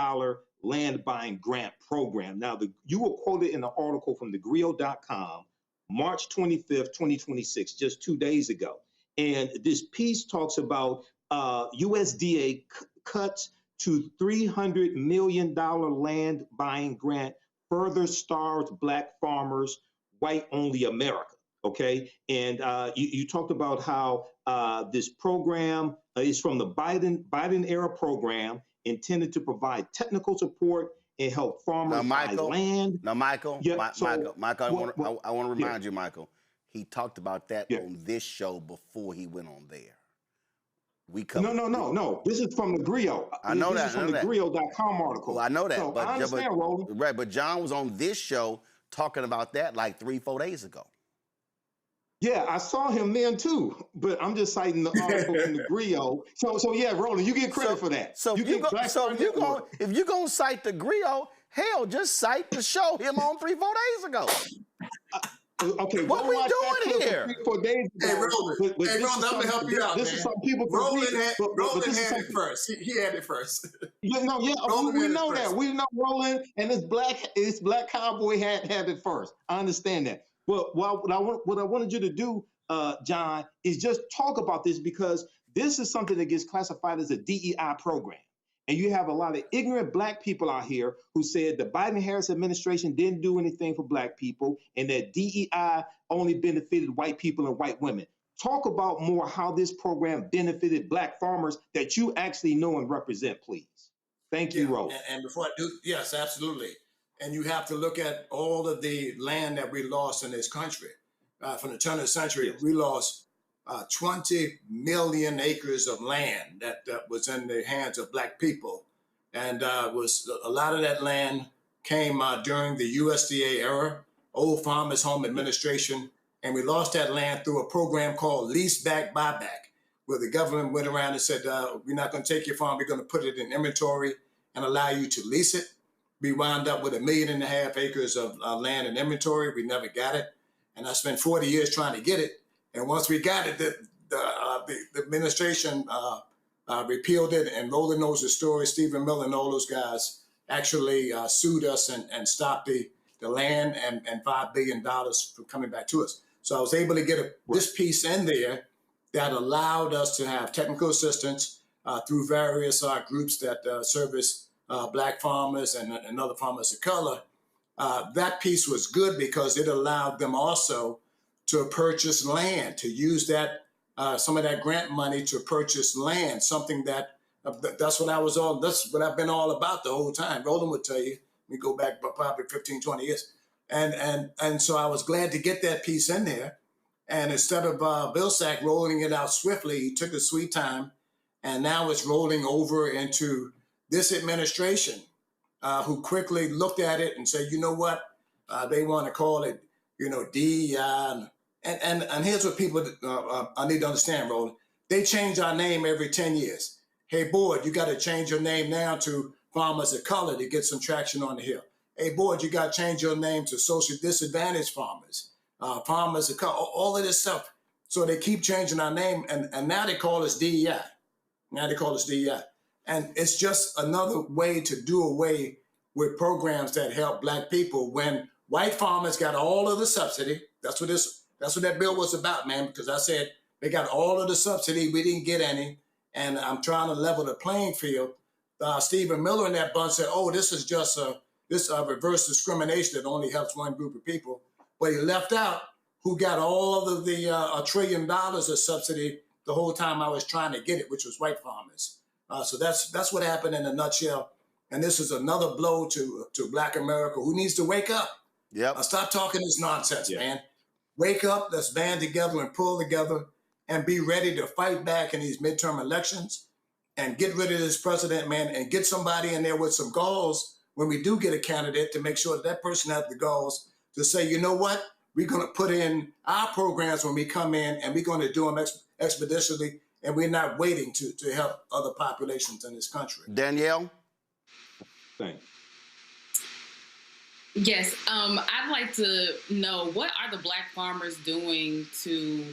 land buying grant program. Now, you were quoted in an article from thegrio.com, March 25th, 2026, just 2 days ago. And this piece talks about USDA cuts to $300 million land buying grant further starves Black farmers, white-only America. Okay, and you talked about how this program is from the Biden era program intended to provide technical support and help farmers buy land. Now, Michael, Yeah, Michael, I want to remind you, Michael, he talked about that on this show before he went on there. No. This is from the Grio. I know this is from the Grio.com article. Well, I know that. So I understand, Roland. Right, but John was on this show talking about that like 3-4 days ago. Yeah, I saw him then too, but I'm just citing the article in the Grio. So yeah, Roland, you get credit for that. So if you're gonna cite the Grio, hell, just cite the show him on 3-4 days ago. Okay, what we doing here? 3-4 days ago. Hey, Roland, I'm gonna help you out, man. This is some people. Roland had it first. He had it first. We know that. We know Roland and this black cowboy had it first. I understand that. Well, what I wanted you to do, John, is just talk about this because this is something that gets classified as a DEI program. And you have a lot of ignorant Black people out here who said the Biden-Harris administration didn't do anything for Black people and that DEI only benefited white people and white women. Talk about more how this program benefited Black farmers that you actually know and represent, please. Thank you, Roland. And before I do, yes, absolutely. And you have to look at all of the land that we lost in this country. From the turn of the century, we lost 20 million acres of land that was in the hands of Black people. And was a lot of that land came during the USDA era, Old Farmers Home Administration. And we lost that land through a program called Lease Back Buyback, where the government went around and said, we're not going to take your farm, we're going to put it in inventory and allow you to lease it. We wound up with 1.5 million acres of land in inventory. We never got it. And I spent 40 years trying to get it. And once we got it, the administration repealed it. And Roland knows the story. Stephen Miller and all those guys actually sued us and stopped the land and $5 billion from coming back to us. So I was able to get this piece in there that allowed us to have technical assistance through various groups that service Black farmers and other farmers of color. That piece was good because it allowed them also to purchase land, to use that some of that grant money to purchase land, something that's what I've been all about the whole time. Roland would tell you, we go back probably 15, 20 years. And so I was glad to get that piece in there. And instead of Vilsack rolling it out swiftly, he took his sweet time, and now it's rolling over into this administration, who quickly looked at it and said, you know what, they want to call it, DEI. And here's what people I need to understand, Roland. They change our name every 10 years. Hey, board, you got to change your name now to Farmers of Color to get some traction on the Hill. Hey, board, you got to change your name to Social Disadvantaged Farmers, Farmers of Color, all of this stuff. So they keep changing our name, and now they call us DEI. And it's just another way to do away with programs that help Black people when white farmers got all of the subsidy. That's what that bill was about, man, because I said they got all of the subsidy. We didn't get any. And I'm trying to level the playing field. Stephen Miller and that bunch said, this is just this reverse discrimination that only helps one group of people. But he left out who got all of the $1 trillion of subsidy the whole time I was trying to get it, which was white farmers. So that's what happened in a nutshell. And this is another blow to Black America, who needs to wake up. Yep. Stop talking this nonsense, man. Wake up, let's band together and pull together and be ready to fight back in these midterm elections and get rid of this president, man, and get somebody in there with some galls when we do get a candidate to make sure that person has the galls to say, you know what, we're going to put in our programs when we come in and we're going to do them expeditiously, and we're not waiting to help other populations in this country. Danielle? Thanks. Yes, I'd like to know, what are the Black farmers doing to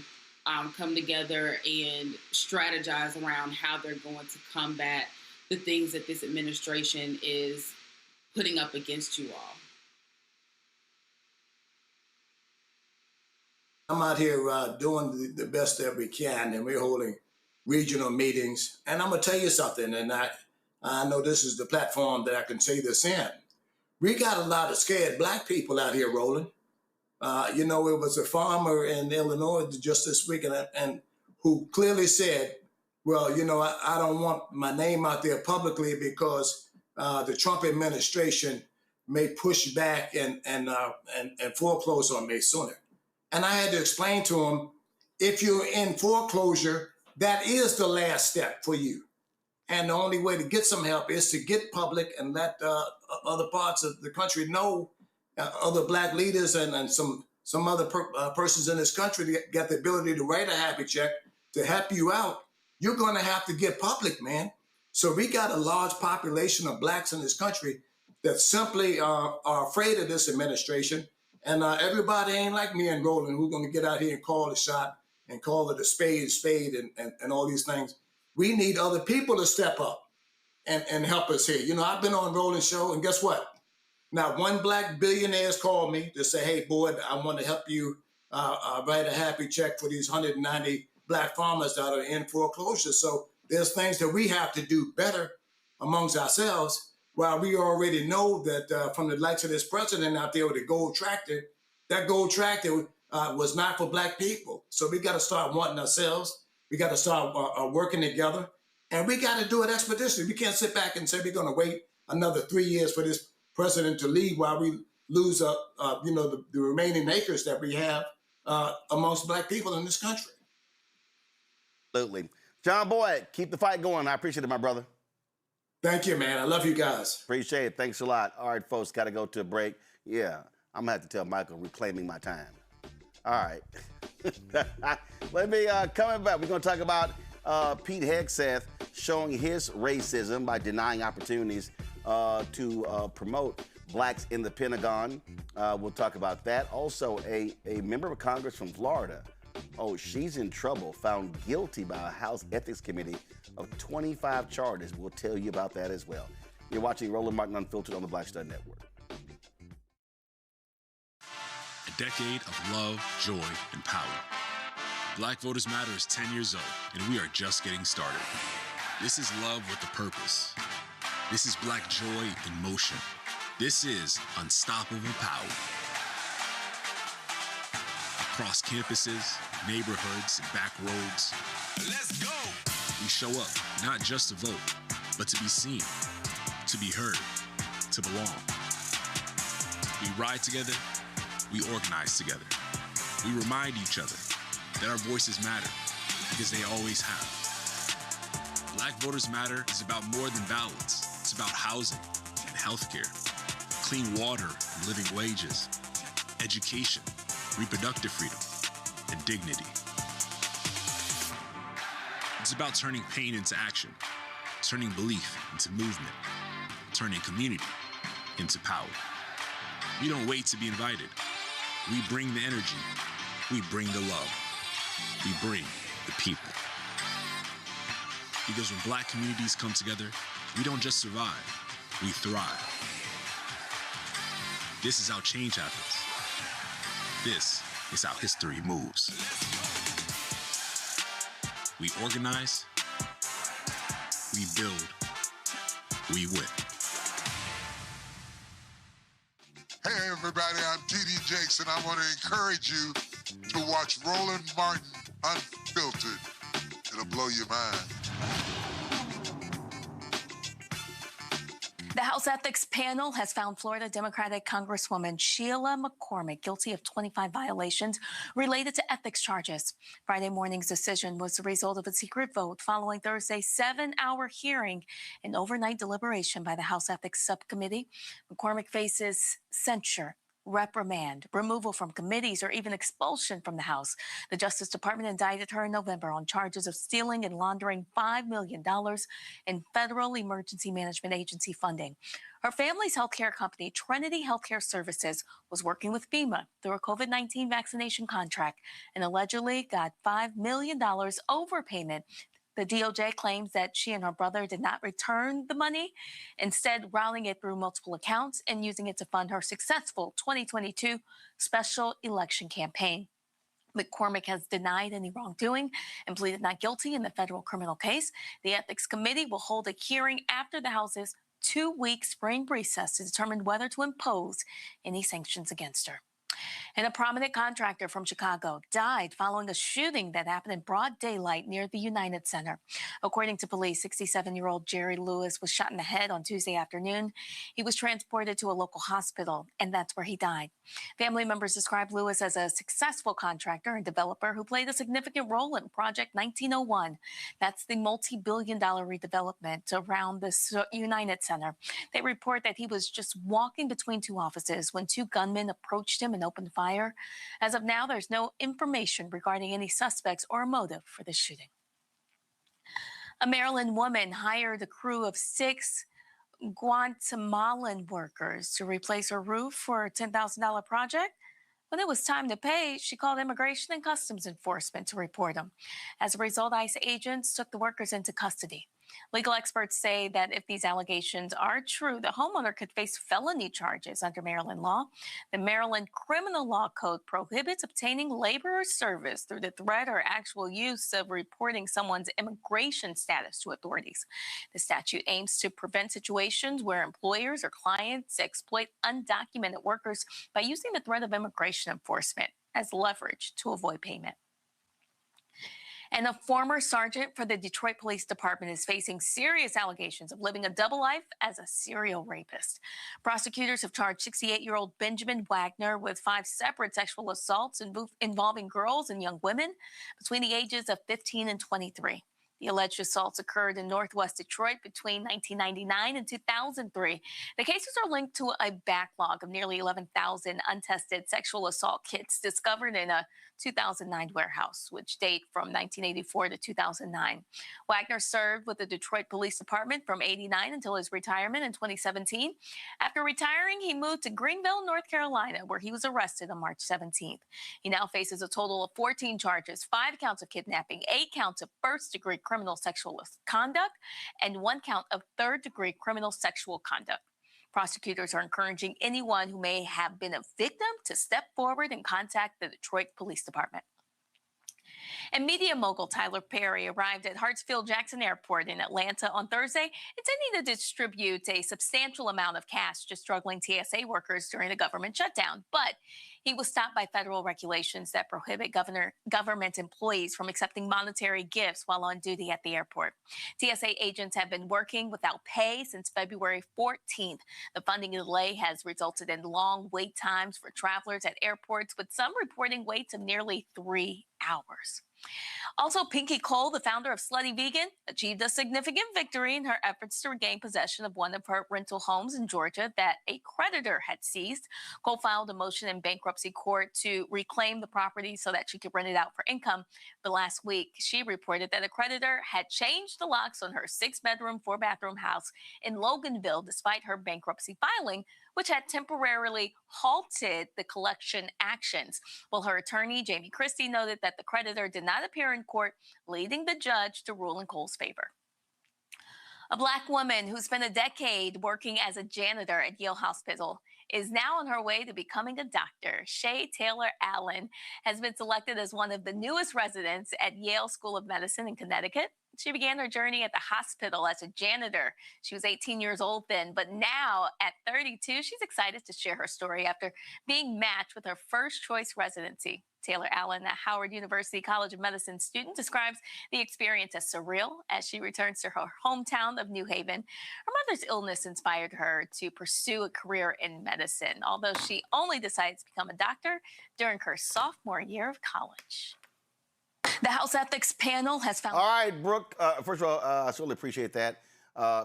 come together and strategize around how they're going to combat the things that this administration is putting up against you all? I'm out here doing the best that we can, and we're holding regional meetings. And I'm going to tell you something, and I know this is the platform that I can say this in. We got a lot of scared Black people out here, Roland. You know, it was a farmer in Illinois just this week, and who clearly said, well, you know, I don't want my name out there publicly because the Trump administration may push back and foreclose on me sooner. And I had to explain to him, if you're in foreclosure, that is the last step for you. And the only way to get some help is to get public and let other parts of the country know, other Black leaders and some other persons in this country to get the ability to write a happy check to help you out. You're going to have to get public, man. So we got a large population of Blacks in this country that simply are afraid of this administration. And everybody ain't like me and Roland, who's going to get out here and call the shot and call it a spade, and all these things. We need other people to step up and help us here. You know, I've been on Roland's show, and guess what? Not one Black billionaire has called me to say, hey, boy, I want to help you write a happy check for these 190 Black farmers that are in foreclosure. So there's things that we have to do better amongst ourselves. While we already know that from the likes of this president out there with the gold tractor, that gold tractor was not for Black people. So we got to start wanting ourselves. We got to start working together. And we got to do it expeditiously. We can't sit back and say we're going to wait another 3 years for this president to leave while we lose you know, the remaining acres that we have amongst Black people in this country. Absolutely. John Boyd, keep the fight going. I appreciate it, my brother. Thank you, man. I love you guys. Appreciate it. Thanks a lot. All right, folks, got to go to a break. Yeah, I'm going to have to tell Michael, reclaiming my time. All right. Let me, coming back, we're going to talk about Pete Hegseth showing his racism by denying opportunities to promote Blacks in the Pentagon. We'll talk about that. Also, a member of Congress from Florida, she's in trouble, found guilty by a House Ethics Committee of 25 charges. We'll tell you about that as well. You're watching Roland Martin Unfiltered on the Black Star Network. A decade of love, joy, and power. Black Voters Matter is 10 years old, and we are just getting started. This is love with a purpose. This is Black joy in motion. This is unstoppable power. Across campuses, neighborhoods, and back roads. Let's go! We show up, not just to vote, but to be seen, to be heard, to belong. We ride together, we organize together. We remind each other that our voices matter, because they always have. Black Voters Matter is about more than ballots. It's about housing and healthcare, clean water and living wages, education, reproductive freedom, and dignity. It's about turning pain into action, turning belief into movement, turning community into power. We don't wait to be invited. We bring the energy. We bring the love. We bring the people. Because when Black communities come together, we don't just survive, we thrive. This is how change happens. This is how history moves. We organize, we build, we win. Hey everybody, I'm TD Jakes, and I want to encourage you to watch Roland Martin Unfiltered. It'll blow your mind. The House Ethics Panel has found Florida Democratic Congresswoman Sheila McCormick guilty of 25 violations related to ethics charges. Friday morning's decision was the result of a secret vote following Thursday's 7-hour hearing and overnight deliberation by the House Ethics Subcommittee. McCormick faces censure, reprimand, removal from committees, or even expulsion from the House. The Justice Department indicted her in November on charges of stealing and laundering $5 million in federal emergency management agency funding. Her family's healthcare company, Trinity Healthcare Services, was working with FEMA through a COVID-19 vaccination contract and allegedly got $5 million overpayment. The DOJ claims that she and her brother did not return the money, instead routing it through multiple accounts and using it to fund her successful 2022 special election campaign. McCormick has denied any wrongdoing and pleaded not guilty in the federal criminal case. The Ethics Committee will hold a hearing after the House's 2-week spring recess to determine whether to impose any sanctions against her. And a prominent contractor from Chicago died following a shooting that happened in broad daylight near the United Center. According to police, 67-year-old Jerry Lewis was shot in the head on Tuesday afternoon. He was transported to a local hospital, and that's where he died. Family members described Lewis as a successful contractor and developer who played a significant role in Project 1901. That's the multi-billion-dollar redevelopment around the United Center. They report that he was just walking between two offices when two gunmen approached him and opened fire. As of now, there's no information regarding any suspects or motive for the shooting. A Maryland woman hired a crew of 6 Guatemalan workers to replace her roof for a $10,000 project. When it was time to pay, she called Immigration and Customs Enforcement to report them. As a result, ICE agents took the workers into custody. Legal experts say that if these allegations are true, the homeowner could face felony charges under Maryland law. The Maryland Criminal Law Code prohibits obtaining labor or service through the threat or actual use of reporting someone's immigration status to authorities. The statute aims to prevent situations where employers or clients exploit undocumented workers by using the threat of immigration enforcement as leverage to avoid payment. And a former sergeant for the Detroit Police Department is facing serious allegations of living a double life as a serial rapist. Prosecutors have charged 68-year-old Benjamin Wagner with 5 separate sexual assaults involving girls and young women between the ages of 15 and 23. The alleged assaults occurred in Northwest Detroit between 1999 and 2003. The cases are linked to a backlog of nearly 11,000 untested sexual assault kits discovered in a 2009 warehouse, which date from 1984 to 2009. Wagner served with the Detroit Police Department from '89 until his retirement in 2017. After retiring, he moved to Greenville, North Carolina, where he was arrested on March 17th. He now faces a total of 14 charges, 5 counts of kidnapping, 8 counts of first-degree criminal sexual conduct, and 1 count of third-degree criminal sexual conduct. Prosecutors are encouraging anyone who may have been a victim to step forward and contact the Detroit Police Department. And media mogul Tyler Perry arrived at Hartsfield-Jackson Airport in Atlanta on Thursday, intending to distribute a substantial amount of cash to struggling TSA workers during the government shutdown. But he was stopped by federal regulations that prohibit government employees from accepting monetary gifts while on duty at the airport. TSA agents have been working without pay since February 14th. The funding delay has resulted in long wait times for travelers at airports, with some reporting waits of nearly 3 hours. Also, Pinky Cole, the founder of Slutty Vegan, achieved a significant victory in her efforts to regain possession of one of her rental homes in Georgia that a creditor had seized. Cole filed a motion in bankruptcy court to reclaim the property so that she could rent it out for income. But last week, she reported that a creditor had changed the locks on her 6-bedroom, 4-bathroom house in Loganville despite her bankruptcy filing, which had temporarily halted the collection actions. Well, her attorney, Jamie Christie, noted that the creditor did not appear in court, leading the judge to rule in Cole's favor. A Black woman who spent a decade working as a janitor at Yale Hospital is now on her way to becoming a doctor. Shay Taylor Allen has been selected as one of the newest residents at Yale School of Medicine in Connecticut. She began her journey at the hospital as a janitor. She was 18 years old then, but now at 32, she's excited to share her story after being matched with her first choice residency. Taylor Allen, a Howard University College of Medicine student, describes the experience as surreal as she returns to her hometown of New Haven. Her mother's illness inspired her to pursue a career in medicine, although she only decided to become a doctor during her sophomore year of college. The House Ethics Panel has found... All right, Brooke, first of all, I certainly appreciate that.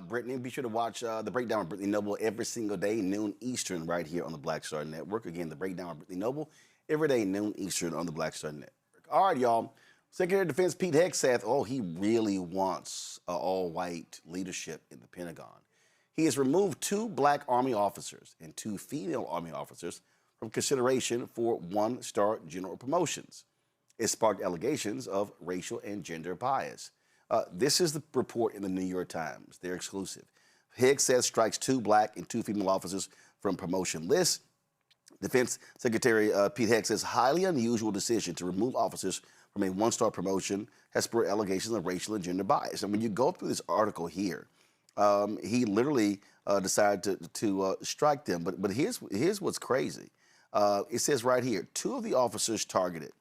Brittany, be sure to watch The Breakdown with Brittany Noble every single day, noon Eastern, right here on the Black Star Network. Again, The Breakdown with Brittany Noble every day, noon Eastern on the Black Star Network. All right, y'all. Secretary of Defense Pete Hegseth, he really wants all-white leadership in the Pentagon. He has removed 2 black Army officers and 2 female Army officers from consideration for 1-star general promotions. It sparked allegations of racial and gender bias. This is the report in the New York Times. They're exclusive. Hegseth strikes 2 black and 2 female officers from promotion lists. Defense Secretary Pete Hegseth's highly unusual decision to remove officers from a 1-star promotion has spurred allegations of racial and gender bias. And when you go through this article here, he literally decided to strike them. But here's what's crazy. It says right here, 2 of the officers targeted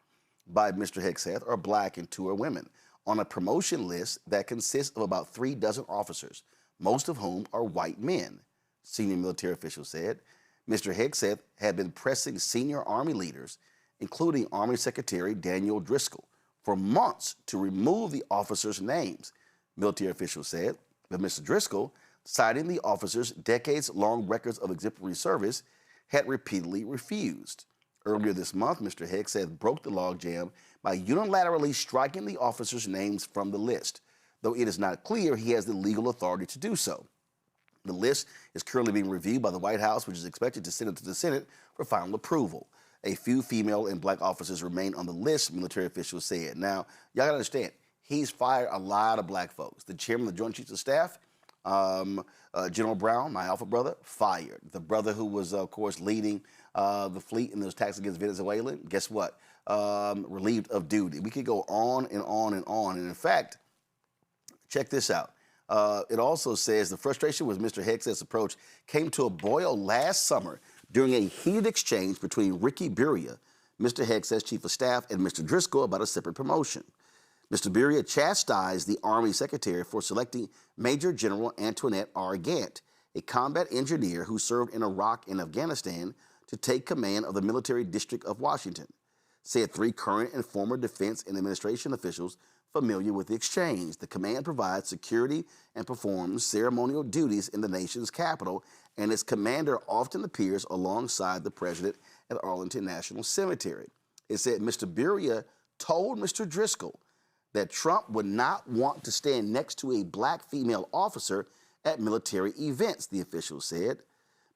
by Mr. Hegseth are black and 2 are women on a promotion list that consists of about 3 dozen officers, most of whom are white men, senior military officials said. Mr. Hegseth had been pressing senior Army leaders, including Army Secretary Daniel Driscoll, for months to remove the officers' names, military officials said. But Mr. Driscoll, citing the officers' decades-long records of exemplary service, had repeatedly refused. Earlier this month, Mr. Hegseth broke the logjam by unilaterally striking the officers' names from the list, though it is not clear he has the legal authority to do so. The list is currently being reviewed by the White House, which is expected to send it to the Senate for final approval. A few female and black officers remain on the list, military officials said. Now, y'all gotta understand, he's fired a lot of black folks. The chairman of the Joint Chiefs of Staff, General Brown, my alpha brother, fired. The brother who was, of course, leading the fleet in those attacks against Venezuela, guess what? Relieved of duty. We could go on and on and on. And in fact, check this out. It also says the frustration with Mr. Hegseth's approach came to a boil last summer during a heated exchange between Ricky Buria, Mr. Hegseth's chief of staff, and Mr. Driscoll about a separate promotion. Mr. Buria chastised the Army Secretary for selecting Major General Antoinette R. Gant, a combat engineer who served in Iraq and Afghanistan, to take command of the Military District of Washington, said 3 current and former defense and administration officials familiar with the exchange. The command provides security and performs ceremonial duties in the nation's capital, and its commander often appears alongside the president at Arlington National Cemetery. It said Mr. Buria told Mr. Driscoll that Trump would not want to stand next to a black female officer at military events, the official said.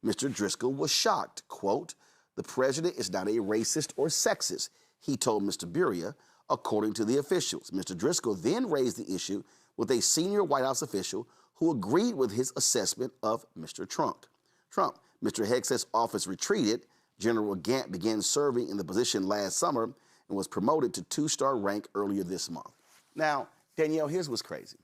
Mr. Driscoll was shocked. Quote, "The president is not a racist or sexist," he told Mr. Buria, according to the officials. Mr. Driscoll then raised the issue with a senior White House official who agreed with his assessment of Mr. Trump. Mr. Hegseth's office retreated. General Gant began serving in the position last summer and was promoted to 2-star rank earlier this month. Now, Danielle, here's what's crazy.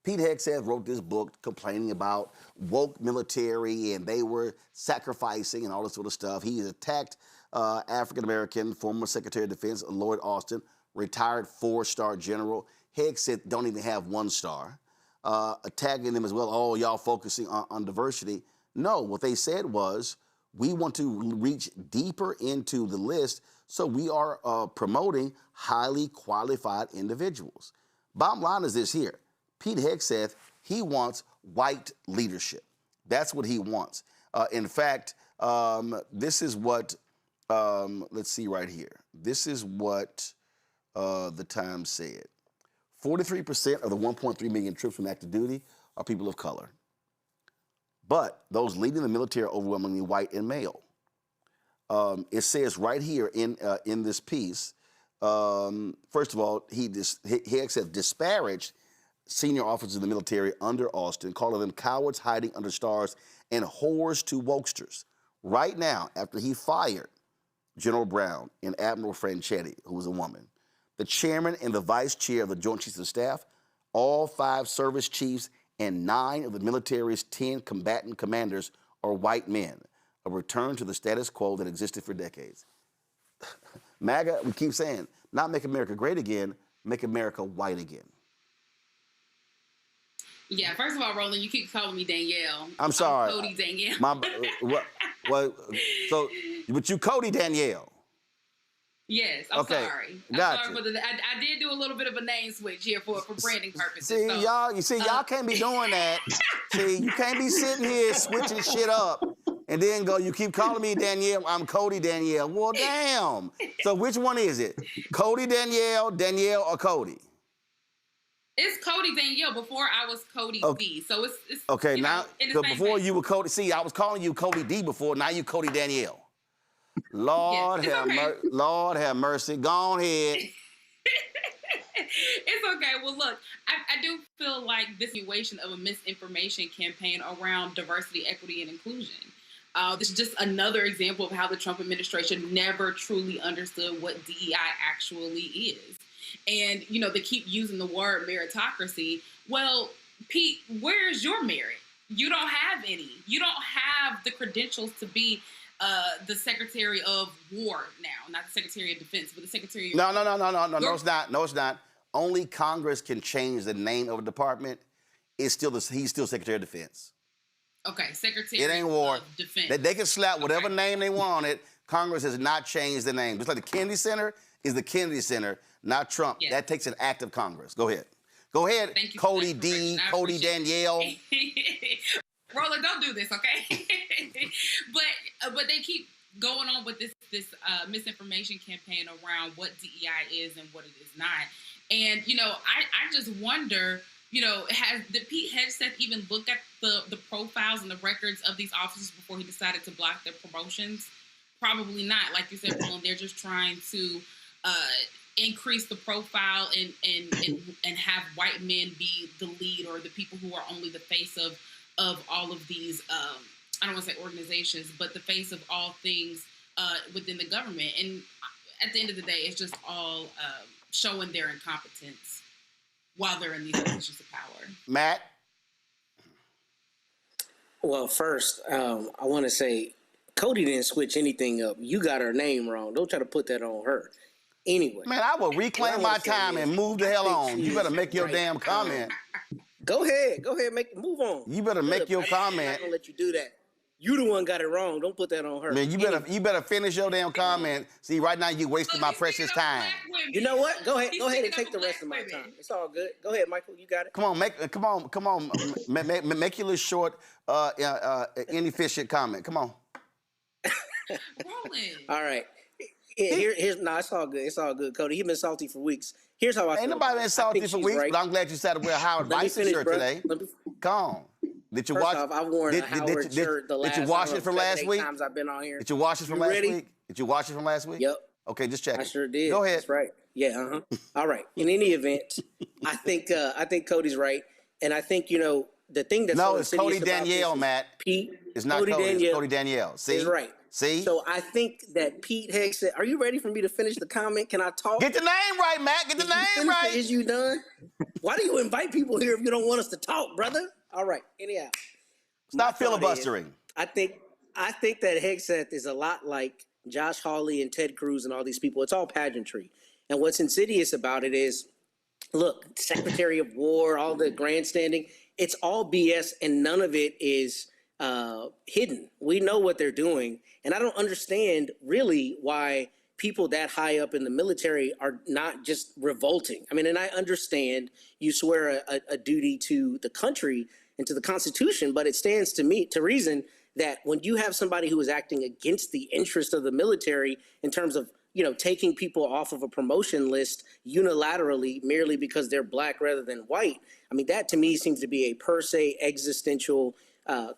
Pete Hegseth wrote this book complaining about woke military and they were sacrificing and all this sort of stuff. He attacked African-American former Secretary of Defense Lloyd Austin, retired 4-star general. Hegseth don't even have 1 star. Attacking them as well, y'all focusing on diversity. No, what they said was, we want to reach deeper into the list, so we are promoting highly qualified individuals. Bottom line is this here. Pete Hegseth, he wants white leadership. That's what he wants. In fact, this is what, let's see right here. This is what the Times said. 43% of the 1.3 million troops from active duty are people of color. But those leading the military are overwhelmingly white and male. It says right here in this piece, first of all, Hegseth disparaged senior officers in the military under Austin, calling them cowards hiding under stars and whores to wokesters. Right now, after he fired General Brown and Admiral Franchetti, who was a woman, the chairman and the vice chair of the Joint Chiefs of Staff, all 5 service chiefs, and 9 of the military's 10 combatant commanders are white men, a return to the status quo that existed for decades. MAGA, we keep saying, not make America great again, make America white again. Yeah, first of all, Roland, you keep calling me Danielle. I'm sorry. Cody Danielle. But you Cody Danielle. Yes, I'm sorry. I'm Gotcha. sorry, but I did do a little bit of a name switch here for branding purposes. See, so, y'all can't be doing that. See, you can't be sitting here switching shit up and then you keep calling me Danielle, I'm Cody Danielle. Well, damn. So which one is it? Cody Danielle, or Cody? It's Cody Danielle. Before I was Cody D. So it's okay, now, before you were Cody, see, I was calling you Cody D before, now you Cody Danielle. Lord, Lord have mercy. Go on ahead. It's okay. Well, look, I do feel like this situation of a misinformation campaign around diversity, equity, and inclusion. This is just another example of how the Trump administration never truly understood what DEI actually is. And, they keep using the word meritocracy. Well, Pete, where's your merit? You don't have any. You don't have the credentials to be the Secretary of War now, not the Secretary of Defense, but the Secretary of... No, it's not. Only Congress can change the name of a department. He's still Secretary of Defense. Okay, Secretary it ain't war. of Defense. They can slap whatever name they want on it. Congress has not changed the name. Just like the Kennedy Center is the Kennedy Center, not Trump. Yes. That takes an act of Congress. Go ahead. Thank you Cody D, Cody Danielle. Roland, don't do this, okay? but they keep going on with this misinformation campaign around what DEI is and what it is not. And, I just wonder, did Pete Hegseth even look at the profiles and the records of these officers before he decided to block their promotions? Probably not. Like you said, Roland, they're just trying to increase the profile and have white men be the lead or the people who are only the face of all of these, I don't want to say organizations, but the face of all things within the government. And at the end of the day, it's just all showing their incompetence while they're in these positions of power. Matt? Well, first, I want to say Cody didn't switch anything up. You got her name wrong. Don't try to put that on her. Anyway. Man, I will reclaim my time and move the hell on. You better make your damn comment. Go ahead. Move on. You better make your comment. I'm not going to let you do that. You the one got it wrong. Don't put that on her. Man, you better finish your damn comment. See, right now you wasting my precious time. You know what? Go ahead and take the rest of my time. It's all good. Go ahead, Michael. You got it. Come on. Make your little short, inefficient comment. Come on. All right. It's all good. It's all good, Cody. You've been salty for weeks. Here's how I feel. Ain't nobody been salty for weeks, but I'm glad you decided to wear a Howard Dyson shirt today. Come on. Did you First watch? off, I've worn a Howard shirt the last. Did you wash it from last week? Times I've been on here. Did you wash it from last week? Did you wash it from last week? Yep. Okay, just check. I sure did. Go ahead. That's right. Yeah. All right. In any event, I think Cody's right, and I think the thing that's no, it's Cody Danielle, Matt. Pete. It's not Cody. It's Cody Danielle. See, is right. See? So I think that Pete Hegseth, are you ready for me to finish the comment? Can I talk? Get the name right, Matt. Get the name right. Is you done? Why do you invite people here if you don't want us to talk, brother? All right. Anyhow. Stop filibustering. I think that Hegseth is a lot like Josh Hawley and Ted Cruz and all these people. It's all pageantry. And what's insidious about it is, look, Secretary of War, all the grandstanding, it's all BS and none of it is hidden. We know what they're doing. And I don't understand really why people that high up in the military are not just revolting. I mean, and I understand you swear a duty to the country and to the Constitution, but it stands to reason that when you have somebody who is acting against the interest of the military in terms of, taking people off of a promotion list unilaterally merely because they're black rather than white, I mean, that to me seems to be a per se existential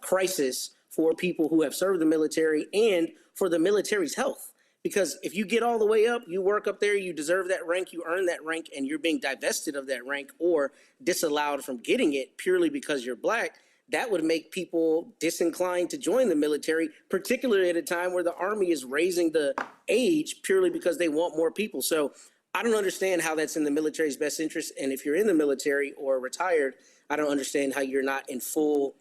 crisis for people who have served the military and for the military's health. Because if you get all the way up, you work up there, you deserve that rank, you earn that rank, and you're being divested of that rank or disallowed from getting it purely because you're black, that would make people disinclined to join the military, particularly at a time where the Army is raising the age purely because they want more people. So I don't understand how that's in the military's best interest. And if you're in the military or retired, I don't understand how you're not in full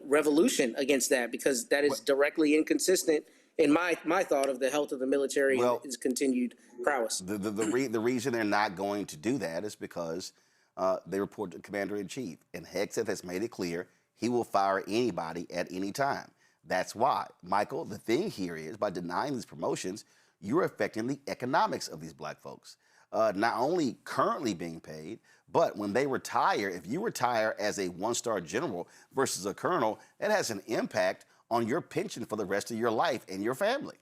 revolution against that, because that is directly inconsistent in my thought of the health of the military and its continued prowess. The reason they're not going to do that is because they report to the commander-in-chief. And Hegseth has made it clear he will fire anybody at any time. That's why, Michael, the thing here is by denying these promotions, you're affecting the economics of these black folks. Not only currently being paid, but when they retire, if you retire as a one-star general versus a colonel, it has an impact on your pension for the rest of your life and your family.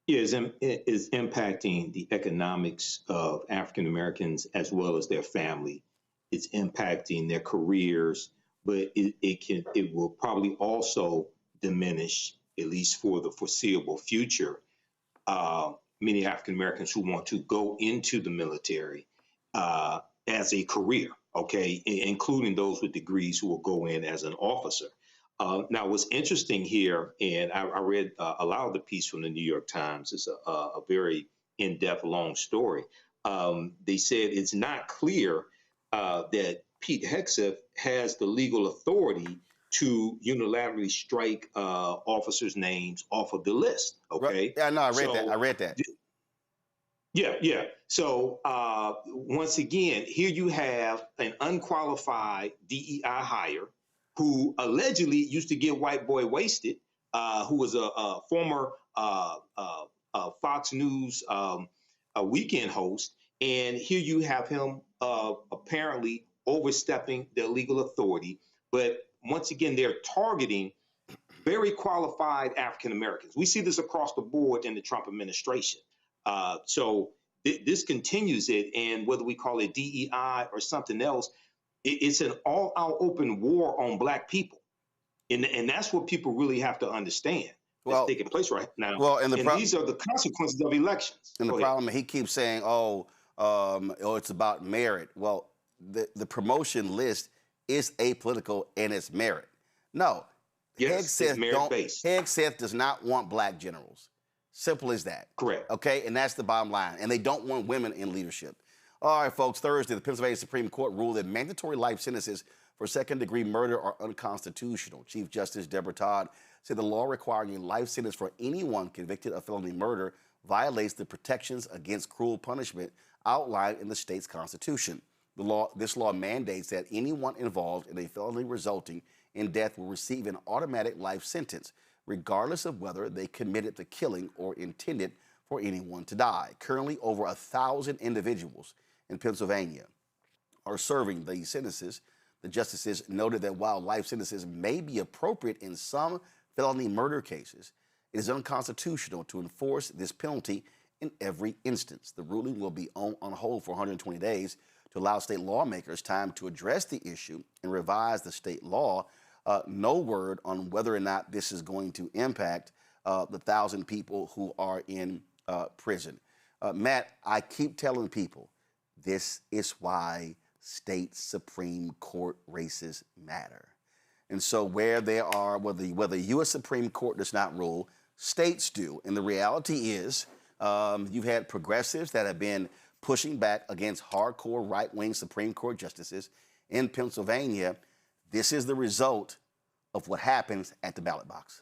It is impacting the economics of African Americans as well as their family. It's impacting their careers, but it will probably also diminish, at least for the foreseeable future, many African Americans who want to go into the military as a career, okay, including those with degrees who will go in as an officer. Now, what's interesting here, and I read a lot of the piece from the New York Times. It's a very in-depth, long story. They said it's not clear that Pete Hegseth has the legal authority to unilaterally strike officers' names off of the list. Okay. Yeah, no, I read that. Yeah. So once again, here you have an unqualified DEI hire who allegedly used to get white boy wasted, who was a former Fox News a weekend host. And here you have him apparently overstepping their legal authority. But once again, they're targeting very qualified African Americans. We see this across the board in the Trump administration. So this continues it, and whether we call it DEI or something else, it's an all-out open war on black people, and that's what people really have to understand. That's taking place right now. Well, and these are the consequences of elections. And the problem, he keeps saying, it's about merit. Well, the promotion list is apolitical and it's merit. No, yes, it's merit-based. Hegseth does not want black generals. Simple as that. Correct. Okay, and that's the bottom line. And they don't want women in leadership. All right, folks, Thursday, the Pennsylvania Supreme Court ruled that mandatory life sentences for second-degree murder are unconstitutional. Chief Justice Deborah Todd said the law requiring a life sentence for anyone convicted of felony murder violates the protections against cruel punishment outlined in the state's constitution. This law mandates that anyone involved in a felony resulting in death will receive an automatic life sentence, regardless of whether they committed the killing or intended for anyone to die. Currently, over 1,000 individuals in Pennsylvania are serving these sentences. The justices noted that while life sentences may be appropriate in some felony murder cases, it is unconstitutional to enforce this penalty in every instance. The ruling will be on hold for 120 days to allow state lawmakers time to address the issue and revise the state law. No word on whether or not this is going to impact the 1,000 people who are in prison. Matt, I keep telling people this is why state Supreme Court races matter. And so where there are, whether the U.S. Supreme Court does not rule, states do. And the reality is you've had progressives that have been pushing back against hardcore right-wing Supreme Court justices in Pennsylvania. This is the result of what happens at the ballot box.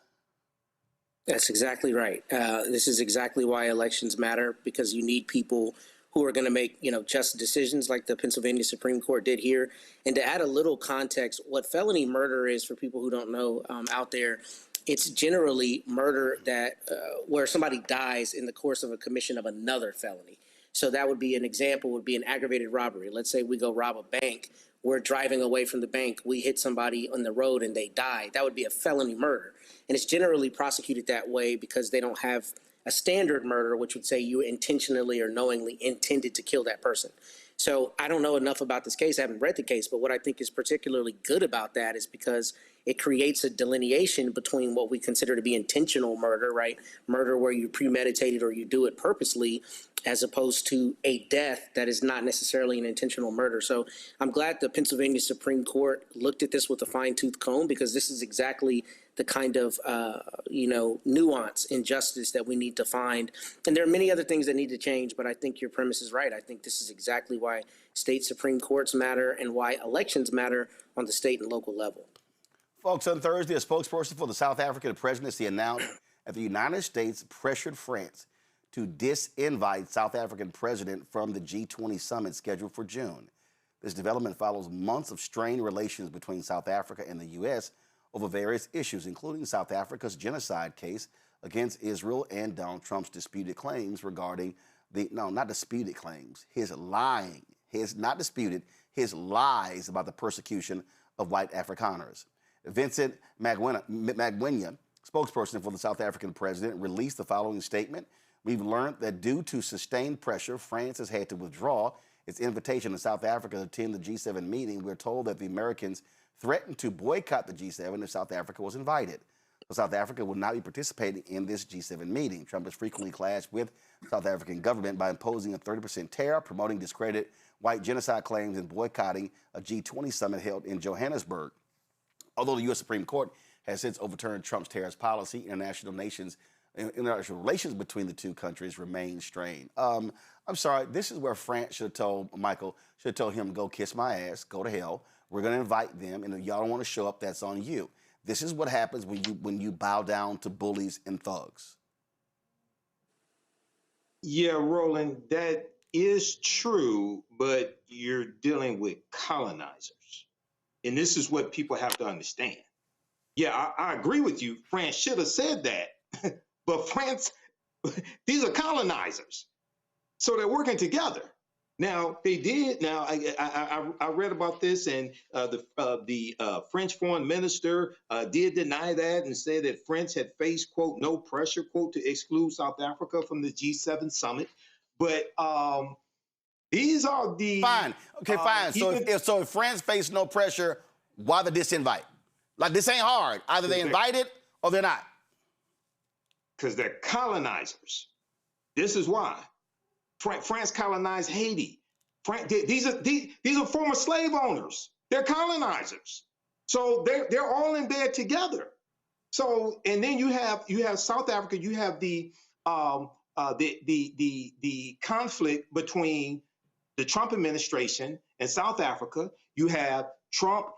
That's exactly right. This is exactly why elections matter, because you need people who are going to make, just decisions like the Pennsylvania Supreme Court did here. And to add a little context, what felony murder is for people who don't know out there, it's generally murder that where somebody dies in the course of a commission of another felony. So that would be an example, would be an aggravated robbery. Let's say we go rob a bank. We're driving away from the bank. We hit somebody on the road and they die. That would be a felony murder. And it's generally prosecuted that way because they don't have a standard murder, which would say you intentionally or knowingly intended to kill that person. So I don't know enough about this case. I haven't read the case, but what I think is particularly good about that is because it creates a delineation between what we consider to be intentional murder, right? Murder where you premeditated or you do it purposely, as opposed to a death that is not necessarily an intentional murder. So I'm glad the Pennsylvania Supreme Court looked at this with a fine-tooth comb, because this is exactly the kind of, nuance in justice that we need to find. And there are many other things that need to change, but I think your premise is right. I think this is exactly why state Supreme Courts matter and why elections matter on the state and local level. Folks, on Thursday, a spokesperson for the South African presidency announced that the United States pressured France to disinvite South African president from the G20 summit scheduled for June. This development follows months of strained relations between South Africa and the U.S. over various issues, including South Africa's genocide case against Israel and Donald Trump's disputed claims regarding not disputed claims, his lying, not disputed, his lies about the persecution of white Afrikaners. Vincent Magwenya, spokesperson for the South African president, released the following statement. We've learned that due to sustained pressure, France has had to withdraw its invitation to South Africa to attend the G7 meeting. We're told that the Americans threatened to boycott the G7 if South Africa was invited. So South Africa will not be participating in this G7 meeting. Trump has frequently clashed with the South African government by imposing a 30% tariff, promoting discredited white genocide claims, and boycotting a G20 summit held in Johannesburg. Although the U.S. Supreme Court has since overturned Trump's tariff policy, international relations between the two countries remain strained. I'm sorry, this is where France should have told him, go kiss my ass, go to hell. We're going to invite them, and if y'all don't want to show up, that's on you. This is what happens when you bow down to bullies and thugs. Yeah, Roland, that is true, but you're dealing with colonizers. And this is what people have to understand. Yeah, I agree with you. France should have said that. But France, these are colonizers. So they're working together. Now, they did. Now, I read about this, and the French foreign minister did deny that and said that France had faced, quote, no pressure, quote, to exclude South Africa from the G7 summit. But these are the... Fine. Okay, fine. So if France faced no pressure, why the disinvite? Like, this ain't hard. Either they invite it or they're not. Because they're colonizers. This is why. France colonized Haiti. These are former slave owners. They're colonizers. So they're all in bed together. So, and then you have South Africa. You have the conflict between the Trump administration and South Africa. You have Trump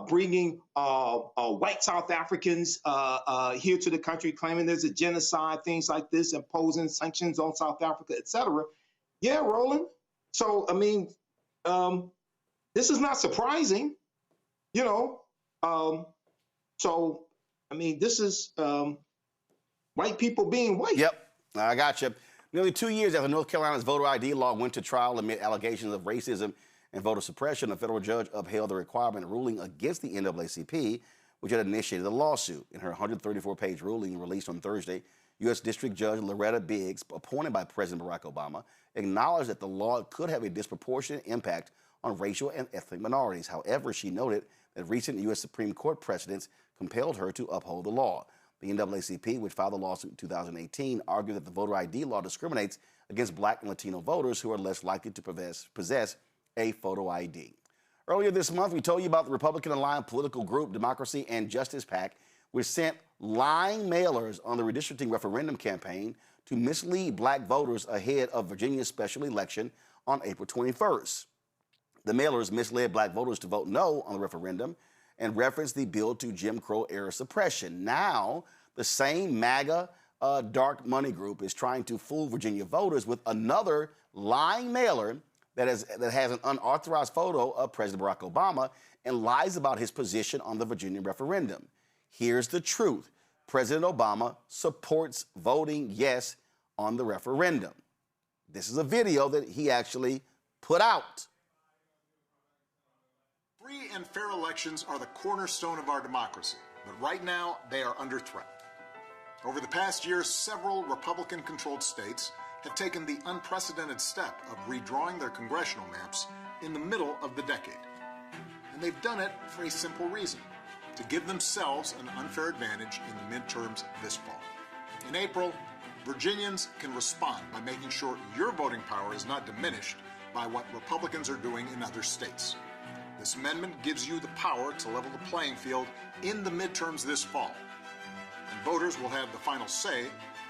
bringing white South Africans here to the country, claiming there's a genocide, things like this, imposing sanctions on South Africa, et cetera. Yeah, Roland. So, I mean, this is not surprising, you know. So, I mean, this is white people being white. Yep, I got you. Nearly 2 years after North Carolina's voter ID law went to trial amid allegations of racism and voter suppression, a federal judge upheld the requirement, ruling against the NAACP, which had initiated the lawsuit. In her 134-page ruling released on Thursday, U.S. District Judge Loretta Biggs, appointed by President Barack Obama, acknowledged that the law could have a disproportionate impact on racial and ethnic minorities. However, she noted that recent U.S. Supreme Court precedents compelled her to uphold the law. The NAACP, which filed the lawsuit in 2018, argued that the voter ID law discriminates against Black and Latino voters who are less likely to possess a photo ID. Earlier this month, we told you about the Republican-aligned political group Democracy and Justice PAC, which sent lying mailers on the redistricting referendum campaign to mislead Black voters ahead of Virginia's special election on April 21st. The mailers misled Black voters to vote no on the referendum and referenced the bill to Jim Crow-era suppression. Now, the same MAGA dark money group is trying to fool Virginia voters with another lying mailer that has an unauthorized photo of President Barack Obama and lies about his position on the Virginia referendum. Here's the truth. President Obama supports voting yes on the referendum. This is a video that he actually put out. Free and fair elections are the cornerstone of our democracy, but right now they are under threat. Over the past year, several Republican-controlled states have taken the unprecedented step of redrawing their congressional maps in the middle of the decade. And they've done it for a simple reason: to give themselves an unfair advantage in the midterms this fall. In April, Virginians can respond by making sure your voting power is not diminished by what Republicans are doing in other states. This amendment gives you the power to level the playing field in the midterms this fall. And voters will have the final say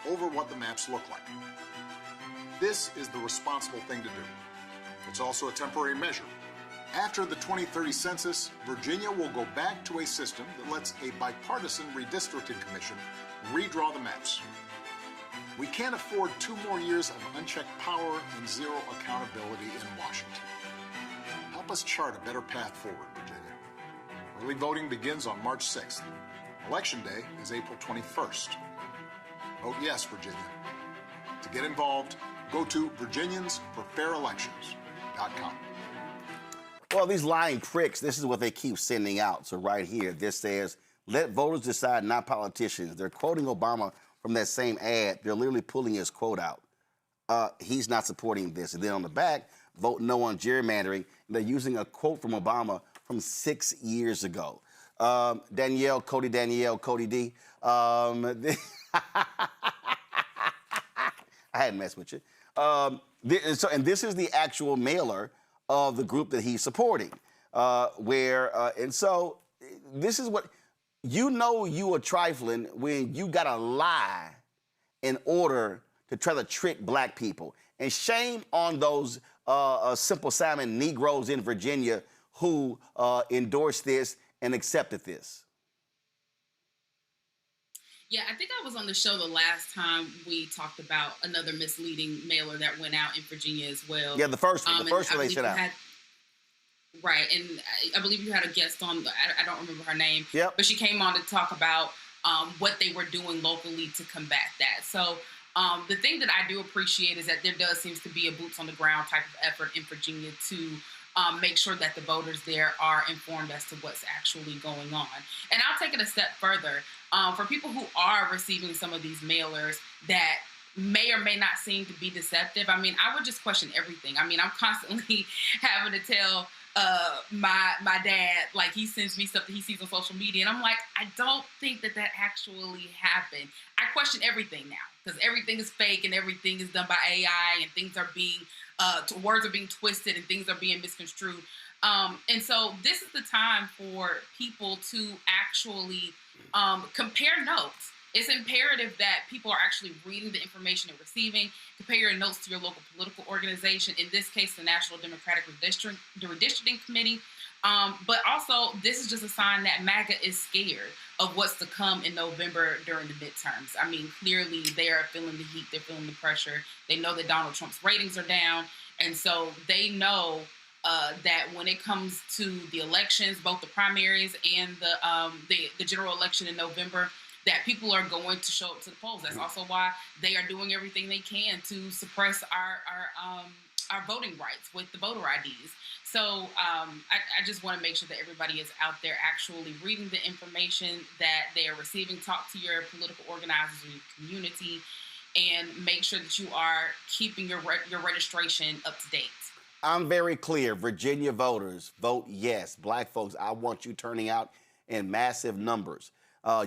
over what the maps look like. This is the responsible thing to do. It's also a temporary measure. After the 2030 census, Virginia will go back to a system that lets a bipartisan redistricting commission redraw the maps. We can't afford 2 more years of unchecked power and zero accountability in Washington. Help us chart a better path forward, Virginia. Early voting begins on March 6th. Election Day is April 21st. Vote yes, Virginia. To get involved, go to virginiansforfairelections.com. Well, these lying pricks, this is what they keep sending out. So right here, this says, let voters decide, not politicians. They're quoting Obama from that same ad. They're literally pulling his quote out. He's not supporting this. And then on the back, vote no on gerrymandering. They're using a quote from Obama from 6 years ago. Danielle, Cody D. I hadn't messed with you. And this is the actual mailer of the group that he's supporting. And so this is what, you are trifling when you got to lie in order to try to trick black people. And shame on those Simple Simon Negroes in Virginia who endorsed this and accepted this. Yeah, I think I was on the show the last time we talked about another misleading mailer that went out in Virginia as well. Yeah, the first one. The first one they sent out. Right, and I believe you had a guest on, I don't remember her name, yep. But she came on to talk about what they were doing locally to combat that. So the thing that I do appreciate is that there does seems to be a boots on the ground type of effort in Virginia to make sure that the voters there are informed as to what's actually going on. And I'll take it a step further. For people who are receiving some of these mailers that may or may not seem to be deceptive, I mean, I would just question everything. I mean, I'm constantly having to tell my dad, like, he sends me stuff that he sees on social media, and I'm like, I don't think that actually happened. I question everything now because everything is fake and everything is done by AI and things are being, words are being twisted and things are being misconstrued. And so this is the time for people to actually compare notes. It's imperative that people are actually reading the information they're receiving. Compare your notes to your local political organization, in this case, the National Democratic Redistricting Committee. But also, this is just a sign that MAGA is scared of what's to come in November during the midterms. I mean, clearly, they are feeling the heat. They're feeling the pressure. They know that Donald Trump's ratings are down. And so they know that when it comes to the elections, both the primaries and the general election in November, that people are going to show up to the polls. That's also why they are doing everything they can to suppress our voting rights with the voter IDs. So I just want to make sure that everybody is out there actually reading the information that they are receiving. Talk to your political organizers in your community and make sure that you are keeping your registration up to date. I'm very clear. Virginia voters, vote yes. Black folks, I want you turning out in massive numbers.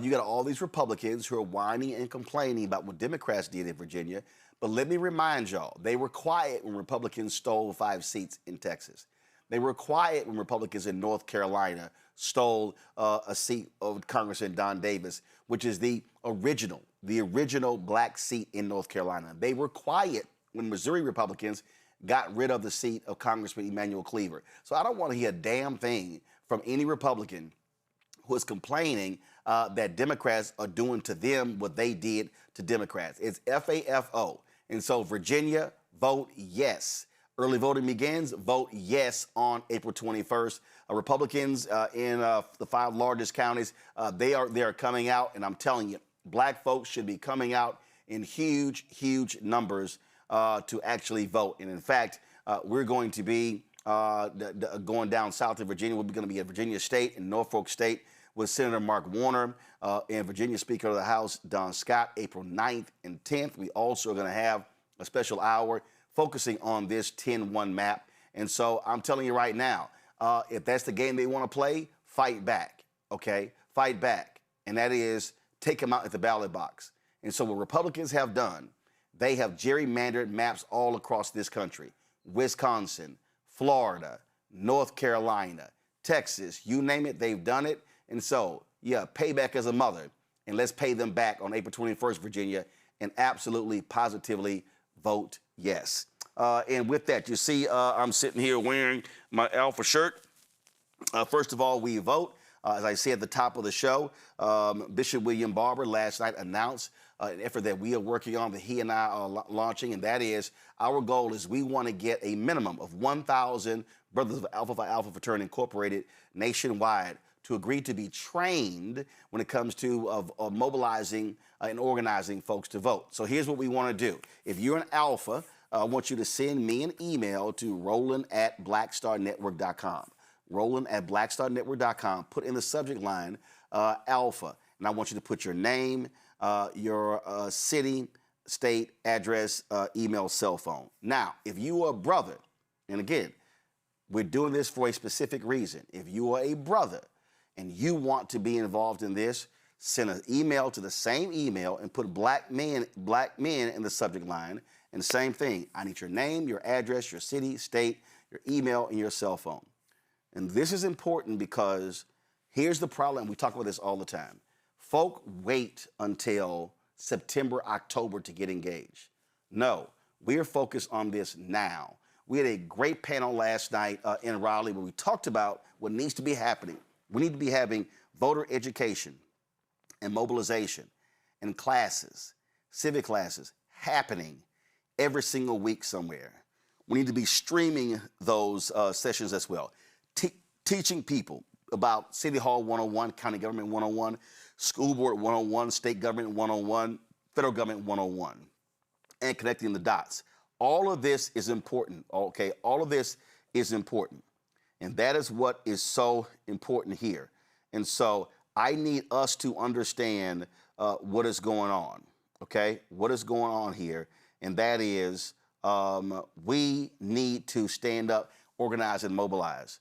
You got all these Republicans who are whining and complaining about what Democrats did in Virginia. But let me remind y'all, they were quiet when Republicans stole 5 seats in Texas. They were quiet when Republicans in North Carolina stole a seat of Congressman Don Davis, which is the original black seat in North Carolina. They were quiet when Missouri Republicans got rid of the seat of Congressman Emanuel Cleaver. So I don't want to hear a damn thing from any Republican who is complaining that Democrats are doing to them what they did to Democrats. It's FAFO. And so Virginia, vote yes. Early voting begins. Vote yes on April 21st. Republicans in the 5 largest counties, they are coming out. And I'm telling you, black folks should be coming out in huge, huge numbers to actually vote. And in fact, we're going to be going down south in Virginia. We're going to be at Virginia State and Norfolk State with Senator Mark Warner and Virginia Speaker of the House Don Scott, April 9th and 10th. We also are going to have a special hour focusing on this 10-1 map. And so I'm telling you right now, if that's the game they want to play, fight back, okay? Fight back. And that is take them out at the ballot box. And so what Republicans have done, they have gerrymandered maps all across this country. Wisconsin, Florida, North Carolina, Texas, you name it, they've done it. And so, yeah, payback as a mother. And let's pay them back on April 21st, Virginia, and absolutely, positively vote yes. And with that, you see, I'm sitting here wearing my Alpha shirt. First of all, we vote. As I said at the top of the show, Bishop William Barber last night announced an effort that we are working on, that he and I are launching, and that is our goal is we want to get a minimum of 1,000 Brothers of Alpha Phi Alpha Fraternity Incorporated nationwide to agree to be trained when it comes to of mobilizing and organizing folks to vote. So here's what we want to do. If you're an alpha, I want you to send me an email to roland@blackstarnetwork.com. Roland@blackstarnetwork.com. Put in the subject line alpha. And I want you to put your name, your city, state, address, email, cell phone. Now, if you are a brother, and again, we're doing this for a specific reason. If you are a brother and you want to be involved in this, send an email to the same email and put black men in the subject line. And same thing, I need your name, your address, your city, state, your email, and your cell phone. And this is important because here's the problem. We talk about this all the time. Folk wait until September, October to get engaged. No, we are focused on this now. We had a great panel last night in Raleigh where we talked about what needs to be happening. We need to be having voter education and mobilization and classes, civic classes, happening every single week somewhere. We need to be streaming those sessions as well. Teaching people about City Hall 101, County Government 101, School Board 101, State Government 101, Federal Government 101, and connecting the dots. All of this is important, okay? All of this is important. And that is what is so important here. And so I need us to understand what is going on, okay? What is going on here? And that is we need to stand up, organize, and mobilize.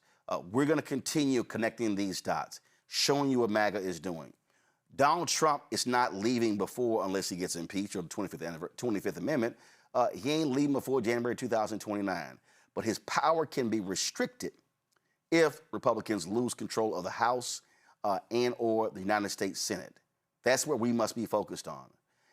We're going to continue connecting these dots, showing you what MAGA is doing. Donald Trump is not leaving before, unless he gets impeached or the 25th Amendment, he ain't leaving before January 2029. But his power can be restricted if Republicans lose control of the House and or the United States Senate. That's where we must be focused on.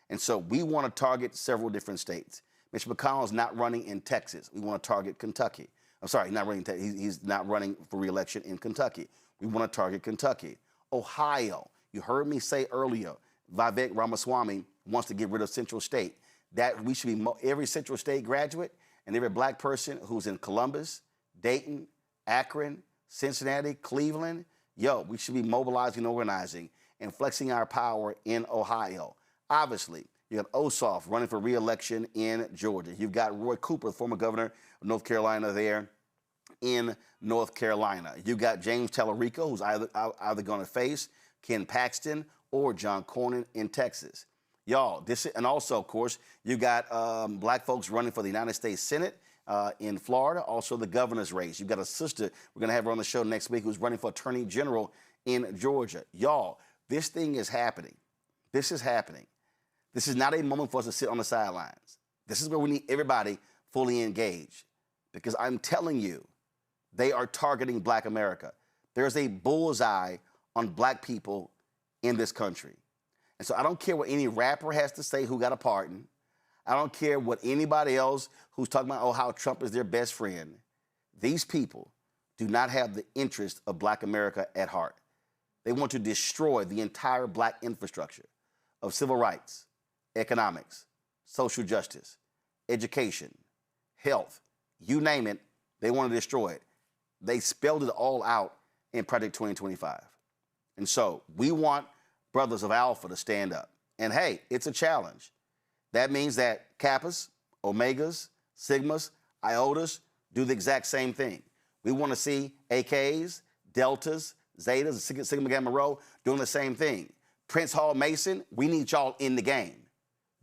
And so we want to target several different states. Mitch McConnell is not running in Texas. We want to target Kentucky. I'm sorry, he's not running for re-election in Kentucky. We want to target Kentucky. Ohio, you heard me say earlier, Vivek Ramaswamy wants to get rid of Central State. That we should be, every Central State graduate and every black person who's in Columbus, Dayton, Akron, Cincinnati, Cleveland, we should be mobilizing, organizing, and flexing our power in Ohio. Obviously, you got Ossoff running for re-election in Georgia. You've got Roy Cooper, former governor of North Carolina, there in North Carolina. You've got James Tallarico, who's either going to face Ken Paxton or John Cornyn in Texas. And also, of course, you got black folks running for the United States Senate in Florida, also the governor's race. You've got a sister, we're going to have her on the show next week, who's running for Attorney General in Georgia. This thing is happening. This is happening. This is not a moment for us to sit on the sidelines. This is where we need everybody fully engaged. Because I'm telling you, they are targeting black America. There's a bullseye on black people in this country. And so I don't care what any rapper has to say who got a pardon. I don't care what anybody else who's talking about, how Trump is their best friend. These people do not have the interest of black America at heart. They want to destroy the entire black infrastructure of civil rights, economics, social justice, education, health, you name it, they want to destroy it. They spelled it all out in Project 2025. And so we want brothers of Alpha to stand up. And hey, it's a challenge. That means that Kappas, Omegas, Sigmas, Iotas do the exact same thing. We want to see AKs, Deltas, Zetas, Sigma Gamma Rho doing the same thing. Prince Hall Mason, we need y'all in the game.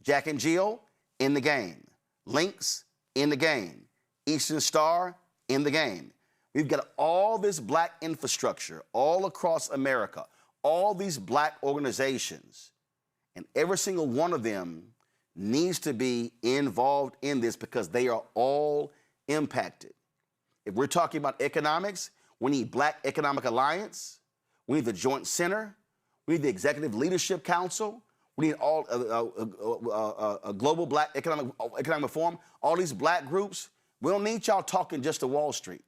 Jack and Jill, in the game. Lynx, in the game. Eastern Star, in the game. We've got all this black infrastructure all across America, all these black organizations, and every single one of them needs to be involved in this because they are all impacted. If we're talking about economics, we need Black Economic Alliance. We need the Joint Center. We need the Executive Leadership Council. We need all a global black economic forum. All these black groups. We don't need y'all talking just to Wall Street.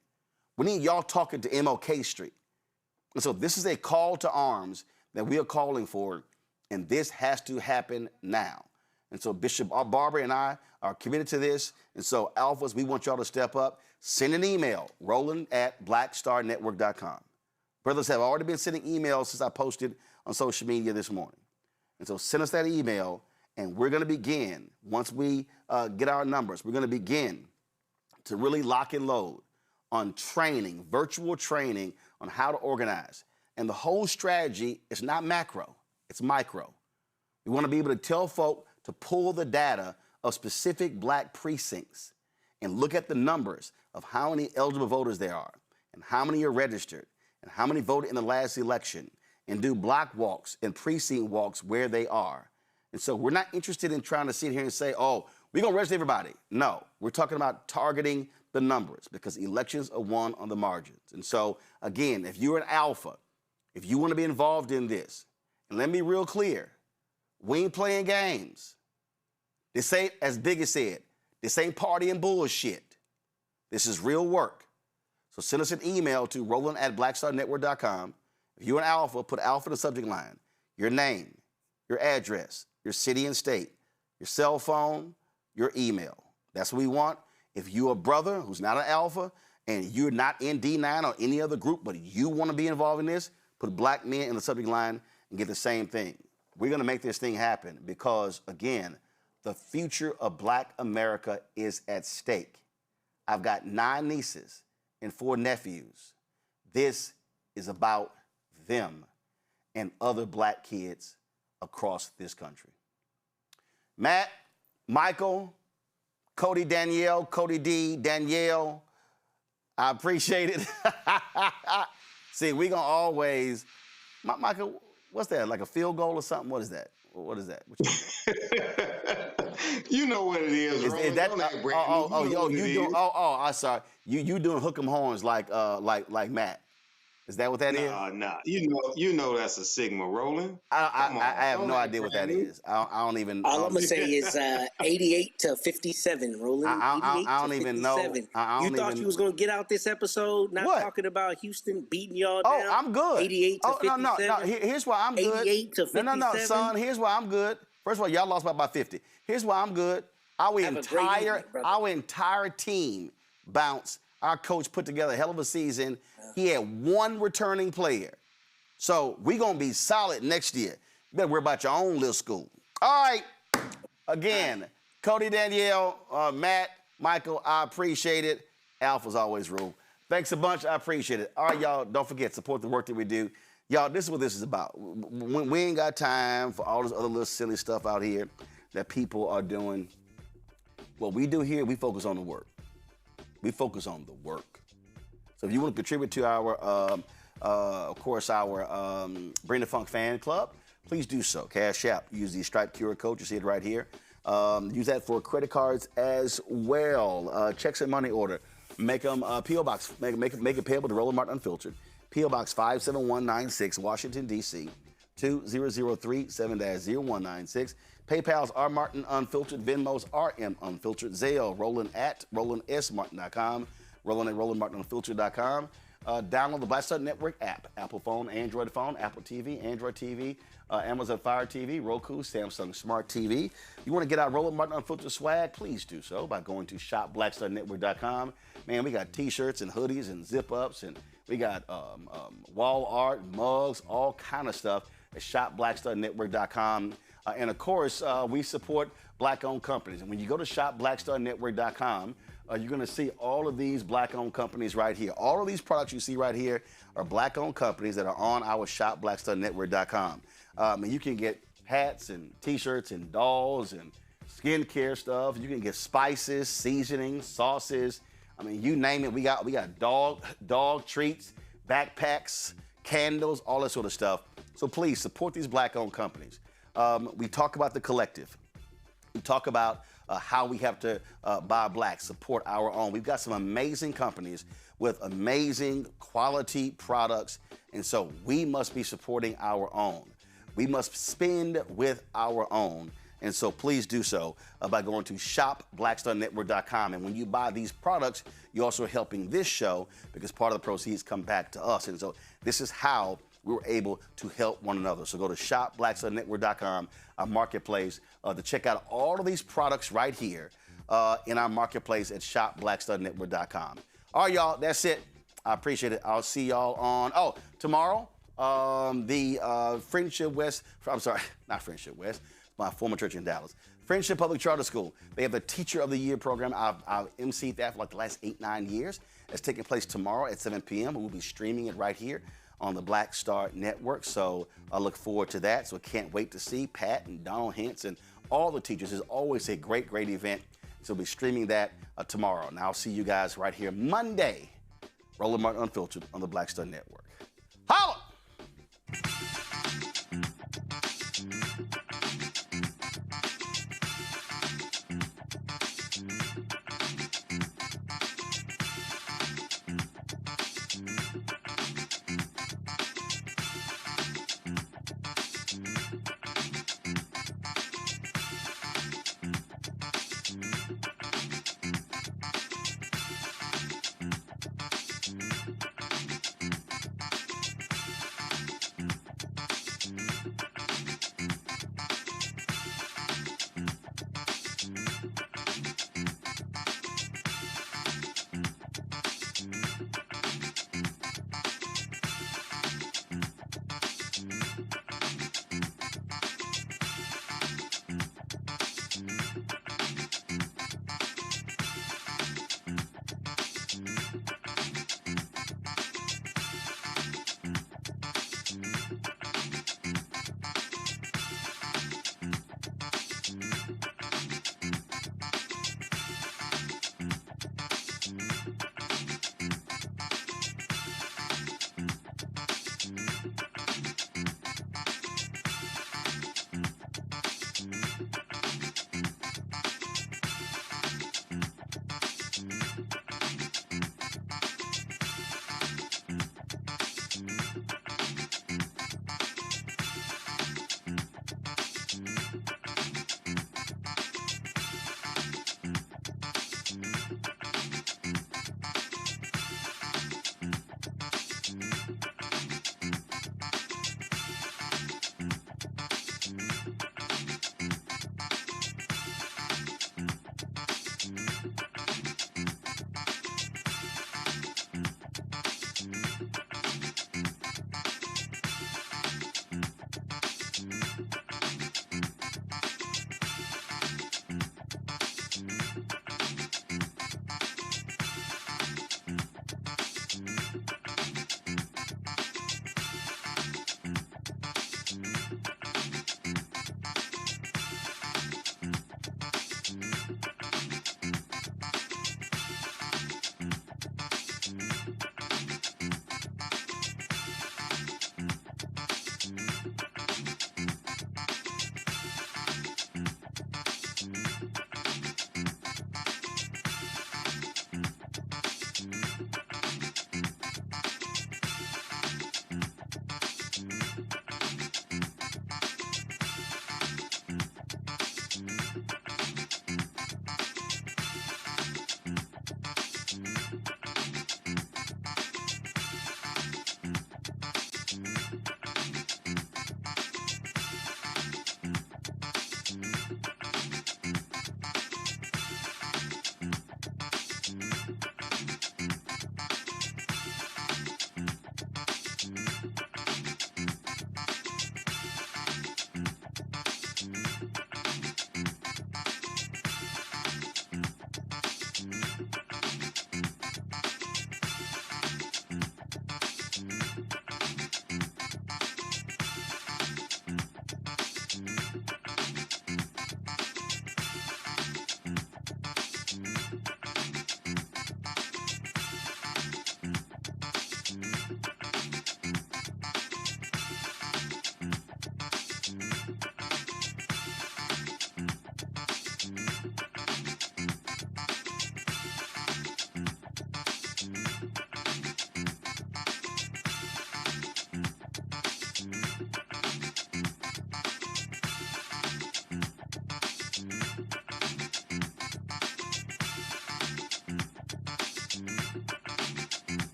We need y'all talking to MLK Street. And so this is a call to arms that we are calling for, and this has to happen now. And so Bishop Barber and I are committed to this. And so Alphas, we want y'all to step up. Send an email, roland@blackstarnetwork.com. Brothers have already been sending emails since I posted on social media this morning. And so send us that email, and we're going to begin, once we get our numbers, we're going to begin to really lock and load on training, virtual training on how to organize. And the whole strategy is not macro, it's micro. We want to be able to tell folk to pull the data of specific black precincts and look at the numbers of how many eligible voters there are and how many are registered and how many voted in the last election, and do block walks and precinct walks where they are. And so we're not interested in trying to sit here and say, oh, we're going to register everybody. No, we're talking about targeting the numbers, because elections are won on the margins. And so, again, if you're an alpha, if you want to be involved in this, and let me be real clear, we ain't playing games. This ain't, as Biggie said, this ain't party and bullshit. This is real work. So send us an email to roland@blackstarnetwork.com. If you're an alpha, put alpha in the subject line, your name, your address, your city and state, your cell phone, your email. That's what we want. If you're a brother who's not an alpha and you're not in D9 or any other group, but you want to be involved in this, put black men in the subject line and get the same thing. We're going to make this thing happen because, again, the future of black America is at stake. I've got 9 nieces and 4 nephews. This is about them and other black kids across this country. Matt, Michael, Cody Danielle, Cody D, Danielle, I appreciate it. See, we're going to always, Michael, what's that, like a field goal or something? What is that? What is that? You know what it is, is that, I'm sorry. You doing hook 'em horns like Matt. Is that what that is? Nah. You know that's a Sigma, Roland. I have no idea what that is. I don't even. All I'm gonna say is 88 to 57, Roland. I don't even know. You thought you was gonna get out this episode not talking about Houston beating y'all down? Oh, I'm good. 88 to 57. No. Here's why I'm good. 88 to 57. No, son. Here's why I'm good. First of all, y'all lost by about 50. Here's why I'm good. Our entire team bounced. Our coach put together a hell of a season. He had 1 returning player. So we're going to be solid next year. You better worry about your own little school. All right. Again, Cody, Danielle, Matt, Michael, I appreciate it. Alpha's always rule. Thanks a bunch. I appreciate it. All right, y'all, don't forget, support the work that we do. Y'all, this is what this is about. We ain't got time for all this other little silly stuff out here that people are doing. What we do here, we focus on the work. We focus on the work. So if you want to contribute to our, of course, our Bring the Funk fan club, please do so. Cash App. Use the Stripe QR code. You see it right here. Use that for credit cards as well. Checks and money order. Make them P.O. Box. Make it payable to Roland Martin Unfiltered. P.O. Box 57196, Washington, D.C. 20037-0196. PayPal's R Martin Unfiltered. Venmo's RM Unfiltered. Zelle, roland@rolandsmartin.com. roland@rolandmartinunfiltered.com. Download the Black Star Network app. Apple phone, Android phone, Apple TV, Android TV, Amazon Fire TV, Roku, Samsung Smart TV. You want to get our Roland Martin Unfiltered swag? Please do so by going to shopblackstarnetwork.com. Man, we got T-shirts and hoodies and zip-ups, and we got wall art, mugs, all kind of stuff at shopblackstarnetwork.com. And of course, we support black-owned companies. And when you go to shopblackstarnetwork.com, you're going to see all of these black-owned companies right here. All of these products you see right here are black-owned companies that are on our shopblackstarnetwork.com. And you can get hats and T-shirts and dolls and skincare stuff. You can get spices, seasonings, sauces. I mean, you name it. We got dog treats, backpacks, candles, all that sort of stuff. So please support these black-owned companies. We talk about the collective. We talk about how we have to buy black, support our own. We've got some amazing companies with amazing quality products, and so we must be supporting our own. We must spend with our own, and so please do so by going to shopblackstarnetwork.com. And when you buy these products, you're also helping this show because part of the proceeds come back to us. And so this is how we were able to help one another. So go to shopblackstarnetwork.com, our marketplace, to check out all of these products right here in our marketplace at shopblackstarnetwork.com. All right, y'all, that's it. I appreciate it. I'll see y'all on, tomorrow, the Friendship West, I'm sorry, not Friendship West, my former church in Dallas. Friendship Public Charter School. They have the Teacher of the Year program. I've emceed that for like the last 8-9 years. It's taking place tomorrow at 7 p.m. We'll be streaming it right here on the Black Star Network. So I look forward to that. So I can't wait to see Pat and Donald Hintz and all the teachers. It's always a great, great event. So we'll be streaming that tomorrow. And I'll see you guys right here Monday. Roland Martin Unfiltered on the Black Star Network. Holla!